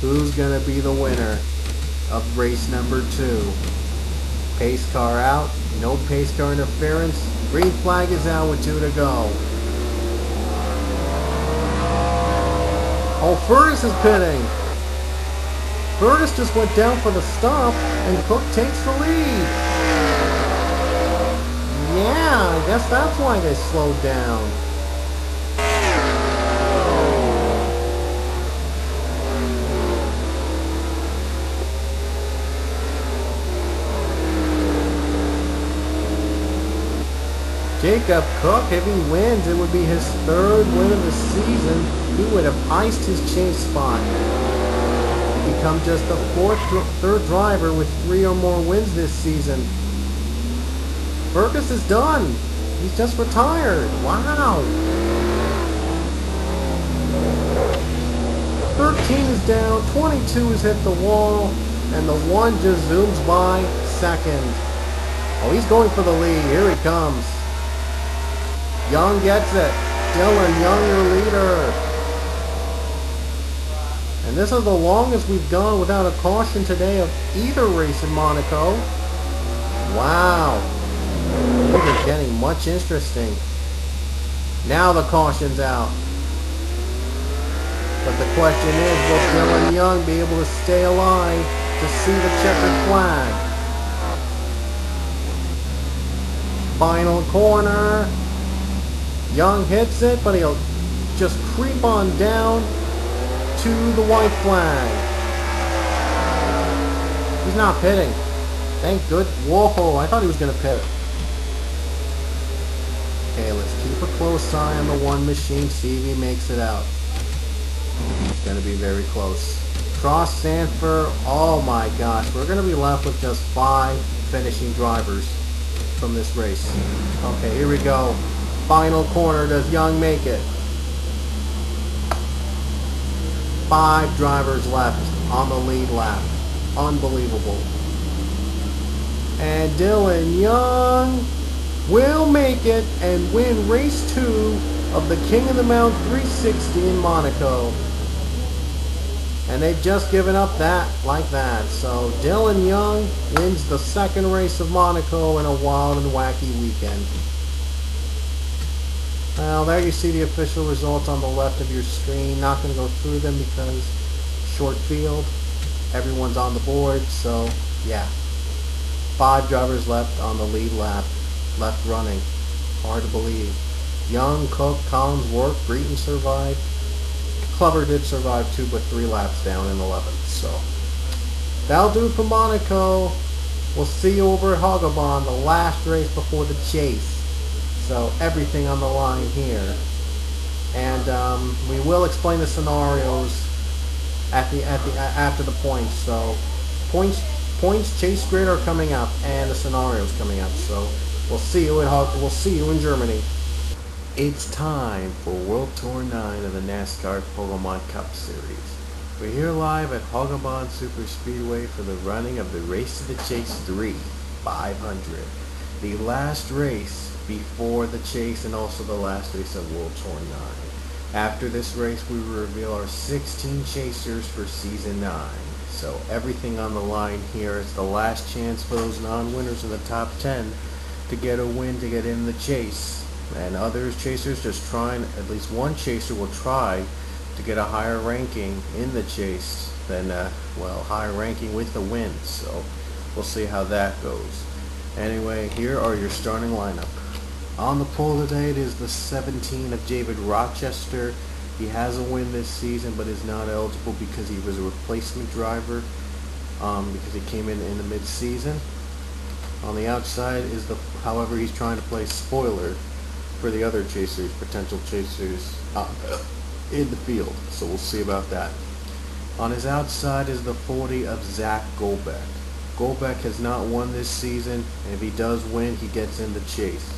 Who's gonna be the winner of race number 2? Pace car out, no pace car interference. Green flag is out with 2 to go. Oh, Fergus is pitting. Fergus just went down for the stop, and Cook takes the lead. Yeah, I guess that's why they slowed down. Jacob Cook, if he wins, it would be his 3rd win of the season. He would have iced his chase spot. Become just the 3rd driver with 3 or more wins this season. Fergus is done. He's just retired. Wow. 13 is down, 22 has hit the wall, and the 1 just zooms by second. Oh, he's going for the lead. Here he comes. Young gets it. Dylan Young, your leader. And this is the longest we've gone without a caution today of either race in Monaco. Wow. These are getting much interesting. Now the caution's out. But the question is, will Dylan Young be able to stay alive to see the checkered flag? Final corner. Young hits it, but he'll just creep on down. to the white flag. He's not pitting. Thank good. Whoa, I thought he was going to pit. Okay, let's keep a close eye on the one machine, see if he makes it out. It's going to be very close. Cross Sanford, oh my gosh, we're going to be left with just 5 finishing drivers from this race. Okay, here we go. Final corner, does Young make it? 5 drivers left on the lead lap. Unbelievable. And Dylan Young will make it and win race 2 of the King of the Mount 360 in Monaco. And they've just given up that like that. So Dylan Young wins the 2nd race of Monaco in a wild and wacky weekend. Well, there you see the official results on the left of your screen. Not going to go through them because short field. Everyone's on the board. So yeah, 5 drivers left on the lead lap. Left running. Hard to believe. Young, Cook, Collins, Work, Breton survived. Clever did survive too, but 3 laps down in 11th. So that'll do for Monaco. We'll see you over at Hawgabahn, the last race before the chase. So everything on the line here, and we will explain the scenarios after the points. So points, chase grid are coming up, and the scenarios coming up. So we'll see you in Germany. It's time for World Tour 9 of the NASCAR Pokemon Cup Series. We're here live at Hawgabahn Super Speedway for the running of the Race to the Chase 3 500. The last race before the chase and also the last race of World Tour 9. After this race, we will reveal our 16 chasers for Season 9. So everything on the line here is the last chance for those non-winners in the top 10 to get a win to get in the chase. And other chasers just trying, at least one chaser will try to get a higher ranking in the chase than, higher ranking with the win. So we'll see how that goes. Anyway, here are your starting lineup. On the pole today, it is the 17 of David Rochester. He has a win this season, but is not eligible because he was a replacement driver, because he came in the mid-season. On the outside is however, he's trying to play spoiler for the other chasers, potential chasers in the field. So we'll see about that. On his outside is the 40 of Zach Golbeck. Golbeck has not won this season, and if he does win, he gets in the chase.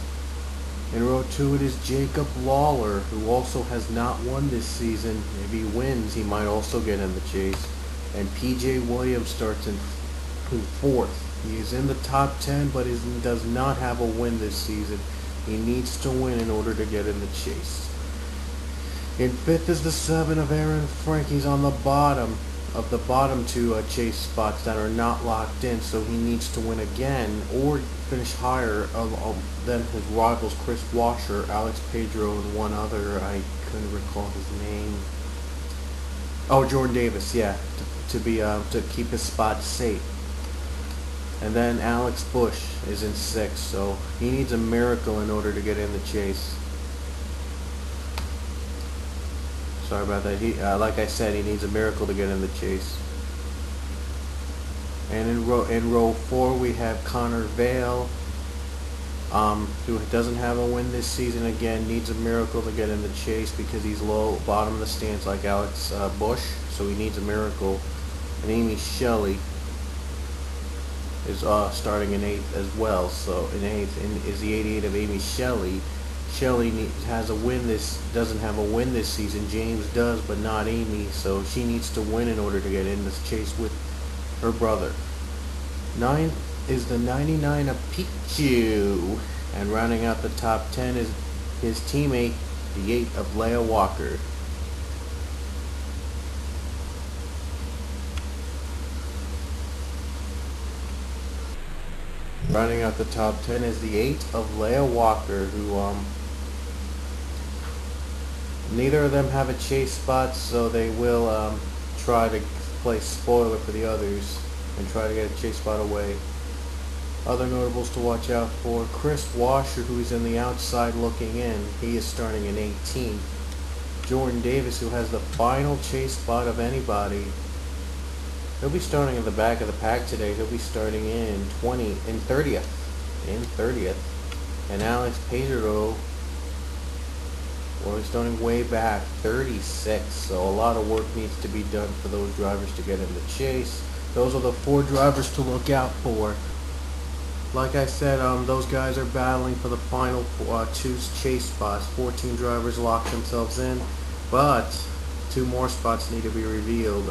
In row 2, it is Jacob Lawler, who also has not won this season. If he wins, he might also get in the chase. And PJ Williams starts in 4th. He is in the top 10, but does not have a win this season. He needs to win in order to get in the chase. In 5th is the 7 of Aaron Frank. He's on the bottom of the bottom 2 chase spots that are not locked in, so he needs to win again or finish higher than his rivals Chris Washer, Alex Pedro, and one other. I couldn't recall his name. Oh, Jordan Davis, yeah, to keep his spot safe. And then Alex Bush is in 6th, so he needs a miracle in order to get in the chase. Sorry about that. Like I said, he needs a miracle to get in the chase. And in row 4, we have Connor Vale, who doesn't have a win this season. Again, needs a miracle to get in the chase because he's low, bottom of the stands like Alex Bush. So he needs a miracle. And Amy Shelley is starting in 8th as well. So in 8th is the 88 of Amy Shelley. Shelley doesn't have a win this season. James does, but not Amy. So she needs to win in order to get in this chase with her brother. 9th is the 99 of Pichu. And rounding out the top 10 is his teammate, the 8 of Leah Walker. Rounding out the top 10 is the 8 of Leah Walker, who neither of them have a chase spot, so they will try to play spoiler for the others and try to get a chase spot away. Other notables to watch out for: Chris Washer, who is in the outside looking in. He is starting in 18th. Jordan Davis, who has the final chase spot of anybody. He'll be starting in the back of the pack today. He'll be starting in 30th. And Alex Pedro, well, he's starting way back, 36. So a lot of work needs to be done for those drivers to get in the chase. Those are the 4 drivers to look out for. Like I said, those guys are battling for the final 2 chase spots. 14 drivers locked themselves in, but 2 more spots need to be revealed,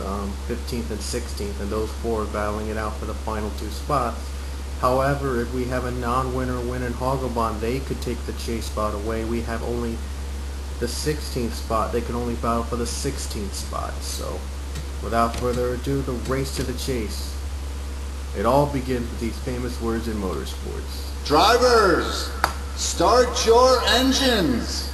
15th and 16th, and those 4 are battling it out for the final 2 spots. However, if we have a non-winner win in Hawgabahn, they could take the chase spot away. We have only the 16th spot. They can only battle for the 16th spot. So, without further ado, the race to the chase. It all begins with these famous words in motorsports. Drivers, start your engines.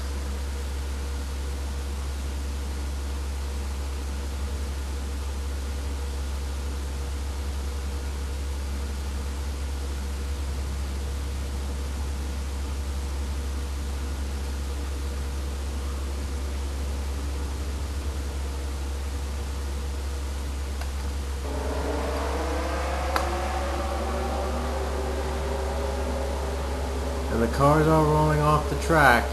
And the cars are rolling off the track.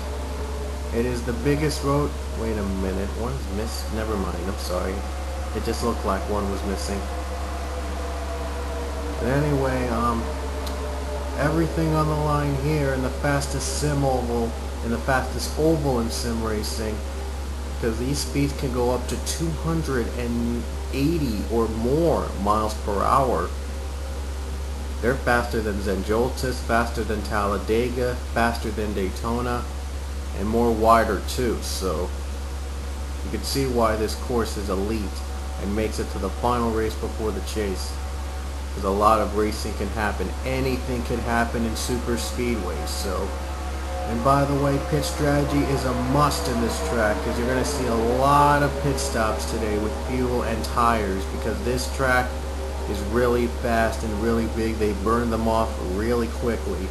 It is the biggest road. Wait a minute, one's missed. Never mind, I'm sorry. It just looked like one was missing. But anyway, everything on the line here in the fastest oval in sim racing, because these speeds can go up to 280 or more miles per hour. They're faster than Zenjoltis, faster than Talladega, faster than Daytona, and more wider too. So you can see why this course is elite and makes it to the final race before the chase. Because a lot of racing can happen. Anything can happen in super speedways. So, and by the way, pit strategy is a must in this track, because you're going to see a lot of pit stops today with fuel and tires, because this track is really fast and really big. They burn them off really quickly.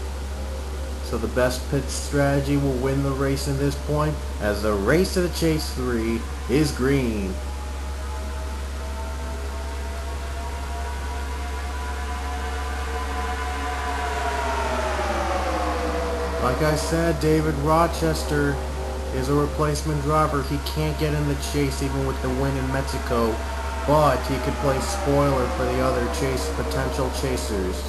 So the best pit strategy will win the race in this point, as the race to the chase 3 is green. Like I said, David Rochester is a replacement driver. He can't get in the chase even with the win in Mexico, but he could play spoiler for the other potential chasers.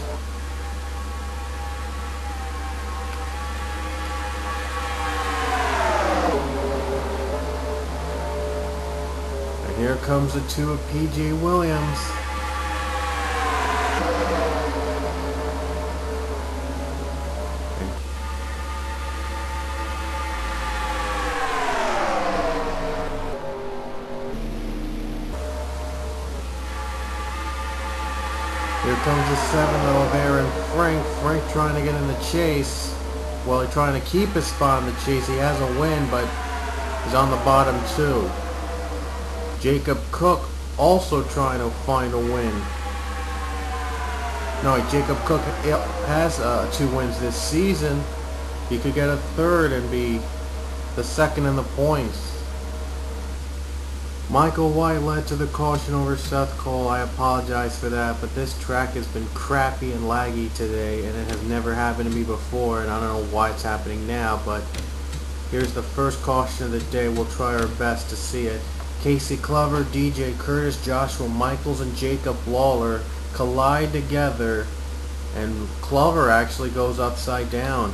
And here comes the 2 of P.J. Williams. Here comes the 7 of Aaron Frank. Frank trying to get in the chase. Well, he's trying to keep his spot in the chase. He has a win, but he's on the bottom too. Jacob Cook also trying to find a win. No, Jacob Cook has 2 wins this season. He could get a 3rd and be the 2nd in the points. Michael White led to the caution over Seth Cole. I apologize for that, but this track has been crappy and laggy today, and it has never happened to me before, and I don't know why it's happening now, but here's the first caution of the day. We'll try our best to see it. Casey Clover, DJ Curtis, Joshua Michaels, and Jacob Lawler collide together, and Clover actually goes upside down.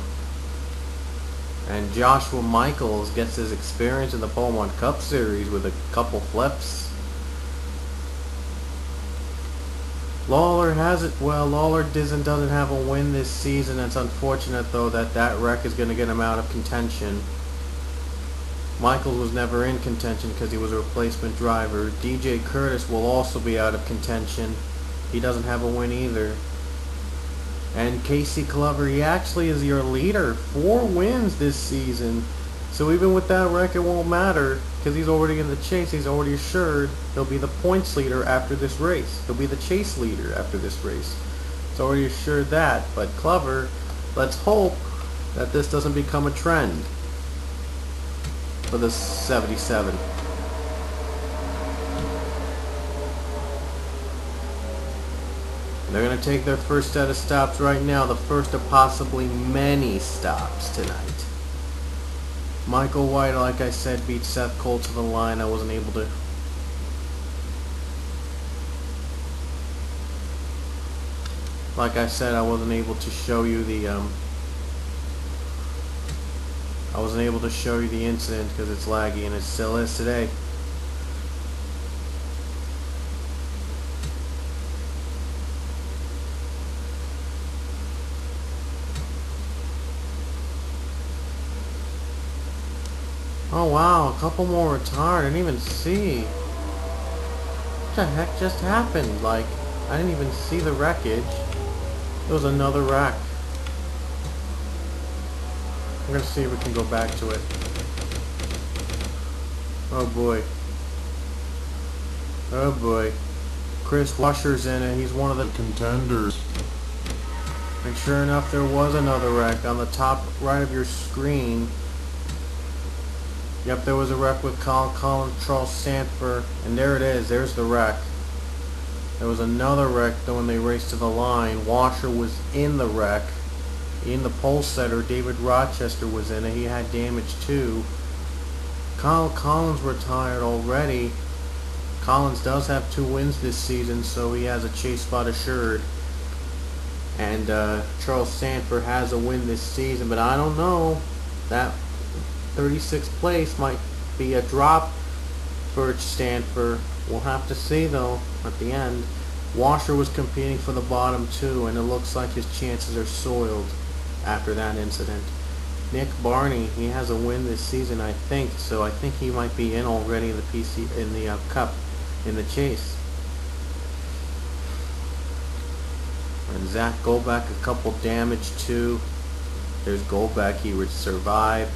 And Joshua Michaels gets his experience in the PLABT Cup Series with a couple flips. Lawler has it. Well, Lawler doesn't have a win this season. It's unfortunate though that wreck is going to get him out of contention. Michaels was never in contention because he was a replacement driver. DJ Curtis will also be out of contention. He doesn't have a win either. And Casey Clover, he actually is your leader. 4 wins this season. So even with that record, it won't matter because he's already in the chase. He's already assured he'll be the points leader after this race. He'll be the chase leader after this race. It's already assured that. But Clover, let's hope that this doesn't become a trend. for the 77. They're going to take their first set of stops right now, the first of possibly many stops tonight. Michael White, like I said, beat Seth Cole to the line. I wasn't able to. Like I said, I wasn't able to show you the incident because it's laggy, and it still is today. Oh wow, a couple more retired. I didn't even see. What the heck just happened? Like, I didn't even see the wreckage. There was another wreck. I'm gonna see if we can go back to it. Oh boy. Oh boy. Chris Washer's in it. He's one of the contenders. And sure enough, there was another wreck on the top right of your screen. Yep, there was a wreck with Colin Charles Sanford, and there it is. There's the wreck. There was another wreck though when they raced to the line. Washer was in the wreck. In the pole setter, David Rochester was in it. He had damage too. Kyle Collins retired already. Collins does have 2 wins this season, so he has a chase spot assured. And Charles Sanford has a win this season, but I don't know. That 36th place might be a drop for Stanford. We'll have to see though at the end. Washer was competing for the bottom 2, and it looks like his chances are soiled after that incident. Nick Barney, he has a win this season, I think, so I think he might be in already in the Cup in the chase. And Zach Goldback, a couple damage too. There's Goldback, he survived.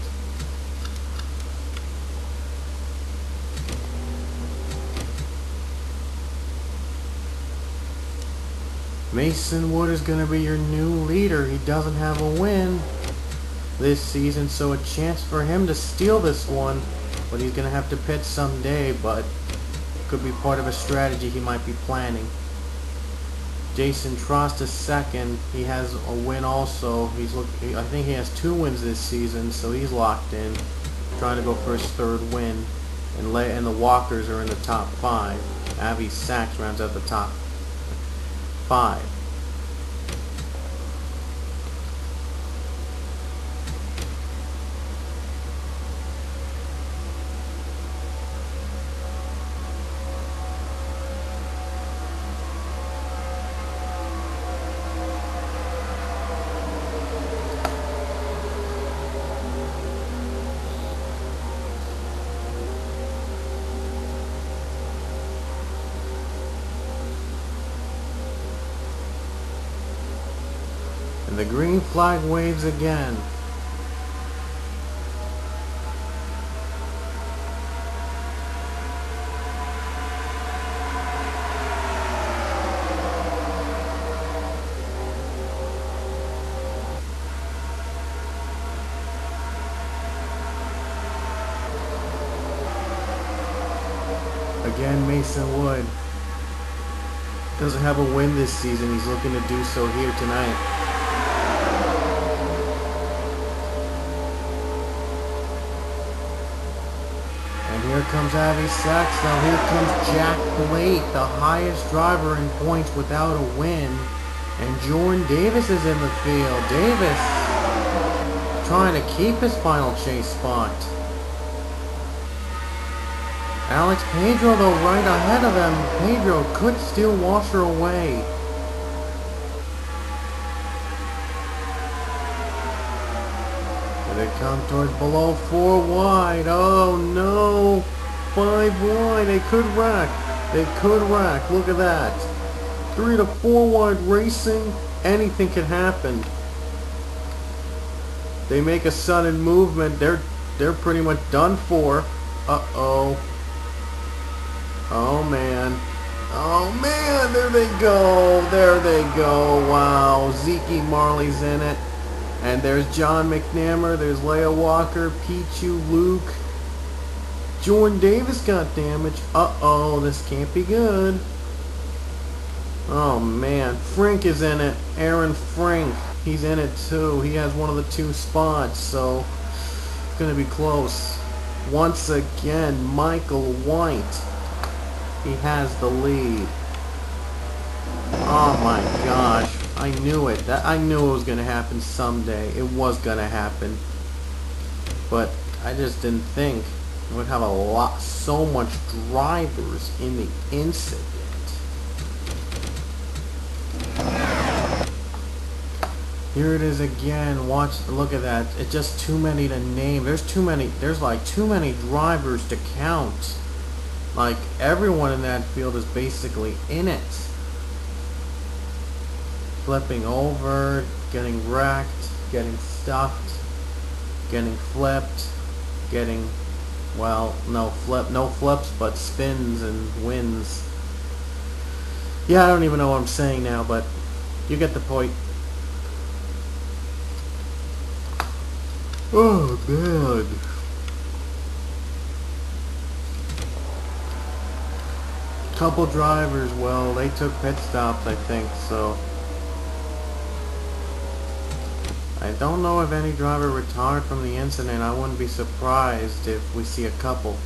Mason Wood is going to be your new leader. He doesn't have a win this season, so a chance for him to steal this one. But he's going to have to pit someday, but could be part of a strategy he might be planning. Jason Trost is second. He has a win also. I think he has 2 wins this season, so he's locked in, trying to go for his 3rd win. And the Walkers are in the top 5. Avi Sachs rounds out the top 5. And the green flag waves again. Again, Mason Wood doesn't have a win this season. He's looking to do so here tonight. Here comes Avi Sachs. Now here comes Jack Blake, the highest driver in points without a win. And Jordan Davis is in the field. Davis trying to keep his final chase spot. Alex Pedro though right ahead of them. Pedro could steal Washer away. They come towards below 4 wide. Oh no, 5 wide. They could rack. They could rack. Look at that. 3 to 4 wide racing. Anything can happen. They make a sudden movement. They're pretty much done for. Uh-oh. Oh man. Oh man. There they go. There they go. Wow. Zeke Marley's in it. And there's John McNamara, there's Leia Walker, Pichu, Luke, Jordan Davis got damaged. Uh-oh, this can't be good. Oh, man. Frink is in it. Aaron Frink. He's in it, too. He has one of the 2 spots, so it's going to be close. Once again, Michael White. He has the lead. Oh, my gosh. I knew it. I knew it was going to happen someday. It was going to happen. But I just didn't think we would have so much drivers in the incident. Here it is again. Look at that. It's just too many to name. There's like too many drivers to count. Like, everyone in that field is basically in it. Flipping over, getting wrecked, getting stuffed, getting flipped, getting, well, no flips, but spins and wins. Yeah, I don't even know what I'm saying now, but you get the point. Oh, man. Couple drivers, well, they took pit stops, I think, so I don't know if any driver retired from the incident. I wouldn't be surprised if we see a couple.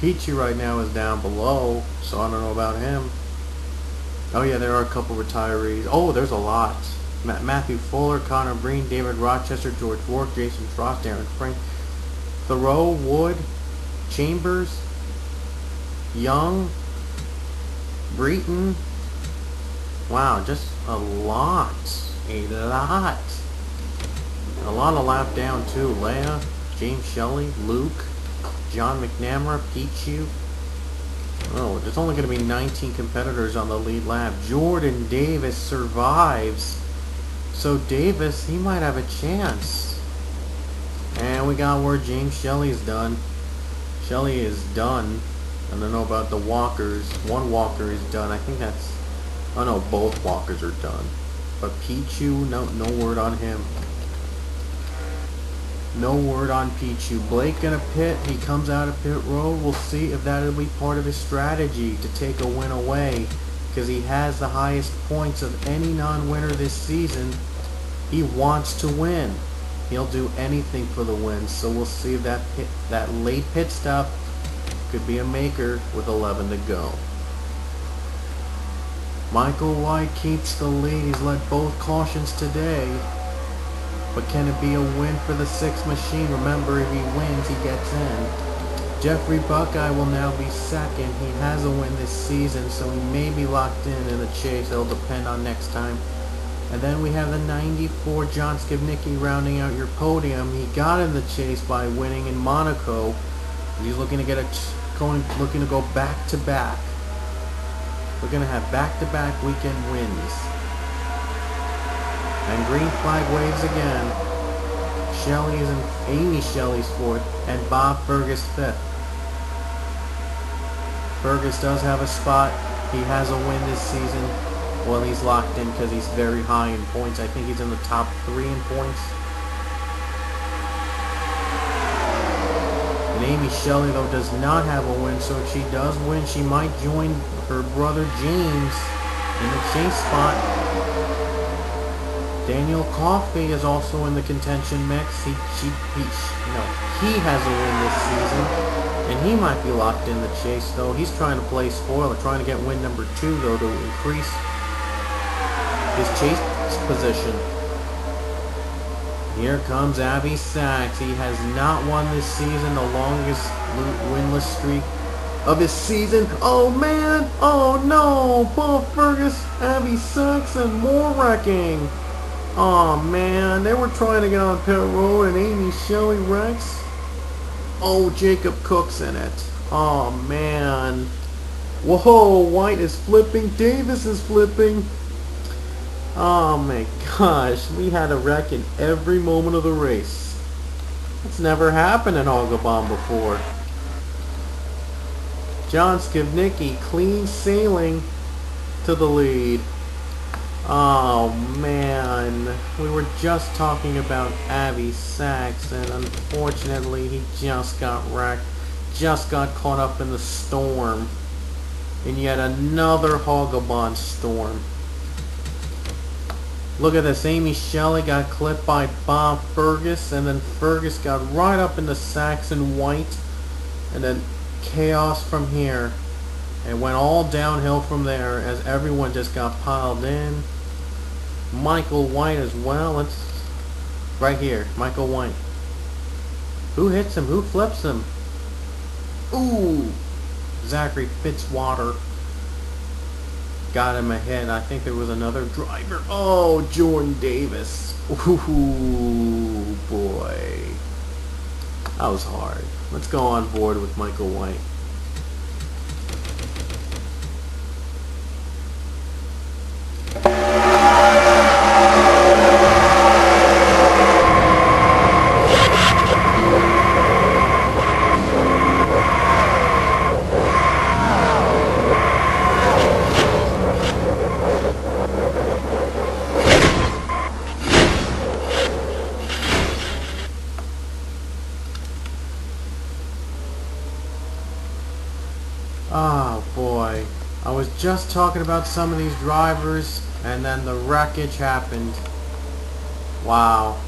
Peachy right now is down below, so I don't know about him. Oh yeah, there are a couple retirees. Oh, there's a lot. Matthew Fuller, Connor Breen, David Rochester, George Rourke, Jason Frost, Aaron Frank, Thoreau, Wood, Chambers, Young, Breton. Wow, just a lot. A lot of lap down too. Leia, James Shelley, Luke, John McNamara, Pichu. Oh, there's only going to be 19 competitors on the lead lap. Jordan Davis survives. So Davis, he might have a chance. And we got where James Shelley's done. Shelley is done. I don't know about the walkers. One walker is done. I think that's... Oh no, both walkers are done. But Pichu, no word on him. No word on Pichu. Blake gonna pit. He comes out of pit road. We'll see if that'll be part of his strategy to take a win away. Because he has the highest points of any non-winner this season. He wants to win. He'll do anything for the win. So we'll see if that late pit stop could be a maker with 11 to go. Michael White keeps the lead. He's led both cautions today. But can it be a win for the 6th machine? Remember, if he wins, he gets in. Jeffrey Buckeye will now be 2nd. He has a win this season, so he may be locked in the chase. It'll depend on next time. And then we have the 94 John Skivnicki rounding out your podium. He got in the chase by winning in Monaco. He's looking to looking to go back to back. We're going to have back-to-back weekend wins. And green flag waves again. Shelley's and Amy Shelley's 4th, and Bob Fergus 5th. Fergus does have a spot. He has a win this season. Well, he's locked in because he's very high in points. I think he's in the top 3 in points. And Amy Shelley, though, does not have a win, so if she does win, she might join her brother James in the chase spot. Daniel Coffey is also in the contention mix. He has a win this season, and he might be locked in the chase, though. He's trying to play spoiler, trying to get win number 2, though, to increase his chase position. Here comes Avi Sachs. He has not won this season, the longest winless streak of his season. Oh man! Oh no! Bob Fergus, Avi Sachs, and more wrecking. Oh man, they were trying to get on pit road and Amy Shelley wrecks. Oh, Jacob Cook's in it. Oh man. Whoa, White is flipping, Davis is flipping. Oh my gosh, we had a wreck in every moment of the race. It's never happened in Hawgabahn before. John Skivnicki clean sailing to the lead. Oh man, we were just talking about Avi Sachs, and unfortunately he just got wrecked, just got caught up in the storm, in yet another Hawgabahn storm. Look at this, Amy Shelley got clipped by Bob Fergus, and then Fergus got right up into Sachs and White, and then chaos from here. It went all downhill from there as everyone just got piled in. Michael White as well. It's right here. Michael White. Who hits him? Who flips him? Ooh! Zachary Fitzwater got him ahead. I think there was another driver. Oh, Jordan Davis. Ooh, boy. That was hard. Let's go on board with Michael White. Oh boy, I was just talking about some of these drivers and then the wreckage happened. Wow.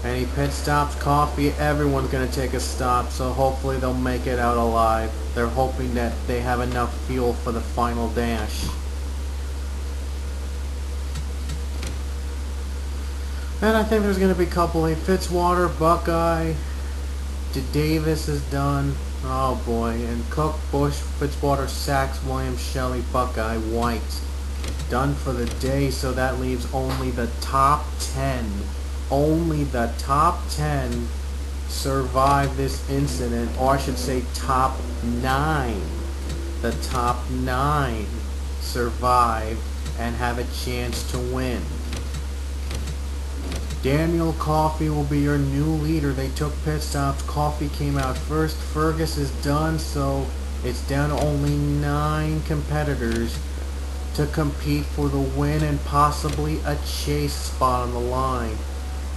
Any pit stops, coffee, everyone's gonna take a stop, so hopefully they'll make it out alive. They're hoping that they have enough fuel for the final dash. And I think there's gonna be a couple. Fitzwater, Buckeye, Davis is done. Oh boy. And Cook, Bush, Fitzwater, Sachs, Williams, Shelley, Buckeye, White. Done for the day, so that leaves only the top 10. Only the top 10 survive this incident, or I should say top 9. The top 9 survive and have a chance to win. Daniel Coffey will be your new leader. They took pit stops. Coffey came out first. Fergus is done, so it's down to only 9 competitors to compete for the win and possibly a chase spot on the line.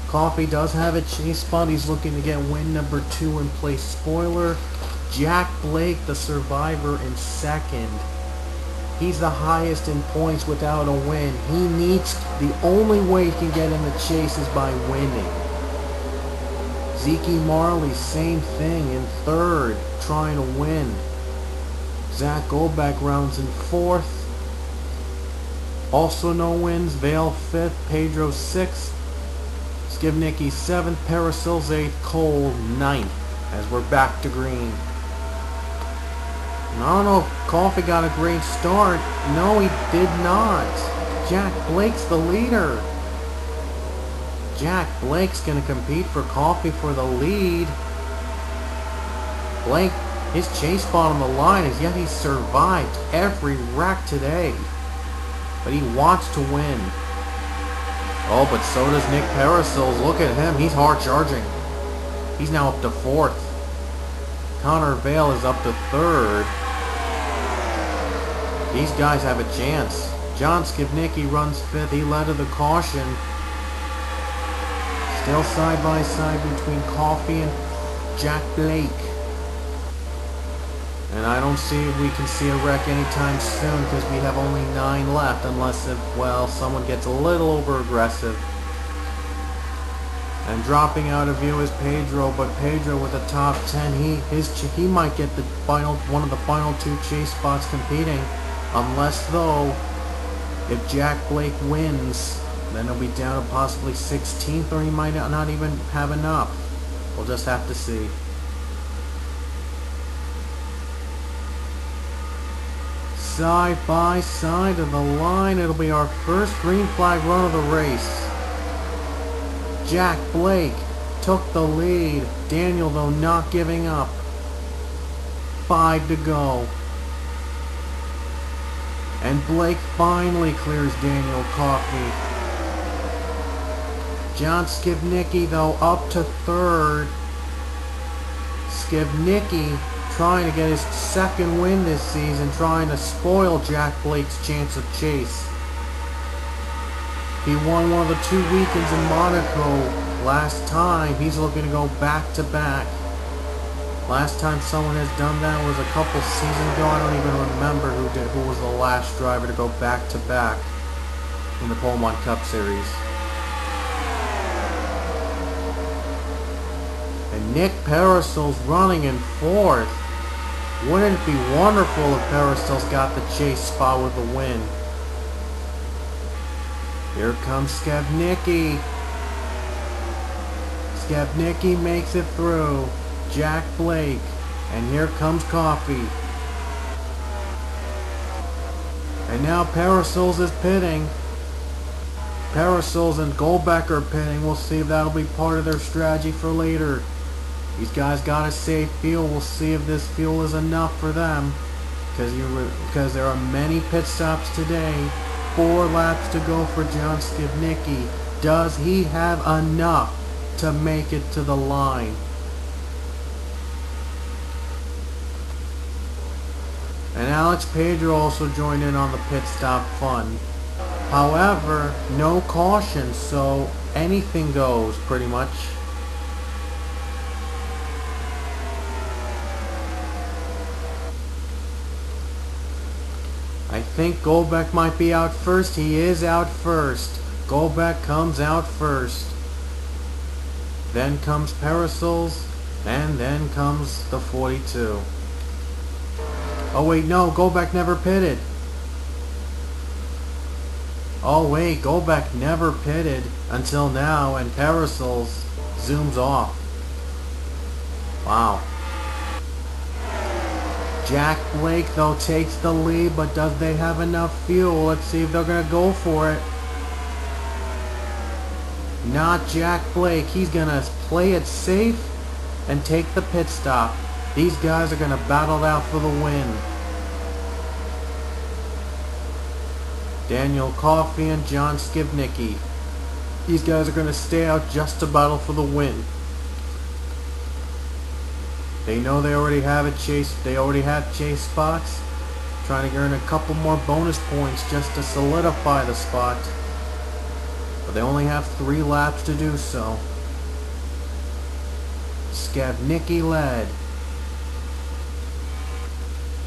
Coffey does have a chase spot. He's looking to get win number 2 and place spoiler. Jack Blake, the survivor, in second. He's the highest in points without a win. He needs, the only way he can get in the chase is by winning. Zeke Marley, same thing, in third, trying to win. Zach Goldbeck rounds in fourth. Also no wins. Vale fifth, Pedro sixth, Skivnicki seventh, Parasil's eighth, Cole ninth, as we're back to green. I don't know if Coffey got a great start. No, he did not. Jack Blake's the leader. Jack Blake's going to compete for Coffey for the lead. Blake, his chase spot on the line is yet he survived every wreck today. But he wants to win. Oh, but so does Nick Parasil. Look at him. He's hard charging. He's now up to fourth. Connor Vale is up to third. These guys have a chance. John Skivnicki runs fifth. He led to the caution. Still side by side between Coffey and Jack Blake. And I don't see if we can see a wreck anytime soon because we have only 9 left unless, well, someone gets a little over aggressive. And dropping out of view is Pedro, but Pedro with the top 10, he might get the one of the final 2 chase spots competing. Unless, though, if Jack Blake wins, then he'll be down to possibly 16th, or he might not even have enough. We'll just have to see. Side by side of the line, it'll be our first green flag run of the race. Jack Blake took the lead. Daniel, though, not giving up. 5 to go. And Blake finally clears Daniel Coffey. John Skivnicki, though, up to third. Skivnicki trying to get his second win this season, trying to spoil Jack Blake's chance of chase. He won one of the 2 weekends in Monaco last time. He's looking to go back to back. Last time someone has done that was a couple seasons ago. I don't even remember who was the last driver to go back to back in the Pullman Cup Series. And Nick Parasol's running in 4th. Wouldn't it be wonderful if Parasol's got the chase spot with the win? Here comes Skavnicki. Skavnicki makes it through. Jack Blake. And here comes Coffey. And now Parasols is pitting. Parasols and Goldbeck are pitting. We'll see if that'll be part of their strategy for later. These guys gotta save fuel. We'll see if this fuel is enough for them. Because there are many pit stops today. 4 laps to go for John Skavnicki. Does he have enough to make it to the line? And Alex Pedro also joined in on the pit stop fun. However, no caution, so anything goes pretty much. I think Goldbeck might be out first. He is out first. Goldbeck comes out first. Then comes Parasols, and then comes the 42. Oh wait, no, Goldbeck never pitted. Oh wait, Goldbeck never pitted until now, and Parasols zooms off. Wow. Jack Blake, though, takes the lead, but does they have enough fuel? Let's see if they're going to go for it. Not Jack Blake. He's going to play it safe and take the pit stop. These guys are going to battle it out for the win. Daniel Coffey and John Skavnicki. These guys are going to stay out just to battle for the win. They know they already have a chase. They already have chase spots. Trying to earn a couple more bonus points just to solidify the spot. But they only have 3 laps to do so. Skavnicki led.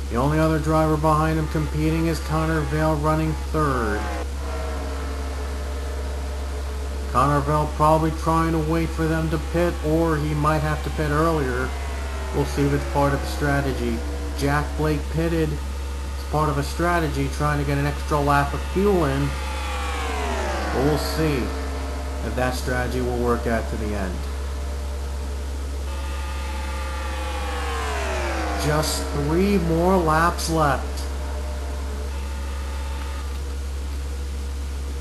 The only other driver behind him competing is Connor Vale, running 3rd. Connor Vale probably trying to wait for them to pit, or he might have to pit earlier. We'll see if it's part of the strategy. Jack Blake pitted. It's part of a strategy, trying to get an extra lap of fuel in. But we'll see if that strategy will work out to the end. Just 3 more laps left.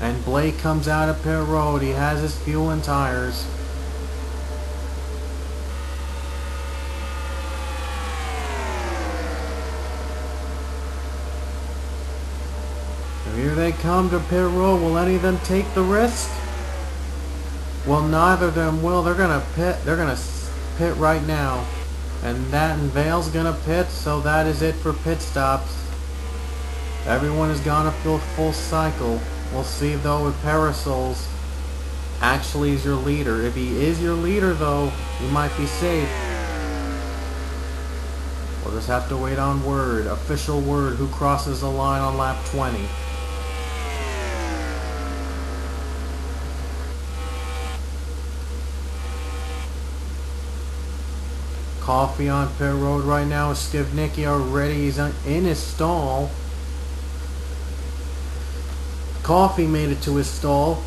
And Blake comes out of pit road. He has his fuel and tires. Here they come to pit road. Will any of them take the risk? Well, neither of them will. They're gonna pit. They're gonna pit right now, and Vale's gonna pit. So that is it for pit stops. Everyone has gone a full cycle. We'll see though if Parasols actually is your leader. If he is your leader, though, you might be safe. We'll just have to wait on word, official word, who crosses the line on lap 20. Coffey on pit road right now. Skavnicki already. He's in his stall. Coffey made it to his stall.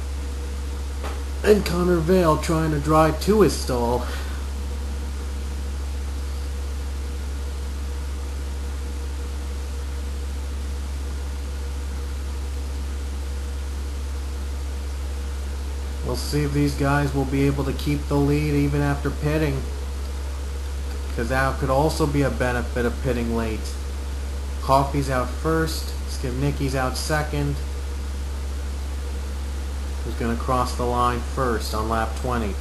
And Connor Vale trying to drive to his stall. We'll see if these guys will be able to keep the lead even after pitting. Because that could also be a benefit of pitting late. Coffey's out first. Skavnicki's out second. Who's going to cross the line first on lap 20?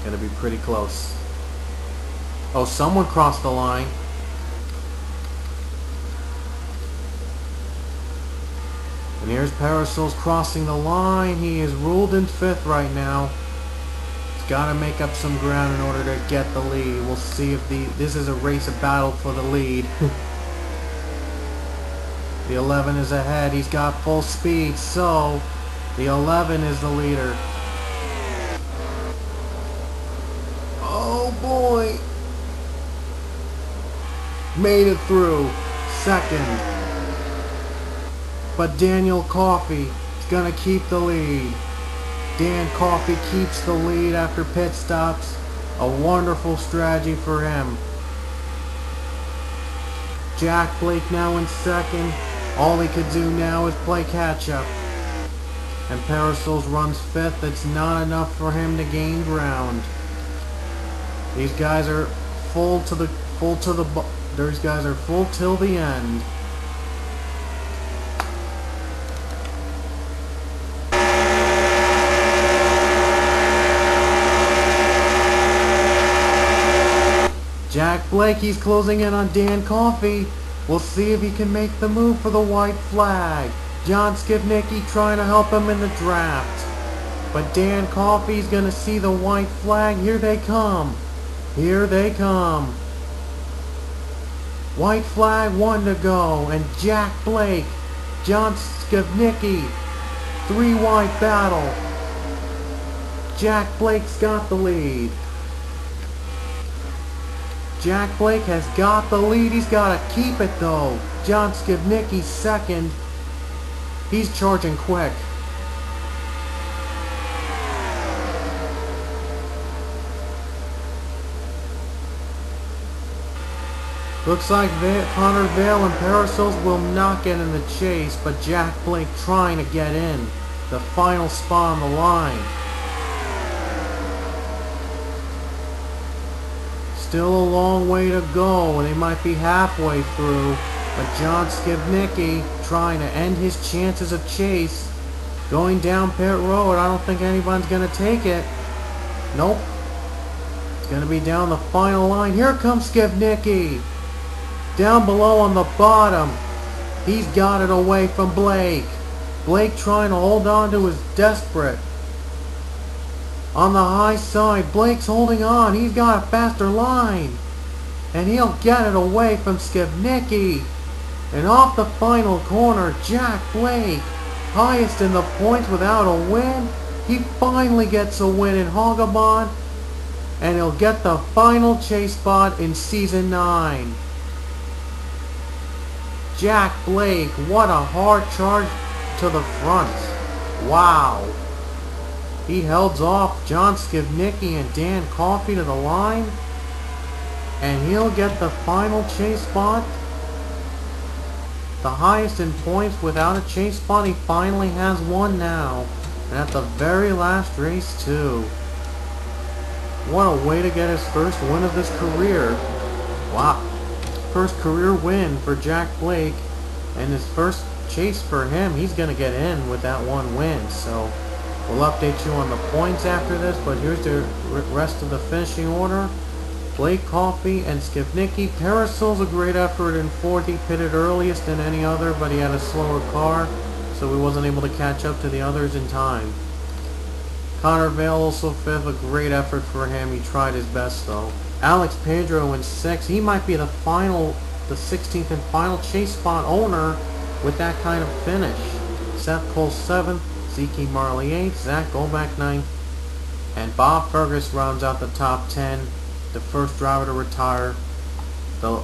Going to be pretty close. Oh, someone crossed the line. And here's Parasol's crossing the line. He is ruled in 5th right now. He's got to make up some ground in order to get the lead. We'll see if this is a race, a battle for the lead. The 11 is ahead. He's got full speed, so the 11 is the leader. Oh boy. Made it through. 2nd. But Daniel Coffey is going to keep the lead. Dan Coffey keeps the lead after pit stops. A wonderful strategy for him. Jack Blake now in 2nd. All he could do now is play catch up. And Parasols runs 5th. It's not enough for him to gain ground. These guys are full till the end. Jack Blake, he's closing in on Dan Coffey. We'll see if he can make the move for the white flag. John Skivnicki trying to help him in the draft. But Dan Coffey's going to see the white flag. Here they come. Here they come. White flag, 1 to go. And Jack Blake, John Skivnicki, 3 wide battle. Jack Blake's got the lead. Jack Blake has got the lead. He's got to keep it though. John Skivnicki's 2nd. He's charging quick. Looks like Connor Vale and Parasols will not get in the chase, but Jack Blake trying to get in. The final spot on the line. Still a long way to go, and they might be halfway through. But John Skivnicki trying to end his chances of chase. Going down pit road. I don't think anyone's going to take it. Nope. It's going to be down the final line. Here comes Skivnicki. Down below on the bottom. He's got it away from Blake. Blake trying to hold on to his desperate. On the high side, Blake's holding on. He's got a faster line. And he'll get it away from Skivnicki. And off the final corner, Jack Blake, highest in the points without a win. He finally gets a win in Hawgabahn. And he'll get the final chase spot in Season 9. Jack Blake, what a hard charge to the front. Wow. He held off John Skivnicki and Dan Coffey to the line. And he'll get the final chase spot. The highest in points without a chase spot. He finally has one now. And at the very last race too. What a way to get his first win of his career. Wow. First career win for Jack Blake. And his first chase for him. He's going to get in with that one win. So we'll update you on the points after this, but here's the rest of the finishing order. Blake, Coffey, and Skivnicki. Parasol's a great effort in 4th. He pitted earliest than any other, but he had a slower car, so he wasn't able to catch up to the others in time. Connor Vale also 5th. A great effort for him. He tried his best, though. Alex Pedro in 6th. He might be the 16th and final chase spot owner with that kind of finish. Seth Cole 7th. Zeke Marley 8th, Zach Golback 9th, and Bob Fergus rounds out the top 10, the first driver to retire, the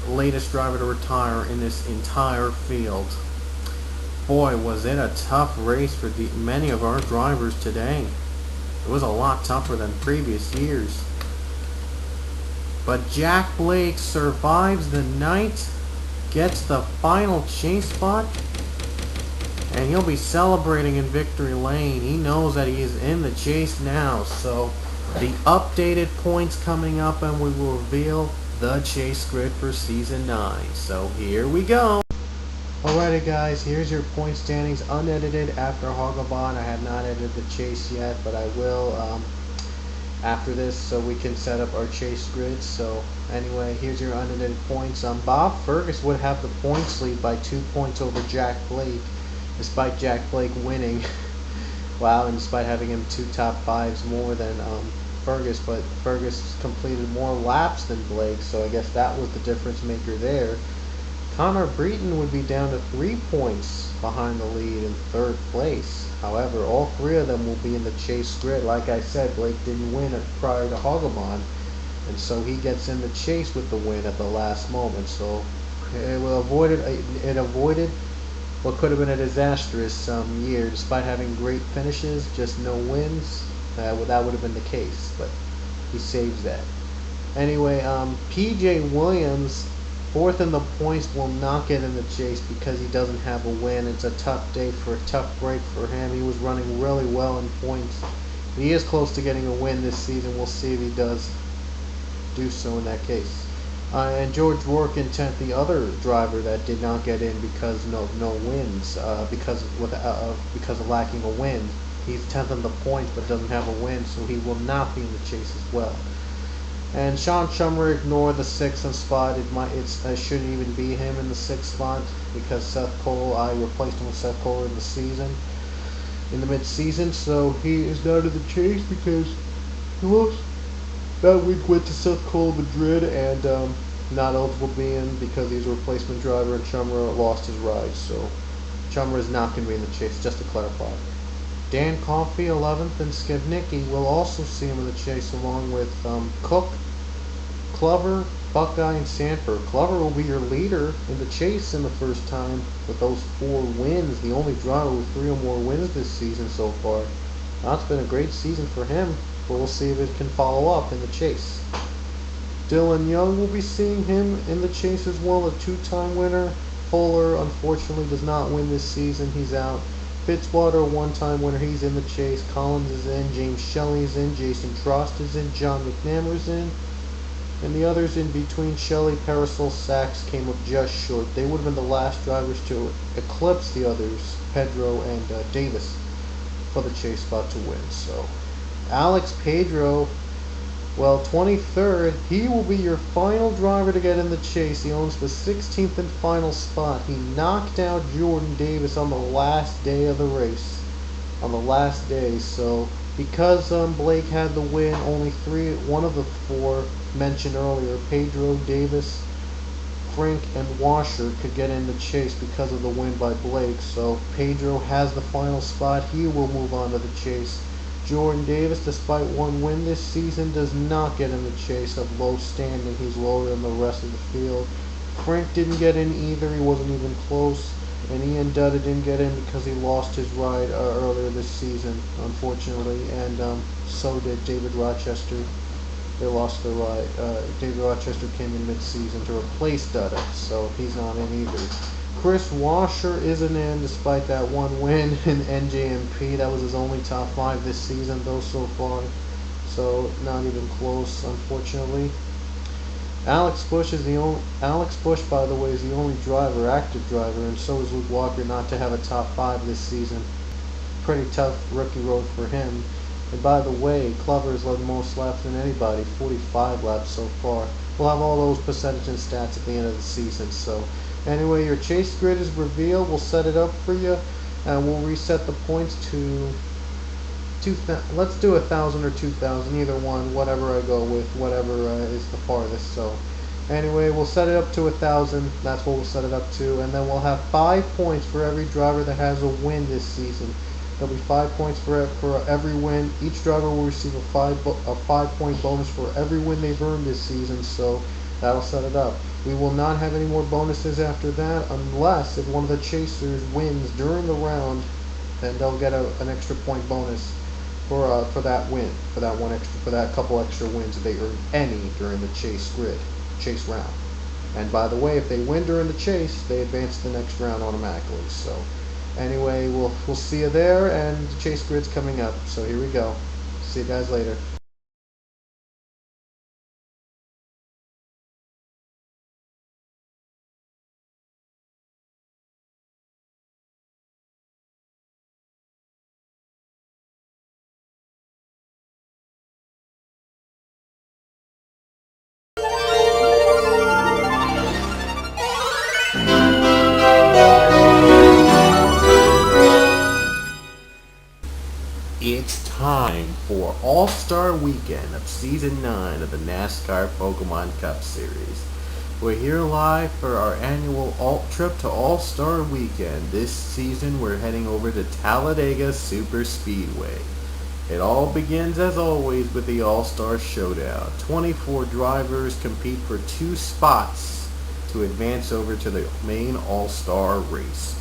latest driver to retire in this entire field. Boy, was it a tough race for many of our drivers today. It was a lot tougher than previous years. But Jack Blake survives the night, gets the final chase spot, and he'll be celebrating in victory lane. He knows that he is in the chase now. So the updated points coming up, and we will reveal the chase grid for Season 9. So here we go. Alrighty guys, here's your point standings unedited after Hawgabahn. I have not edited the chase yet, but I will. after this so we can set up our chase grid. So anyway, here's your unedited points. Bob Fergus would have the points lead by 2 points over Jack Blake, despite Jack Blake winning. Wow, and despite having him 2 top 5s more than Fergus, but Fergus completed more laps than Blake, so I guess that was the difference maker there. Connor Breton would be down to 3 points behind the lead in 3rd place. However, all 3 of them will be in the chase grid. Like I said, Blake didn't win prior to Hawgabahn, and so he gets in the chase with the win at the last moment. So it avoided what could have been a disastrous year. Despite having great finishes, just no wins. That would have been the case, but he saves that. Anyway, PJ Williams, 4th in the points, will not get in the chase because he doesn't have a win. It's a tough day for a tough break for him. He was running really well in points. He is close to getting a win this season. We'll see if he does do so in that case. And George Rourke in 10th, the other driver that did not get in because no wins, because of lacking a win. He's 10th in the points but doesn't have a win, so he will not be in the chase as well. And Sean Chummer ignored the 6th spot. It shouldn't even be him in the 6th spot because Seth Cole, I replaced him with Seth Cole in the mid-season, so he is not in the chase because he lost. That week went to Seth Cole Madrid and not eligible to be in because he's a replacement driver, and Chummer lost his ride, so Chummer is not going to be in the chase, just to clarify. Dan Coffey, 11th, and Skevnicki will also see him in the chase along with Cook, Clover, Buckeye, and Sanford. Clover will be your leader in the chase in the first time with those 4 wins, the only driver with 3 or more wins this season so far. That's been a great season for him, but we'll see if it can follow up in the chase. Dylan Young will be seeing him in the chase as well, a 2-time winner. Fuller, unfortunately, does not win this season. He's out. Fitzwater, a 1-time winner. He's in the chase. Collins is in. James Shelley's in. Jason Trost is in. John McNamara's in. And the others in between, Shelley, Parasol, Sachs, came up just short. They would have been the last drivers to eclipse the others, Pedro and Davis, for the chase spot to win. So Alex Pedro, well, 23rd, he will be your final driver to get in the chase. He owns the 16th and final spot. He knocked out Jordan Davis on the last day of the race. On the last day, so because Blake had the win, only 1 of the 4 mentioned earlier, Pedro, Davis, Frink, and Washer, could get in the chase because of the win by Blake. So Pedro has the final spot. He will move on to the chase. Jordan Davis, despite 1 win this season, does not get in the chase, of low standing. He's lower than the rest of the field. Frank didn't get in either. He wasn't even close. And Ian Dutta didn't get in because he lost his ride earlier this season, unfortunately. And so did David Rochester. They lost their ride. David Rochester came in mid-season to replace Dutta, so he's not in either. Chris Washer isn't in despite that 1 win in NJMP. That was his only top 5 this season, though, so far. So not even close, unfortunately. Alex Bush, by the way, is the only active driver, and so is Luke Walker, not to have a top 5 this season. Pretty tough rookie road for him. And by the way, Clover has led most laps than anybody, 45 laps so far. We'll have all those percentage and stats at the end of the season. So anyway, your chase grid is revealed. We'll set it up for you, and we'll reset the points to 2,000. Let's do 1,000 or 2,000, either one, whatever I go with, whatever is the farthest. So anyway, we'll set it up to 1,000. That's what we'll set it up to, and then we'll have 5 points for every driver that has a win this season. There'll be 5 points for every win. Each driver will receive a 5-point bonus for every win they've earned this season. So that'll set it up. We will not have any more bonuses after that, unless if one of the chasers wins during the round, then they'll get an extra point bonus for that win, for that couple extra wins if they earn any during the chase round. And by the way, if they win during the chase, they advance to the next round automatically. So anyway, we'll see you there, and the chase grid's coming up. So here we go. See you guys later. It's time for All-Star Weekend of Season 9 of the NASCAR Pokemon Cup Series. We're here live for our annual alt trip to All-Star Weekend. This season we're heading over to Talladega Super Speedway. It all begins as always with the All-Star Showdown. 24 drivers compete for 2 spots to advance over to the main All-Star race.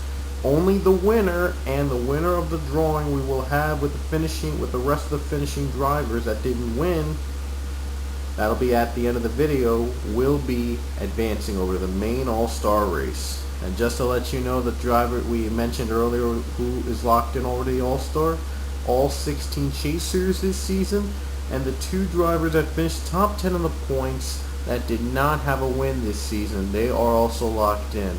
Only the winner and the winner of the drawing we will have with the rest of the finishing drivers that didn't win, that'll be at the end of the video, will be advancing over to the main All-Star race. And just to let you know, the driver we mentioned earlier who is locked in over the All-Star, all 16 chasers this season, and the 2 drivers that finished top 10 in the points that did not have a win this season, they are also locked in.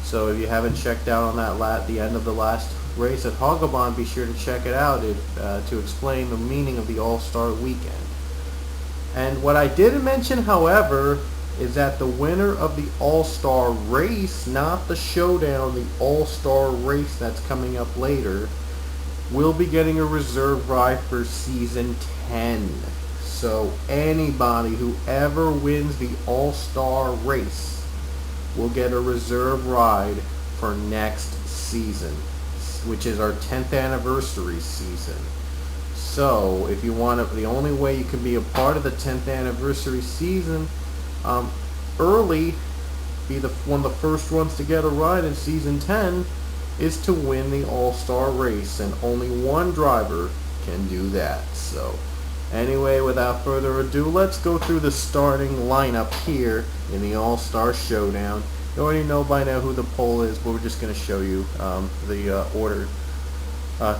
So if you haven't checked out on that the end of the last race at Hawgabahn, be sure to check it out to explain the meaning of the All-Star Weekend. And what I didn't mention, however, is that the winner of the All-Star race, not the showdown, the All-Star race that's coming up later, will be getting a reserve ride for Season 10. So anybody who ever wins the All-Star race will get a reserve ride for next season, which is our 10th anniversary season. So if you want to, the only way you can be a part of the 10th anniversary season early, be one of the first ones to get a ride in Season 10, is to win the All-Star race, and only one driver can do that. So anyway, without further ado, let's go through the starting lineup here in the All-Star Showdown. You already know by now who the pole is, but we're just going to show you the order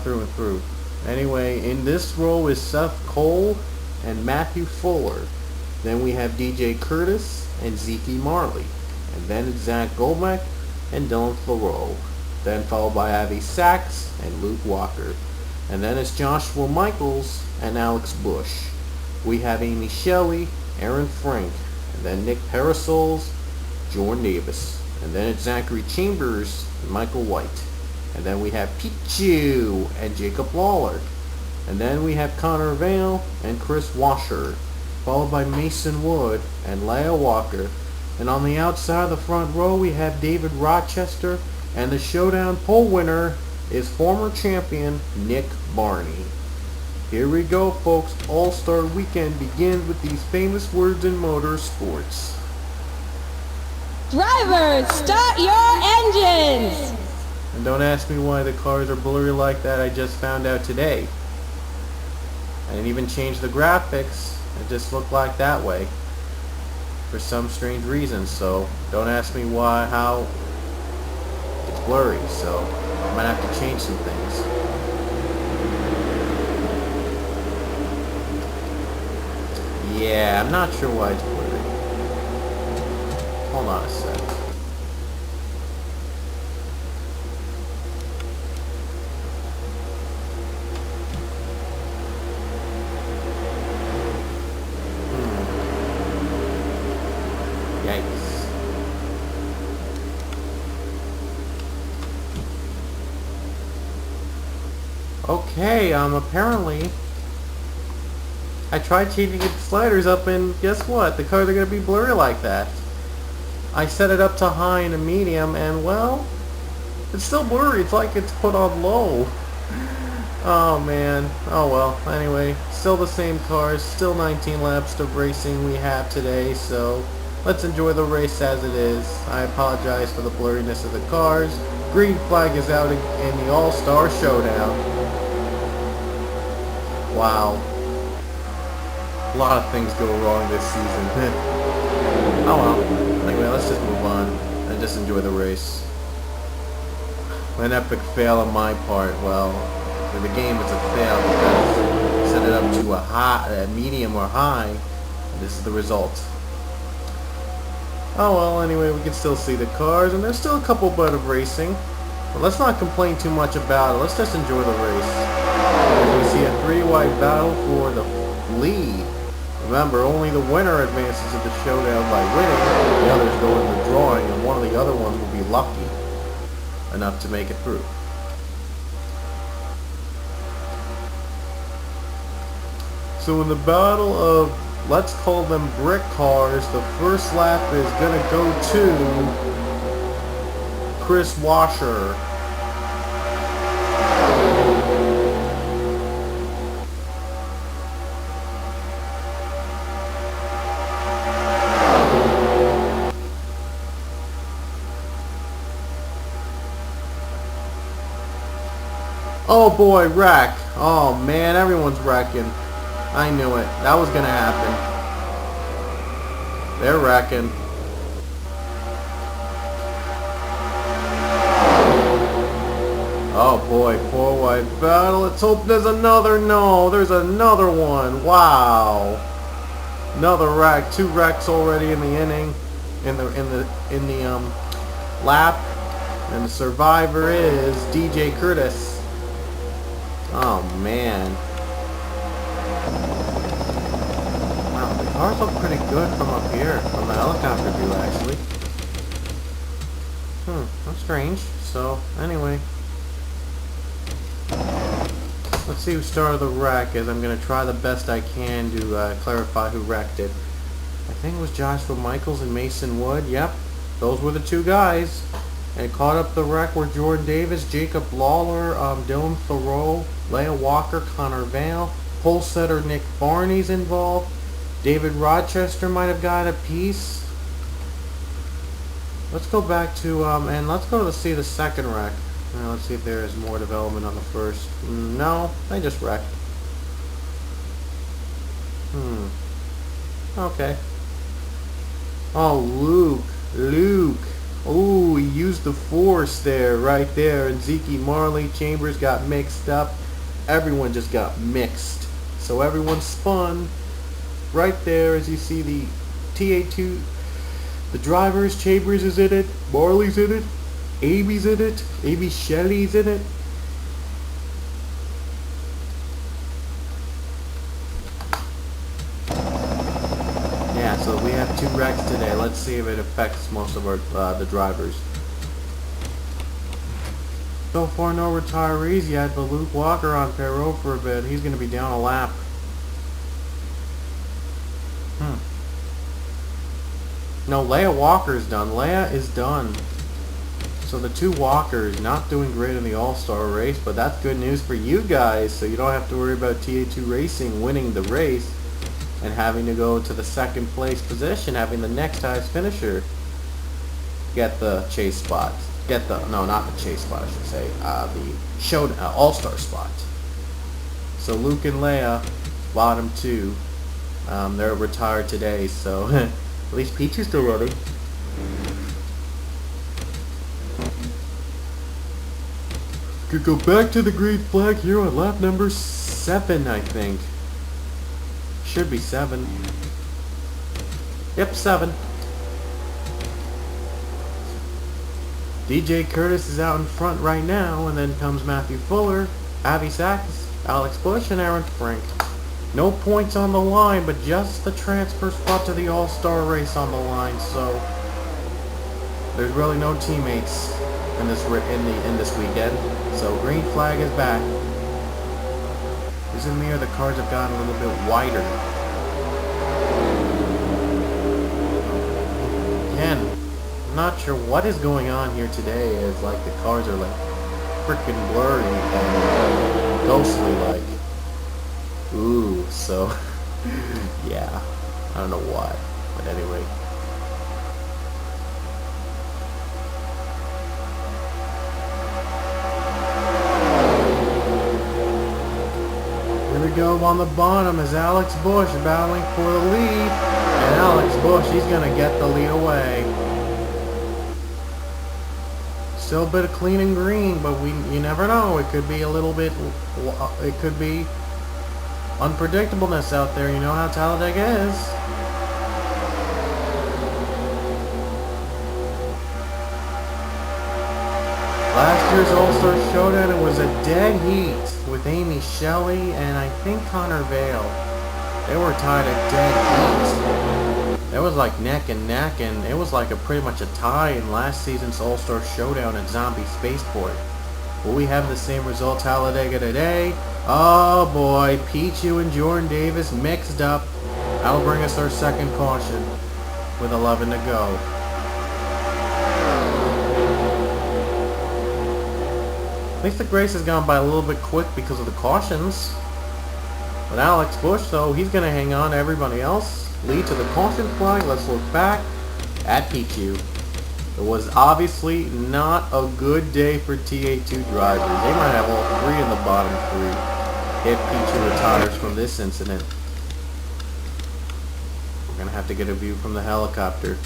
through and through. Anyway, in this row is Seth Cole and Matthew Fuller. Then we have DJ Curtis and Zeke Marley. And then it's Zach Golbeck and Dylan Thoreau. Then followed by Avi Sachs and Luke Walker. And then it's Joshua Michaels and Alex Bush. We have Amy Shelley, Aaron Frank, and then Nick Parasols, Jordan Davis. And then it's Zachary Chambers and Michael White. And then we have Pichu and Jacob Lawler. And then we have Connor Vale and Chris Washer, followed by Mason Wood and Leia Walker. And on the outside of the front row we have David Rochester, and the showdown pole winner is former champion Nick Barney. Here we go, folks. All-Star Weekend begins with these famous words in motorsports. Drivers, start your engines! And don't ask me why the cars are blurry like that. I just found out today. I didn't even change the graphics. It just looked like that way for some strange reason. So don't ask me why, how. It's blurry, so I might have to change some things. Yeah, I'm not sure why it's blurry. Hold on a sec. Yikes. Okay, apparently I tried changing the sliders up, and guess what? The cars are going to be blurry like that. I set it up to high and a medium, and well, it's still blurry. It's like it's put on low. Oh man. Oh well. Anyway, still the same cars, still 19 laps of racing we have today, so let's enjoy the race as it is. I apologize for the blurriness of the cars. Green flag is out in the All-Star Showdown. Wow. A lot of things go wrong this season. Oh well. Anyway, let's just move on and just enjoy the race. An epic fail on my part. Well, for the game it's a fail because I set it up to a medium or high, and this is the result. Oh well, anyway, we can still see the cars, and there's still a couple bit of racing. But let's not complain too much about it. Let's just enjoy the race. We see a 3-wide battle for the lead. Remember, only the winner advances to the showdown by winning. The others go in the drawing, and one of the other ones will be lucky enough to make it through. So in the battle of, let's call them brick cars, the first lap is going to go to Chris Washer. Oh boy, wreck. Oh man, everyone's wrecking. I knew it. That was gonna happen. They're wrecking. Oh boy, four wide battle. Let's hope there's another. No, there's another one. Wow. Another wreck. 2 wrecks already in the inning. In the lap. And the survivor is DJ Curtis. Oh man. Wow, the cars look pretty good from up here, from the helicopter view actually. That's strange. So, anyway. Let's see who started the wreck, as I'm going to try the best I can to clarify who wrecked it. I think it was Joshua Michaels and Mason Wood. Yep, those were the 2 guys. And caught up the wreck were Jordan Davis, Jacob Lawler, Dylan Thoreau, Leah Walker, Connor Vale, pole setter Nick Barney's involved. David Rochester might have got a piece. Let's go back to, and let's go to see the second wreck. Let's see if there is more development on the first. No, they just wrecked. Okay. Oh, Luke. Oh, he used the force there, right there. And Zeke Marley, Chambers got mixed up. Everyone just got mixed. So everyone spun right there as you see the TA2. The drivers, Chambers is in it. Marley's in it. Amy's in it. Amy Shelley's in it. Yeah, so we have 2 wrecks today. Let's see if it affects most of our the drivers. So far, no retirees yet, but Luke Walker on payroll for a bit. He's going to be down a lap. No, Leah Walker's done. Leah is done. So the 2 Walkers not doing great in the All-Star race, but that's good news for you guys, so you don't have to worry about TA2 Racing winning the race and having to go to the 2nd place position, having the next highest finisher get the chase spot. No, not the chase spot, I should say. The show All-Star spot. So Luke and Leah, bottom 2, they're retired today, so at least Peach is still running. Could go back to the green flag here on lap number 7, I think. Should be 7. Yep, 7. DJ Curtis is out in front right now, and then comes Matthew Fuller, Avi Sachs, Alex Bush, and Aaron Frank. No points on the line, but just the transfer spot to the All-Star race on the line, so there's really no teammates in this weekend. So green flag is back. This is mirror, the cars have gotten a little bit wider. Again, I'm not sure what is going on here today. It's like the cars are like freaking blurry and ghostly like. Ooh, so yeah, I don't know why, but anyway. Here we go on the bottom is Alex Bush battling for the lead, and Alex Bush, he's gonna get the lead away. Still a bit of clean and green, but you never know. It could be a little bit. It could be unpredictableness out there. You know how Talladega is. Last year's All-Star Showdown, it was a dead heat with Amy Shelley and I think Connor Vale. They were tied at dead heat. It was like neck and neck, and it was like pretty much a tie in last season's All-Star Showdown at Zombie Spaceport. Will we have the same result Talladega today? Oh boy, Pichu and Jordan Davis mixed up. That'll bring us our second caution with 11 to go. At least the race has gone by a little bit quick because of the cautions. But Alex Bush, though, he's going to hang on to everybody else. Lead to the caution flag. Let's look back at Pichu. It was obviously not a good day for TA2 drivers. They might have all three in the bottom three if Pichu retires from this incident. We're going to have to get a view from the helicopter.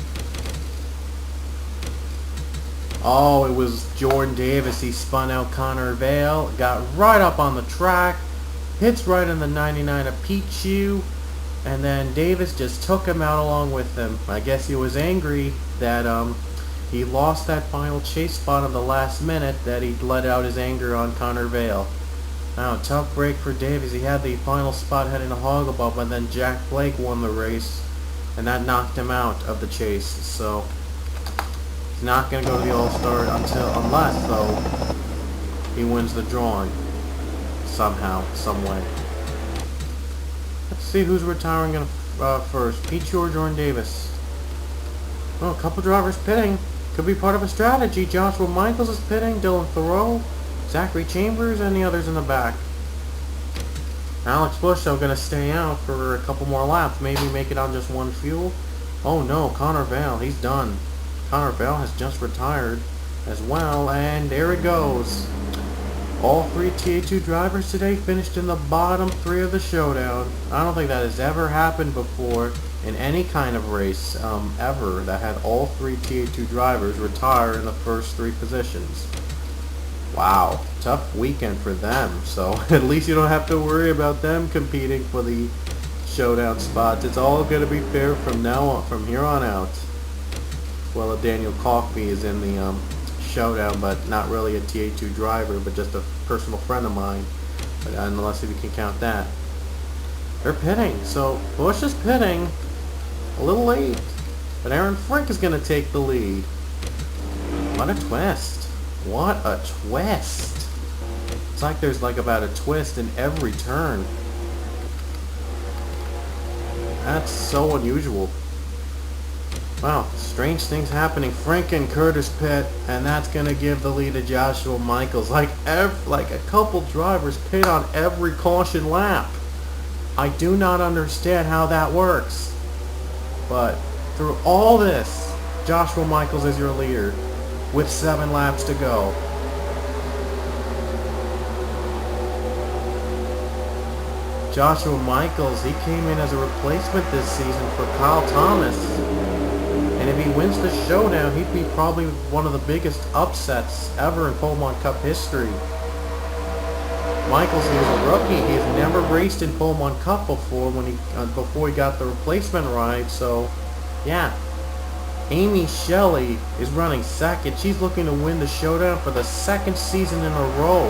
Oh, it was Jordan Davis. He spun out Connor Vale, got right up on the track, hits right in the 99 of Pichu, and then Davis just took him out along with him. I guess he was angry that he lost that final chase spot in the last minute, that he let out his anger on Connor Vale. Now, tough break for Davis. He had the final spot heading to Hawgabahn, but then Jack Blake won the race, and that knocked him out of the chase. So he's not going to go to the All-Star unless, though, he wins the drawing somehow, some way. Let's see who's retiring first, Pichu or Jordan Davis. Oh, a couple drivers pitting. Could be part of a strategy. Joshua Michaels is pitting, Dylan Thoreau, Zachary Chambers, and the others in the back. Alex Bush, though, going to stay out for a couple more laps. Maybe make it on just one fuel. Oh no, Connor Vale, he's done. Connor Vale has just retired as well, and there it goes. All three TA2 drivers today finished in the bottom three of the showdown. I don't think that has ever happened before in any kind of race ever, that had all three TA2 drivers retire in the first three positions. Wow, tough weekend for them. So at least you don't have to worry about them competing for the showdown spots. It's all going to be fair from now on, from here on out. Well, Daniel Coffey is in the showdown, but not really a TA2 driver, but just a personal friend of mine. But unless if you can count that. They're pitting, so Bush is pitting a little late, but Aaron Frank is going to take the lead. What a twist. What a twist. It's like there's like about a twist in every turn. That's so unusual. Wow, strange things happening. Frank and Curtis pit, and that's going to give the lead to Joshua Michaels. Like a couple drivers pit on every caution lap. I do not understand how that works. But through all this, Joshua Michaels is your leader with 7 laps to go. Joshua Michaels, he came in as a replacement this season for Kyle Thomas. And if he wins the showdown, he'd be probably one of the biggest upsets ever in Pullman Cup history. Michaels, he was a rookie. He has never raced in Pullman Cup before before he got the replacement ride. So, yeah. Amy Shelley is running second. She's looking to win the showdown for the second season in a row.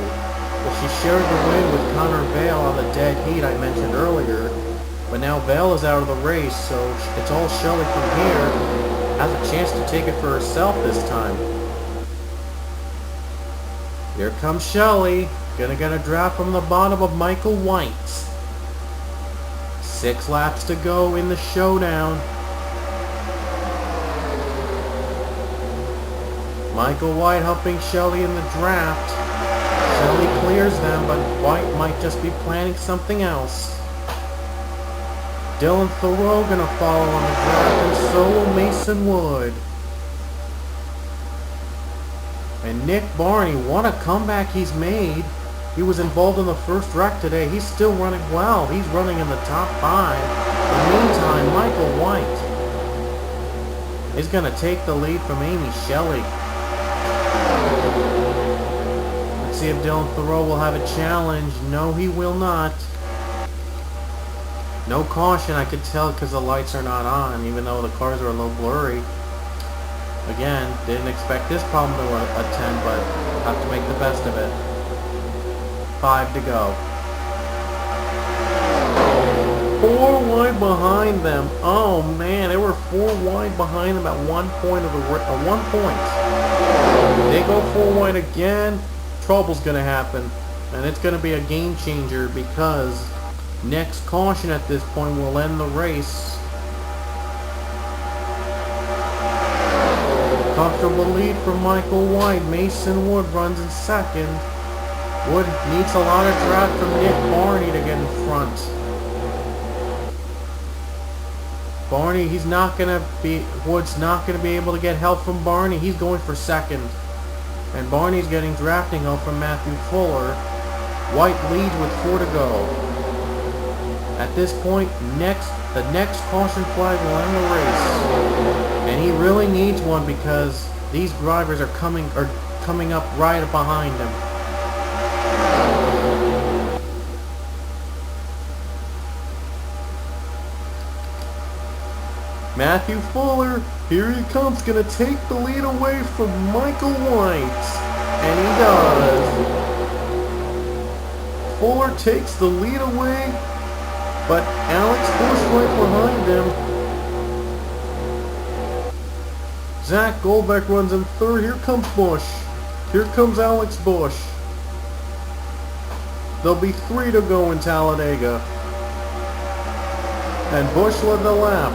But she shared the win with Connor Vale on the dead heat I mentioned earlier. But now Vale is out of the race, so it's all Shelley from here. Has a chance to take it for herself this time. Here comes Shelley. Gonna get a draft from the bottom of Michael White. 6 laps to go in the showdown. Michael White helping Shelley in the draft. Shelley clears them, but White might just be planning something else. Dylan Thoreau gonna follow on the draft, and so will Mason Wood. And Nick Barney, what a comeback he's made. He was involved in the first wreck today. He's still running well. He's running in the top 5. In the meantime, Michael White is going to take the lead from Amy Shelley. Let's see if Dylan Thoreau will have a challenge. No, he will not. No caution, I could tell because the lights are not on, even though the cars are a little blurry. Again, didn't expect this problem to attend, but have to make the best of it. 5 to go. 4 wide behind them. Oh man, they were 4 wide behind them at 1 point of the 1 point. They go 4 wide again. trouble's going to happen. And it's going to be a game changer because next caution at this point will end the race. Comfortable lead from Michael White. Mason Wood runs in second. Wood needs a lot of draft from Nick Barney to get in front. Barney, Wood's not going to be able to get help from Barney. He's going for second. And Barney's getting drafting help from Matthew Fuller. White leads with 4 to go. At this point, the next caution flag will end the race. And he really needs one because these drivers are coming up right behind him. Matthew Fuller, here he comes, gonna take the lead away from Michael White. And he does. Fuller takes the lead away, but Alex Busch right behind him. Zach Goldbeck runs in third. Here comes Busch. Here comes Alex Busch. There'll be 3 to go in Talladega. And Busch led the lap.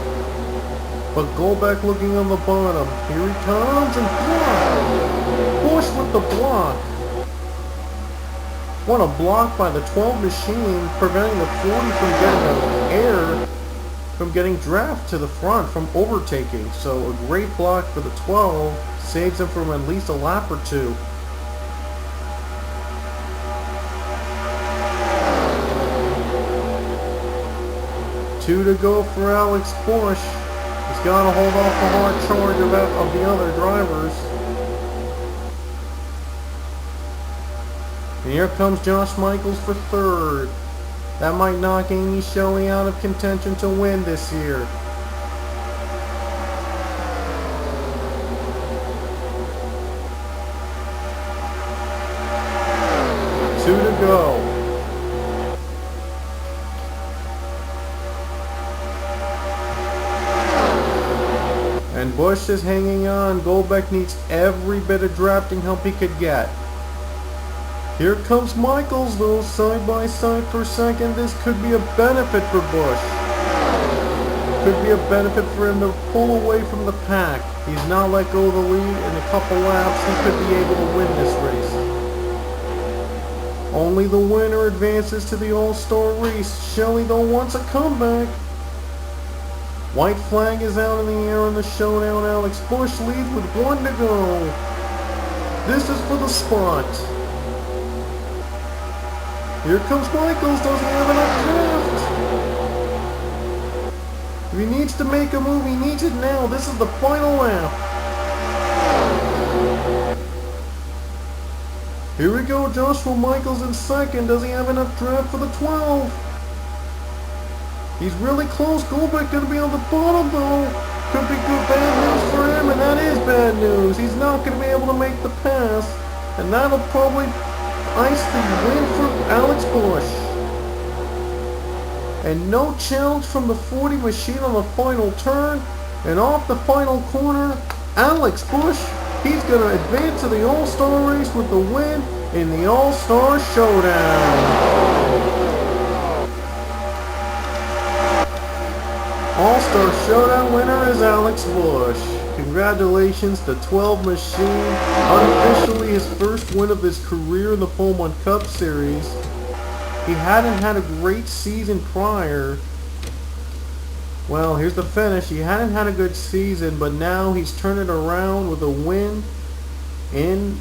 But Goldbeck looking on the bottom. Here he comes and block. Busch with the block. What a block by the 12 machine, preventing the 40 from getting from getting draft to the front, from overtaking. So a great block for the 12, saves him from at least a lap or 2. Two to go for Alex Busch. He's got to hold off the hard charge of the other drivers. And here comes Josh Michaels for third. That might knock Amy Shelley out of contention to win this year. Two to go. And Busch is hanging on. Goldbeck needs every bit of drafting help he could get. Here comes Michaels though, side by side for second. This could be a benefit for Busch. Could be a benefit for him to pull away from the pack. He's not let go of the lead. In a couple laps, he could be able to win this race. Only the winner advances to the All-Star race. Shelley though wants a comeback. White flag is out in the air in the showdown. Alex Busch leads with 1 to go. This is for the spot. Here comes Michaels, doesn't have enough draft. If he needs to make a move, he needs it now. This is the final lap. Here we go, Joshua Michaels in second. Does he have enough draft for the 12? He's really close. Goldbeck going to be on the bottom though. Could be good bad news for him, and that is bad news. He's not going to be able to make the pass, and that'll probably ice the win for Alex Busch. And no challenge from the 40 machine on the final turn. And off the final corner, Alex Busch, he's going to advance to the All-Star race with the win in the All-Star Showdown. All-Star Showdown winner is Alex Busch. Congratulations to 12 Machine, unofficially his first win of his career in the Pullman Cup Series. He hadn't had a great season prior. Well, here's the finish. He hadn't had a good season, but now he's turned it around with a win in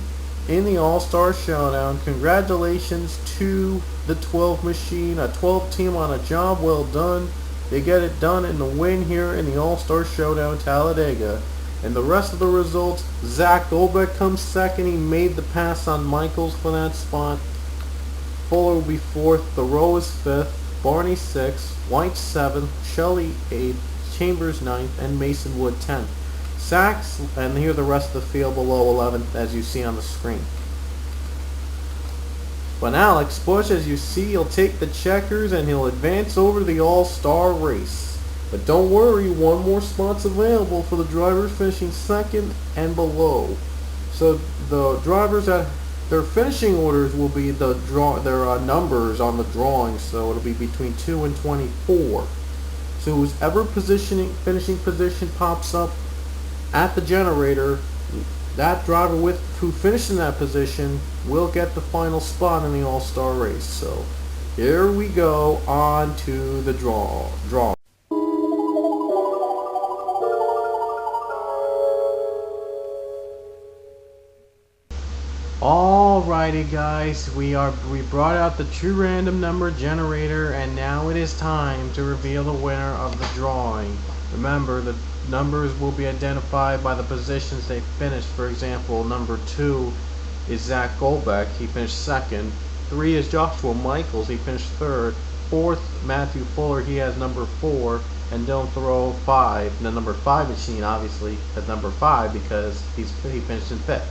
the All-Star Showdown. Congratulations to the 12 Machine, a 12 team on a job well done. They get it done in the win here in the All-Star Showdown Talladega. And the rest of the results, Zach Goldbeck comes second. He made the pass on Michaels for that spot. Fuller will be fourth. Thoreau is fifth. Barney sixth. White seventh. Shelley eighth. Chambers ninth. And Mason Wood 10th. Sachs, and here the rest of the field below 11th as you see on the screen. But Alex Busch, as you see, he'll take the checkers and he'll advance over the All-Star race. But don't worry, one more spot's available for the drivers finishing second and below. So the drivers that their finishing orders will be their numbers on the drawing, so it'll be between 2 and 24. So whoever finishing position pops up at the generator, that driver who finished in that position will get the final spot in the All-Star race. So here we go on to the draw. Alrighty guys, we brought out the true random number generator, and now it is time to reveal the winner of the drawing. Remember, the numbers will be identified by the positions they finished. For example, number 2 is Zach Goldbeck, he finished 2nd. 3 is Joshua Michaels, he finished 3rd. 4th, Matthew Fuller, he has number 4. And Dylan Thoreau 5. The number 5 machine obviously has number 5 because he finished in 5th.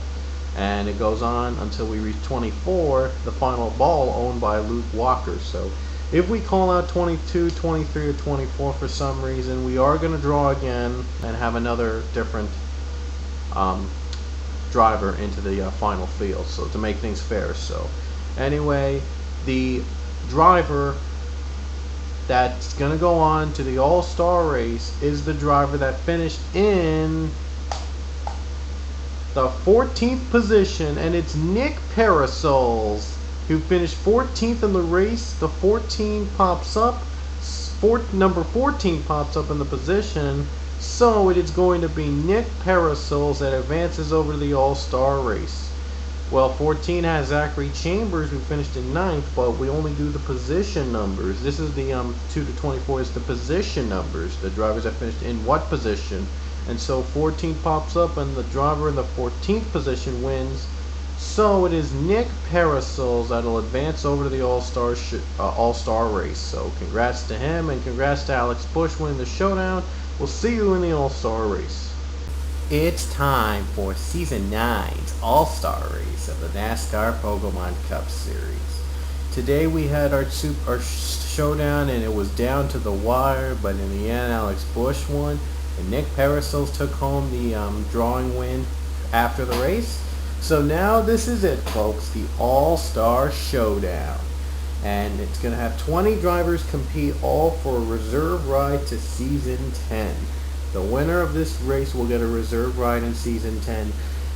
And it goes on until we reach 24, the final ball owned by Luke Walker. So if we call out 22, 23, or 24 for some reason, we are going to draw again and have another different driver into the final field, so to make things fair. So anyway, the driver that's going to go on to the All-Star race is the driver that finished in the 14th position, and it's Nick Parasols, who finished 14th in the race. The 14 pops up, number 14 pops up in the position, so it is going to be Nick Parasols that advances over to the All-Star race. Well, 14 has Zachary Chambers, who finished in 9th, but we only do the position numbers. This is the 2 to 24 is the position numbers, the drivers that finished in what position. And so 14 pops up, and the driver in the 14th position wins. So it is Nick Parasols that'll advance over to the All-Star race. So congrats to him, and congrats to Alex Bush winning the showdown. We'll see you in the All-Star race. It's time for Season 9's All-Star race of the NASCAR Hawgabahn Cup Series. Today we had our showdown, and it was down to the wire, but in the end Alex Bush won. And Nick Parasols took home the drawing win after the race. So now this is it, folks, the All-Star Showdown. And it's going to have 20 drivers compete, all for a reserve ride to Season 10. The winner of this race will get a reserve ride in Season 10,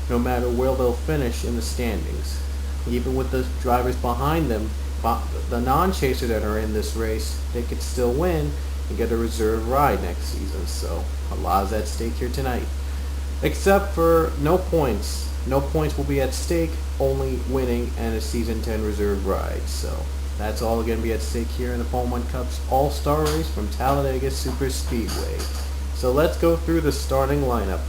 no matter where they'll finish in the standings. Even with the drivers behind them, the non-chaser that are in this race, they could still win and get a reserve ride next season. So a lot is at stake here tonight, except for no points. No points will be at stake, only winning and a Season 10 reserve ride. So that's all going to be at stake here in the Hawgabahn Cup's All-Star race from Talladega Super Speedway. So let's go through the starting lineup.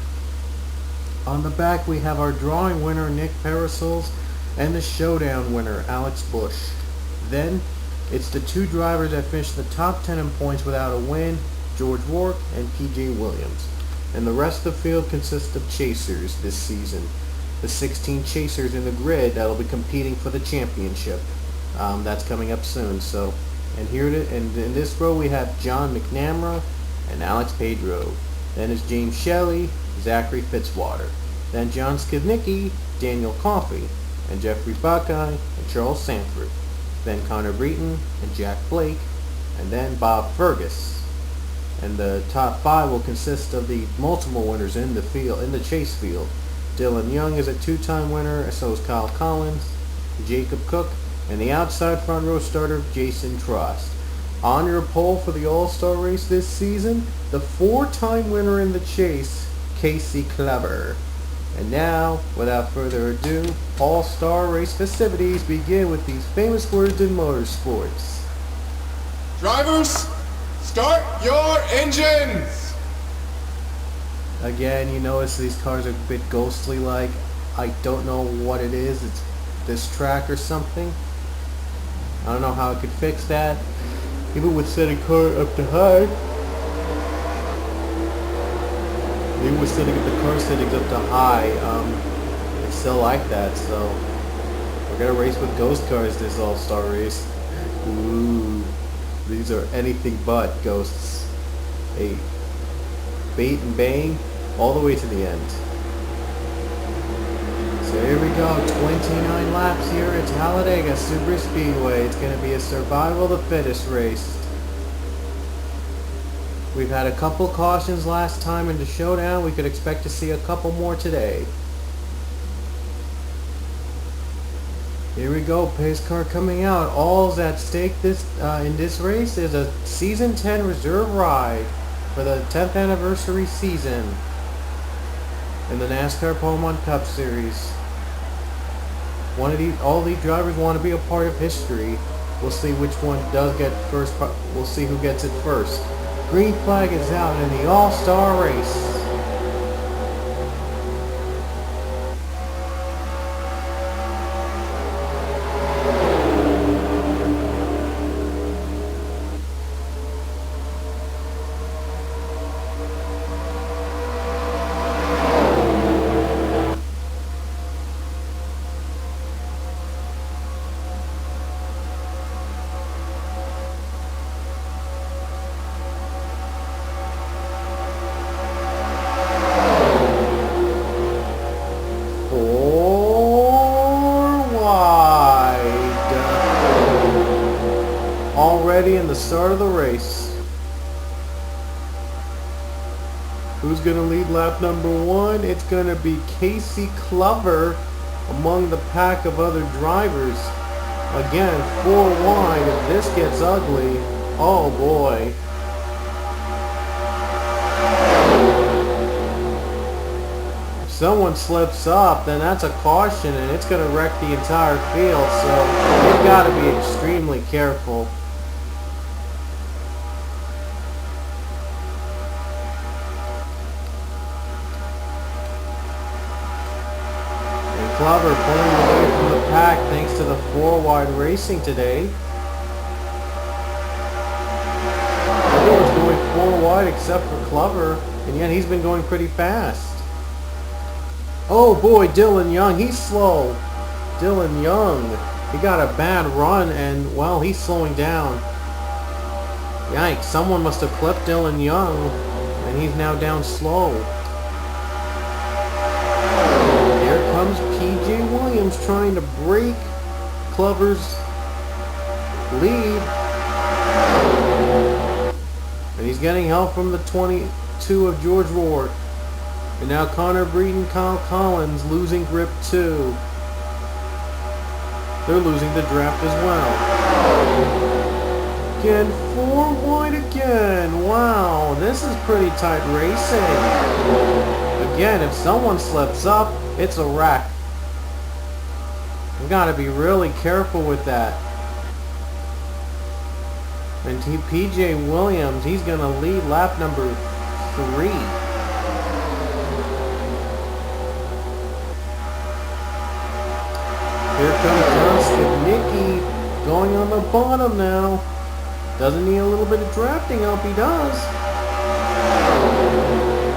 On the back we have our drawing winner Nick Parasols and the showdown winner Alex Bush. Then it's the 2 drivers that finished the top 10 in points without a win, George Rourke and P.J. Williams. And the rest of the field consists of chasers this season. The 16 chasers in the grid that'll be competing for the championship. That's coming up soon. So, and in this row we have John McNamara and Alex Pedro. Then is James Shelley, Zachary Fitzwater. Then John Skidnicki, Daniel Coffey, and Jeffrey Buckeye and Charles Sanford. Then Connor Breton and Jack Blake, and then Bob Fergus. And the top 5 will consist of the multiple winners in the chase field. Dylan Young is a 2-time winner, and so is Kyle Collins, Jacob Cook, and the outside front row starter Jason Trost. On your poll for the All-Star race this season, the 4-time winner in the chase, Casey Kleber. And now, without further ado, All-Star race festivities begin with these famous words in motorsports. Drivers, start your engines! Again, you notice these cars are a bit ghostly like. I don't know what it is. It's this track or something. I don't know how I could fix that. Even with setting car up to high. Even with setting up the car settings up to high, it's still like that. So we're gonna race with ghost cars this All-Star race. Ooh, these are anything but ghosts. Hey, bait and bang all the way to the end. So Here we go, 29 laps here at Talladega Super Speedway. It's going to be a survival of the fittest race. We've had a couple cautions last time in the showdown. We could expect to see a couple more today. Here we go, pace car coming out. All's at stake in this race is a Season 10 reserve ride for the 10th anniversary season in the NASCAR Pole Cup Series. All these drivers want to be a part of history. We'll see which one does get first. We'll see who gets it first. Green flag is out in the All-Star race. Already in the start of the race. Who's going to lead lap number 1? It's going to be Casey Clover among the pack of other drivers. Again, 4 wide. If this gets ugly, oh boy. If someone slips up, then that's a caution and it's going to wreck the entire field, so you've got to be extremely careful. Clover pulling away from the pack thanks to the 4-wide racing today. Everyone's going 4 wide except for Clover, and yet he's been going pretty fast. Oh boy, Dylan Young, he's slow. Dylan Young, he got a bad run and, well, he's slowing down. Yikes, someone must have clipped Dylan Young, and he's now down slow. Comes P.J. Williams trying to break Clover's lead. And he's getting help from the 22 of George Rourke. And now Connor Breeden, Kyle Collins losing grip too. They're losing the draft as well. Again, 4 wide again. Wow, this is pretty tight racing. Again, if someone slips up, it's a wreck. We've got to be really careful with that. And P.J. Williams, he's going to lead lap number 3. Here comes John Skibnicki going on the bottom now. Doesn't need a little bit of drafting help, he does.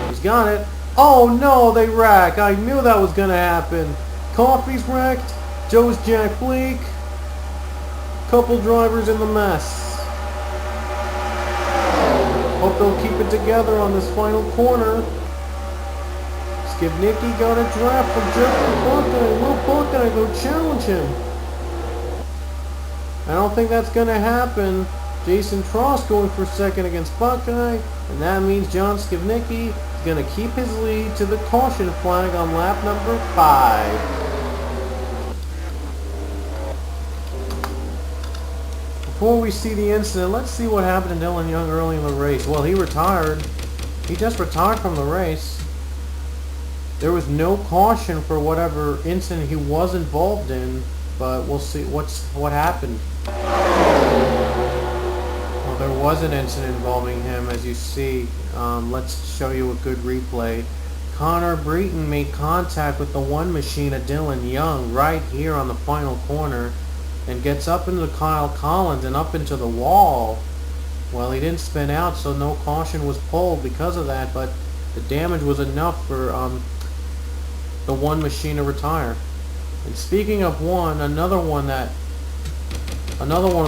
He's got it. Oh no, they wreck. I knew that was going to happen. Coffee's wrecked. Joe's Jack Blake. Couple drivers in the mess. Hope they'll keep it together on this final corner. Skibnicki got a draft from Jeffrey Buckeye. Will Buckeye go challenge him? I don't think that's going to happen. Jason Tross going for second against Buckeye. And that means John Skibnicki is going to keep his lead to the caution flag on lap number 5. Before we see the incident, let's see what happened to Dylan Young early in the race. Well, he retired. He just retired from the race. There was no caution for whatever incident he was involved in, but we'll see what happened. Well, there was an incident involving him, as you see. Let's show you a good replay. Connor Breeden made contact with the one machine of Dylan Young right here on the final corner and gets up into Kyle Collins and up into the wall. Well, he didn't spin out, so no caution was pulled because of that, but the damage was enough for the one machine to retire. And speaking of one, another one of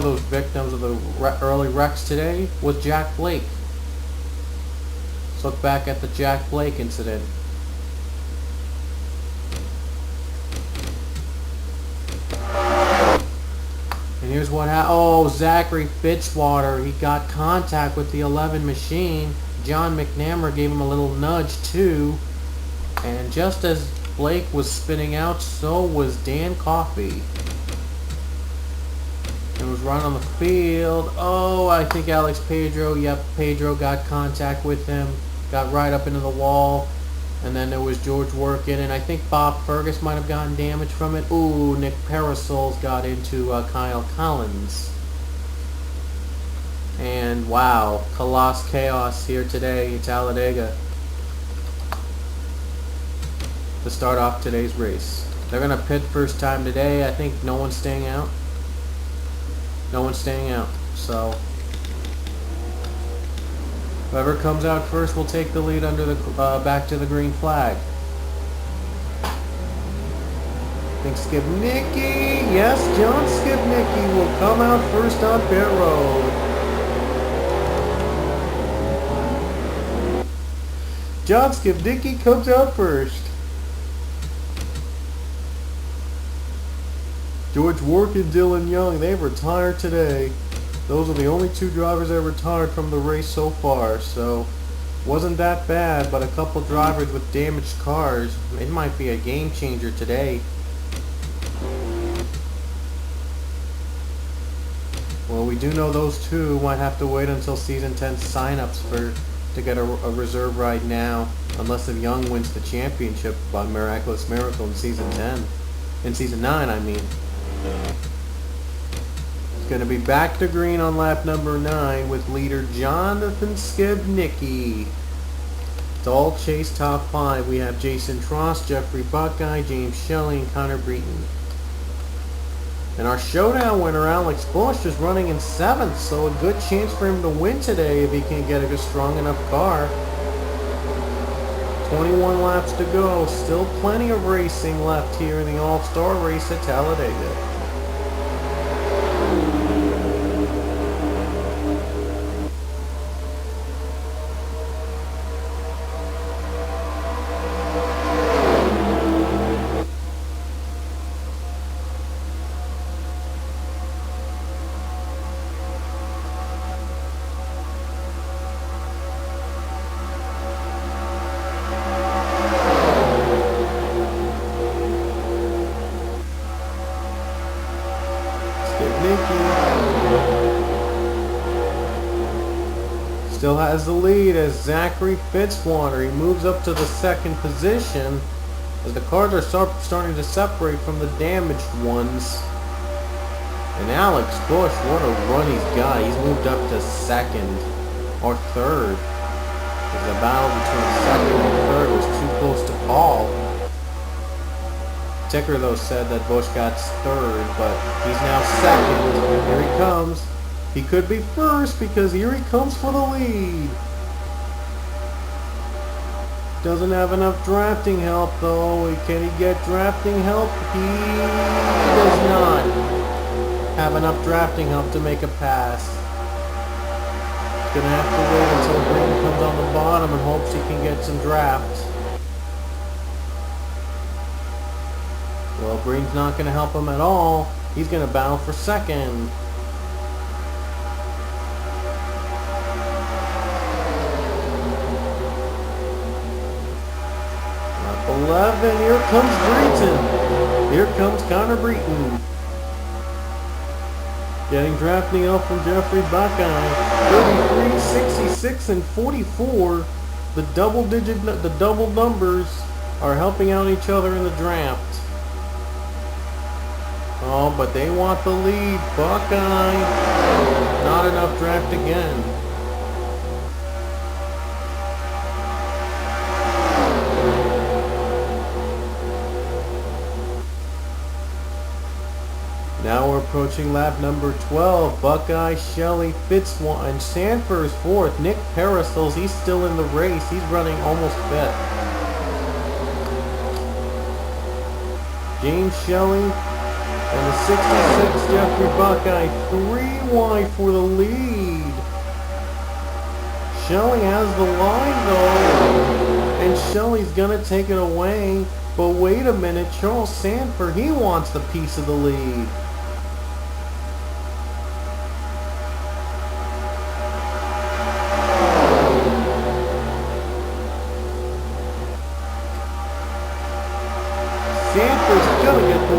those victims of the early wrecks today was Jack Blake. Let's look back at the Jack Blake incident. here's what happened. Oh, Zachary Fitzwater, he got contact with the 11 machine. John McNamara gave him a little nudge too. And just as Blake was spinning out, so was Dan Coffey. It was right on the field. Oh, I think Alex Pedro. Yep, Pedro got contact with him. Got right up into the wall. And then there was George Workin, and I think Bob Fergus might have gotten damage from it. Ooh, Nick Parasols got into Kyle Collins. And wow, Coloss Chaos here today at Talladega to start off today's race. They're going to pit first time today. I think no one's staying out. No one's staying out. So whoever comes out first will take the lead under the back to the green flag. I think Skibnicki, yes, John Skibnicki will come out first on pit road. John Skibnicki comes out first. George Work and Dylan Young, they've retired today. Those are the only two drivers that retired from the race so far, so wasn't that bad, but a couple drivers with damaged cars. It might be a game changer today. Well, we do know those two might have to wait until Season 10 sign-ups to get a reserve ride now, unless if Young wins the championship by miraculous miracle in Season 10. In Season 9, I mean. It's going to be back to green on lap number 9 with leader Jonathan Skibnicki. It's all chase top 5. We have Jason Trost, Jeffrey Buckeye, James Shelley, and Connor Breton. And our showdown winner, Alex Bush, is running in 7th, so a good chance for him to win today if he can get a strong enough car. 21 laps to go. Still plenty of racing left here in the All-Star race at Talladega. Still has the lead as Zachary Fitzwater. He moves up to the 2nd position as the cars are starting to separate from the damaged ones. And Alex Bush, what a run he's got. He's moved up to 2nd or 3rd. The battle between 2nd and 3rd was too close to call. Ticker though said that Bush got 3rd, but he's now 2nd. Here he comes. He could be 1st because here he comes for the lead. Doesn't have enough drafting help though. Can he get drafting help? He does not have enough drafting help to make a pass. He's going to have to wait until Green comes on the bottom and hopes he can get some drafts. Well, Green's not going to help him at all. He's going to battle for 2nd. Lap 11, here comes Breton. Here comes Connor Breton. Getting drafting help from Jeffrey Buckeye. 33, 66, and 44. The double numbers are helping out each other in the draft. Oh, but they want the lead. Buckeye. Not enough draft again. Now we're approaching lap number 12. Buckeye, Shelley, Fitzwater, and Sanford is 4th. Nick Parasols, he's still in the race. He's running almost 5th. James Shelley and the 66 Jeffrey Buckeye, 3 wide for the lead. Shelley has the line though, and Shelley's gonna take it away. But wait a minute, Charles Sanford, he wants the piece of the lead.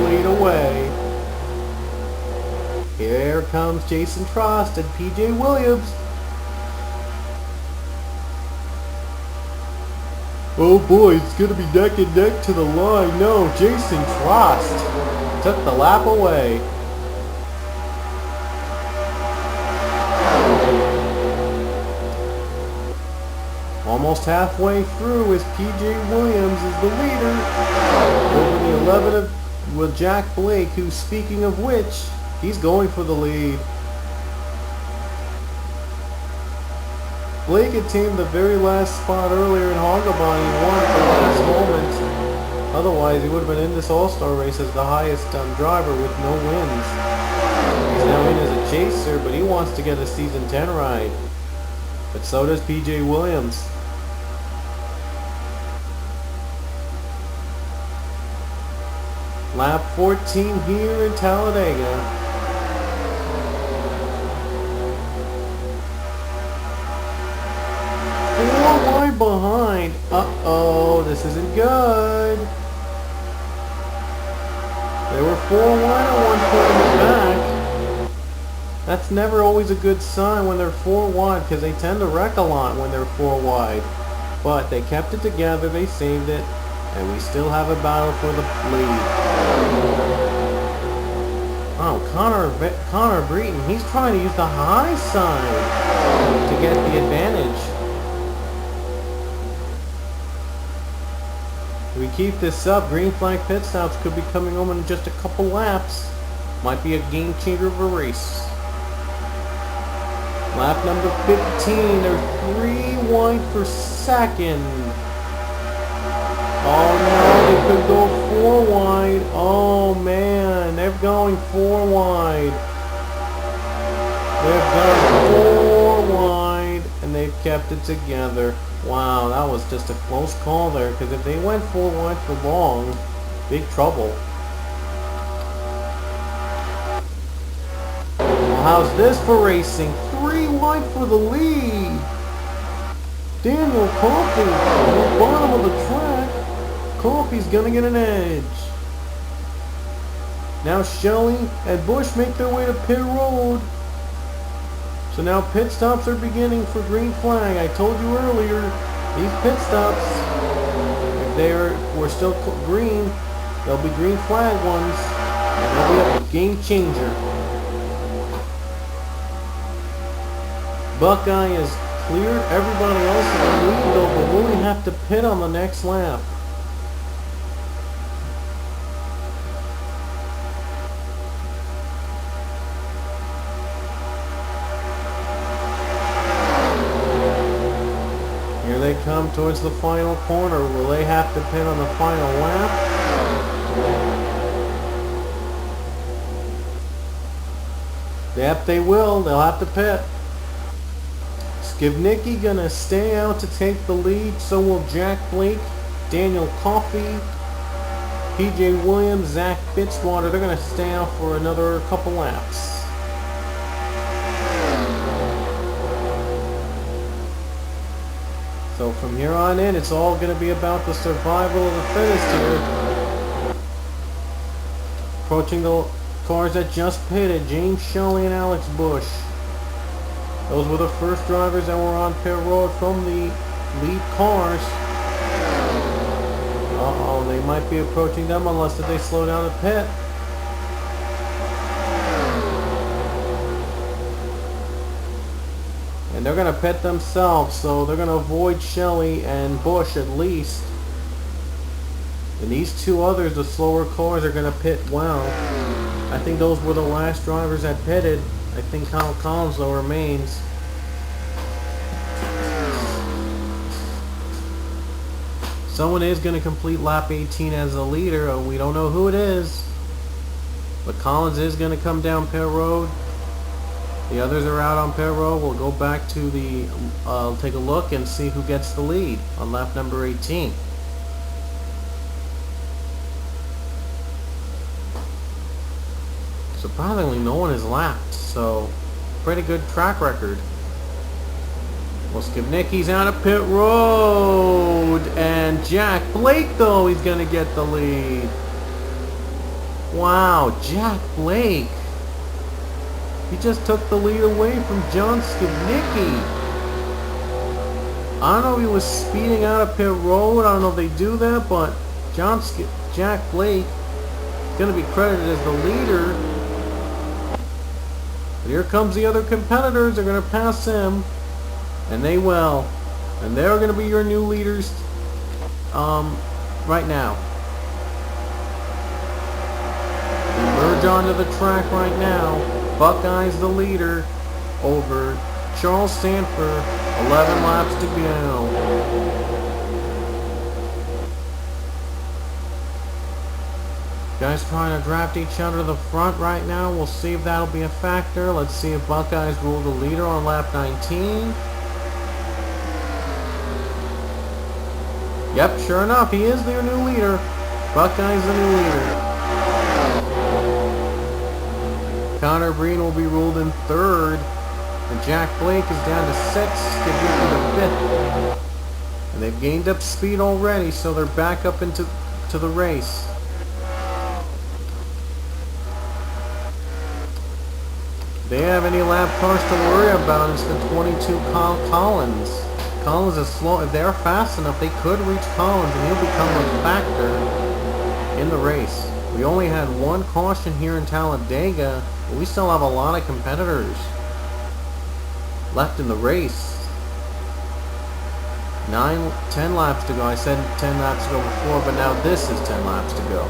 lead away. Here comes Jason Trost and PJ Williams. Oh boy, it's going to be neck and neck to the line. No, Jason Trost took the lap away. Almost halfway through as PJ Williams is the leader over the 11 with Jack Blake, who, speaking of which, he's going for the lead. Blake had tamed the very last spot earlier in Hawgabahn. He won at the last moment. Otherwise, he would have been in this All-Star race as the highest driver with no wins. He's now in as a chaser, but he wants to get a Season 10 ride. But so does PJ Williams. Lap 14 here in Talladega. Behind. Uh-oh, this isn't good. They were 4 wide at one point in the back. That's never always a good sign when they're 4 wide, because they tend to wreck a lot when they're 4 wide. But they kept it together, they saved it, and we still have a battle for the lead. Oh, Connor Breton, he's trying to use the high side to get the advantage. If we keep this up, green flag pit stops could be coming home in just a couple laps. Might be a game changer of a race. Lap number 15, they're 3 wide for second. Oh no, they could go 4 wide. Oh man, they're going 4 wide. They've gone 4 wide and they've kept it together. Wow, that was just a close call there, because if they went 4 wide for long, big trouble. Well, how's this for racing? 3 wide for the lead. Daniel Coffey on the bottom of the track. Coffey's gonna get an edge. Now Shelley and Bush make their way to pit road. So now pit stops are beginning for green flag. I told you earlier, these pit stops, if were still green, they'll be green flag ones, and they'll be a game changer. Buckeye has cleared everybody else in the lead though, but will he have to pit on the next lap? They come towards the final corner. Will they have to pit on the final lap? Yep, they will. They'll have to pit. Skibnicki gonna stay out to take the lead. So will Jack Blake, Daniel Coffey, PJ Williams, Zach Fitzwater. They're gonna stay out for another couple laps. So from here on in, it's all going to be about the survival of the fittest here. Approaching the cars that just pitted, James Shelley and Alex Bush. Those were the first drivers that were on pit road from the lead cars. Uh-oh, they might be approaching them unless they slow down the pit. And they're going to pit themselves, so they're going to avoid Shelley and Bush at least. And these 2 others, the slower cars, are going to pit well. I think those were the last drivers that pitted. I think Kyle Collins, though, remains. Someone is going to complete lap 18 as the leader. We don't know who it is. But Collins is going to come down pit road. The others are out on pit road. We'll go back to the, take a look and see who gets the lead on lap number 18. Surprisingly, no one is lapped, so pretty good track record. Well, Skibnicki's out of pit road, and Jack Blake, though, he's going to get the lead. Wow, Jack Blake. He just took the lead away from John Skibnicki. I don't know if he was speeding out of pit road. I don't know if they do that, but Jack Blake is going to be credited as the leader. But here comes the other competitors. They're going to pass him, and they will. And they're going to be your new leaders right now. We merge onto the track right now. Buckeye's the leader over Charles Sanford. 11 laps to go. Guys trying to draft each other to the front right now. We'll see if that'll be a factor. Let's see if Buckeyes rule the leader on lap 19. Yep, sure enough, he is their new leader. Buckeyes the new leader. Connor Breen will be ruled in third. And Jack Blake is down to 6th. Skibnicki to 5th. And they've gained up speed already, so they're back up into the race. They have any lap cars to worry about. It's the 22 Collins. Collins is slow. If they're fast enough, they could reach Collins, and he'll become a factor in the race. We only had one caution here in Talladega, but we still have a lot of competitors left in the race. 10 laps to go. I said 10 laps to go before, but now this is 10 laps to go.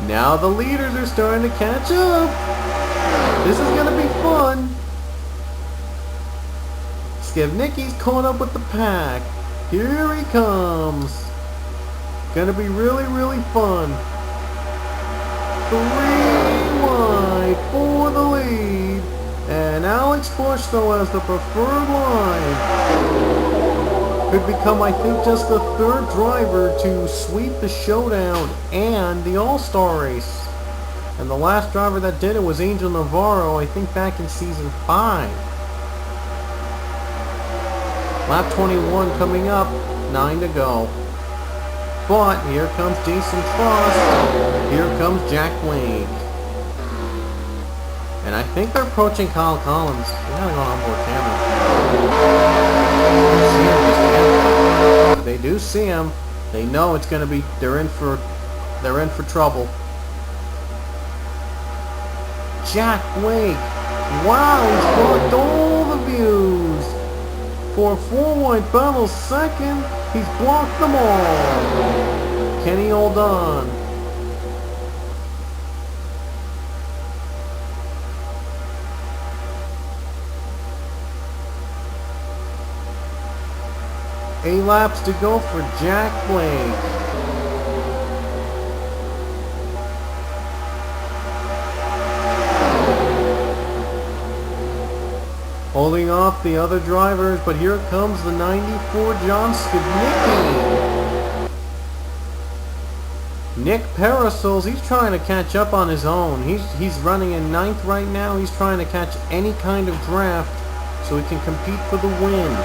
Now the leaders are starting to catch up. This is going to be fun. Skibnicki's caught up with the pack. Here he comes. Gonna be really, really fun. 3 wide for the lead. And Alex Bush, though, as the preferred line. Could become, I think, just the third driver to sweep the showdown and the All-Star race. And the last driver that did it was Angel Navarro, I think back in season 5. Lap 21 coming up, 9 to go. But here comes Jason Frost. Here comes Jack Blake. And I think they're approaching Kyle Collins. We gotta go on onboard camera. They do see him. They know it's gonna be. They're in for trouble. Jack Blake. Wow, he's blocked all the views. For 4 wide battle second, he's blocked them all. Can he hold on? Eight laps to go for Jack Blake. Holding off the other drivers, but here comes the 94 John Skibnicki. Nick Parasols, he's trying to catch up on his own. He's running in 9th right now. He's trying to catch any kind of draft so he can compete for the win.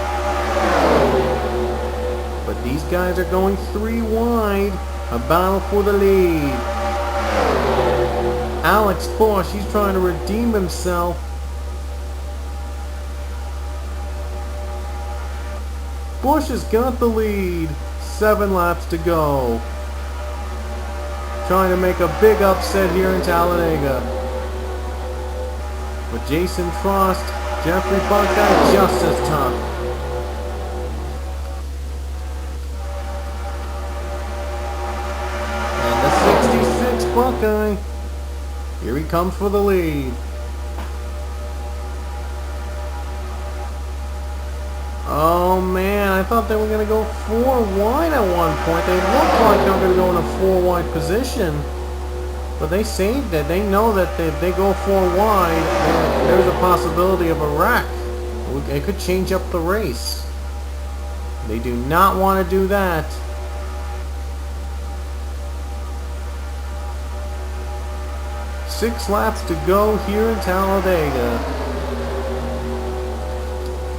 But these guys are going 3 wide. A battle for the lead. Alex Bush, he's trying to redeem himself. Bush has got the lead. 7 laps to go. Trying to make a big upset here in Talladega. But Jason Frost, Jeffrey Buckeye just as tough. And the 66 Buckeye. Here he comes for the lead. Oh man, I thought they were going to go 4 wide at one point. They looked like they were going to go in a 4 wide position. But they saved it. They know that if they go 4 wide, there's a possibility of a wreck. It could change up the race. They do not want to do that. Six laps to go here in Talladega.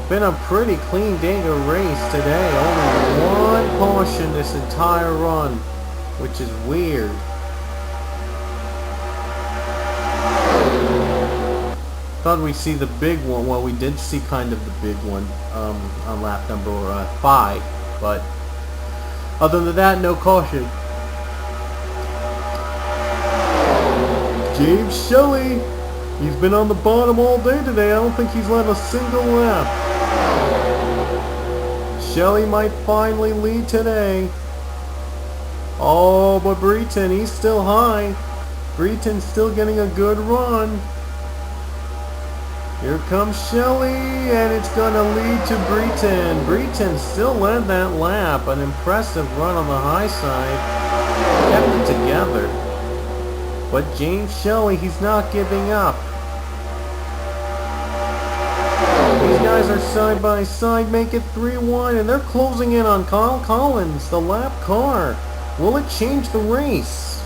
Been a pretty clean day to race today. Only one caution this entire run, which is weird. Thought we'd see the big one. Well, we did see kind of the big one on lap number 5, but other than that, no caution. James Shelley, he's been on the bottom all day today. I don't think he's led a single lap. Shelley might finally lead today. Oh, but Breton, he's still high. Breton's still getting a good run. Here comes Shelley, and it's going to lead to Breton. Breton still led that lap. An impressive run on the high side. Kept it together. But James Shelley, he's not giving up. These guys are side by side, make it 3-1, and they're closing in on Kyle Collins, the lap car. Will it change the race?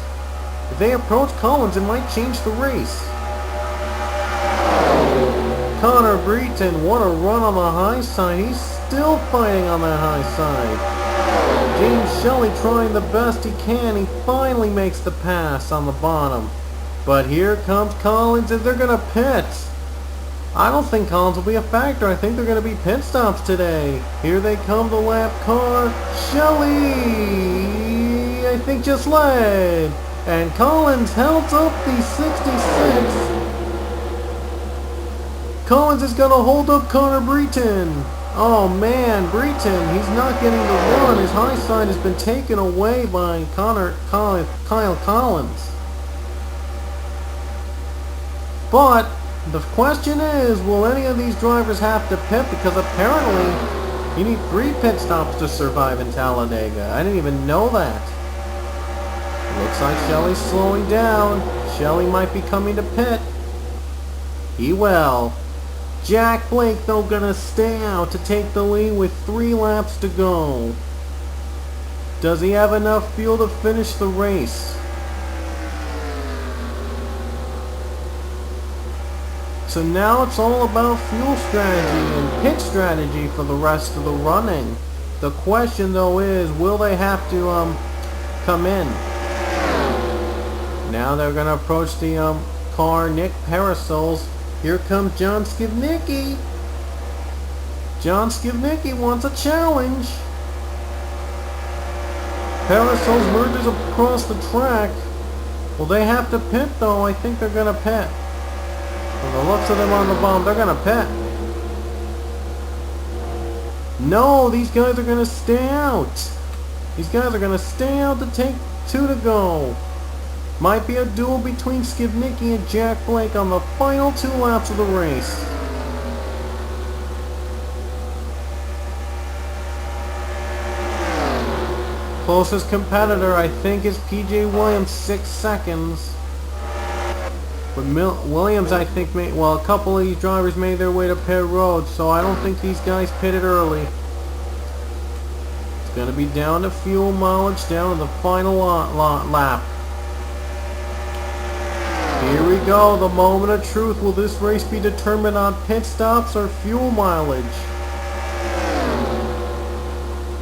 If they approach Collins, it might change the race. Connor Breton, what a run on the high side. He's still fighting on that high side. James Shelley trying the best he can. He finally makes the pass on the bottom. But here comes Collins, and they're going to pit. I don't think Collins will be a factor. I think they're going to be pit stops today. Here they come, the lap car. Shelley, I think, just led. And Collins held up the 66. Collins is going to hold up Connor Breton. Oh man, Breton, he's not getting the run. His high side has been taken away by Kyle Collins. But the question is, will any of these drivers have to pit? Because apparently you need 3 pit stops to survive in Talladega. I didn't even know that. Looks like Shelley's slowing down. Shelley might be coming to pit. He will. Jack Blake, though, gonna stay out to take the lead with 3 laps to go. Does he have enough fuel to finish the race? So now it's all about fuel strategy and pit strategy for the rest of the running. The question, though, is will they have to come in? Now they're gonna approach the car, Nick Parasols. Here comes John Skivnicki. John Skivnicki wants a challenge. Parasols merges across the track. Well, they have to pit, though. I think they're going to pit. From the looks of them on the bottom, they're going to pit. No, these guys are going to stay out. These guys are going to stay out to take 2 to go. Might be a duel between Skivnicki and Jack Blake on the final 2 laps of the race. Closest competitor, I think, is P.J. Williams, 6 seconds. But Williams, I think, a couple of these drivers made their way to pit road, so I don't think these guys pitted early. It's going to be down to fuel mileage, down to the final lap. Here we go, the moment of truth. Will this race be determined on pit stops or fuel mileage?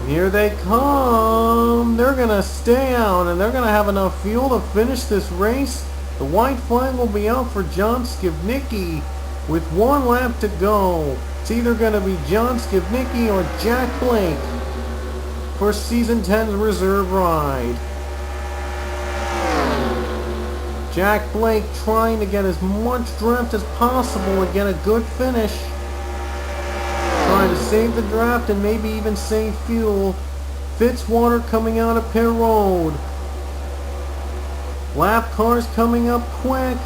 Here they come. They're going to stay out, and they're going to have enough fuel to finish this race. The white flag will be out for John Skivnicki with 1 lap to go. It's either going to be John Skivnicki or Jack Blake for Season 10's reserve ride. Jack Blake trying to get as much draft as possible and get a good finish. Trying to save the draft and maybe even save fuel. Fitzwater coming out of pit road. Lap cars coming up quick.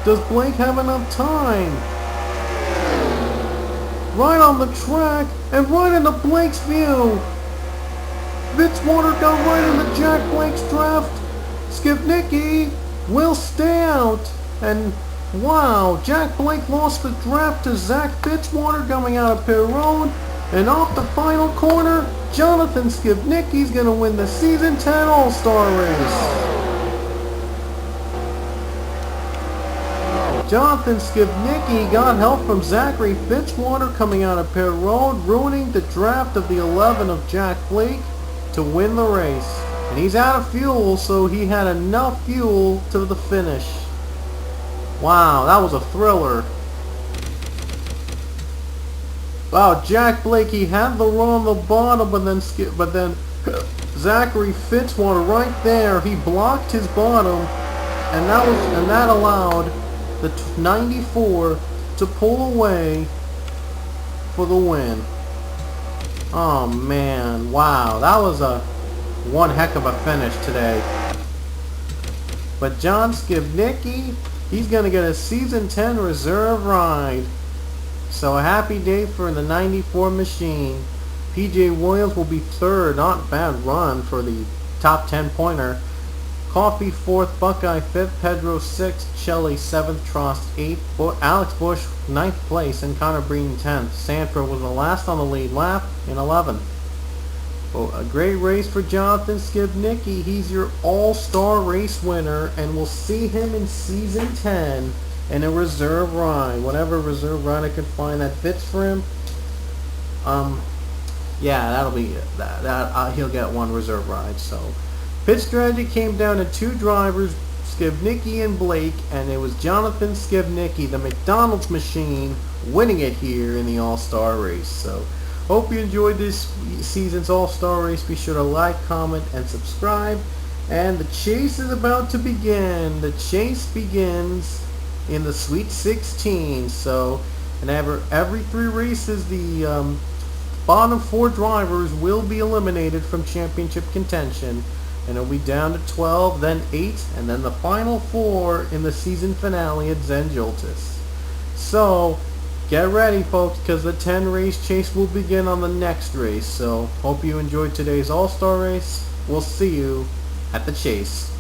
Does Blake have enough time? Right on the track and right into Blake's view. Fitzwater got right into Jack Blake's draft. Skivnicki will stay out, and wow, Jack Blake lost the draft to Zach Fitzwater coming out of pit road, and off the final corner, Jonathan Skivnicki's going to win the Season 10 All-Star race. Jonathan Skibnicki got help from Zachary Fitzwater coming out of pit road, ruining the draft of the 11 of Jack Blake to win the race. And he's out of fuel, so he had enough fuel to the finish. Wow, that was a thriller. Wow, Jack Blake, he had the run on the bottom, but then Zachary Fitzwater right there, he blocked his bottom, and that allowed the 94 to pull away for the win. Oh man, wow, that was one heck of a finish today. But John Skibnicki, he's gonna get a season 10 reserve ride. So a happy day for the 94 machine. PJ Williams will be third, not bad run for the top 10 pointer. Coffey 4th, Buckeye 5th, Pedro 6th, Shelley 7th, Trost 8th, Alex Bush 9th place, and Connor Breen 10th. Sanford was the last on the lead lap in 11th. Well, a great race for Jonathan Skibnicki. He's your all-star race winner, and we'll see him in season 10 in a reserve ride, whatever reserve ride I can find that fits for him. Yeah, that'll be that. He'll get one reserve ride. So, pit strategy came down to two drivers, Skibnicki and Blake, and it was Jonathan Skibnicki, the McDonald's machine, winning it here in the All-Star race. So, hope you enjoyed this season's All-Star race. Be sure to like, comment, and subscribe. And the chase is about to begin. The chase begins in the Sweet 16. So, and every 3 races, the bottom 4 drivers will be eliminated from championship contention, and it'll be down to 12, then 8, and then the final 4 in the season finale at Zenjoltis. So, get ready, folks, because the 10 race chase will begin on the next race. So, hope you enjoyed today's All-Star race. We'll see you at the chase.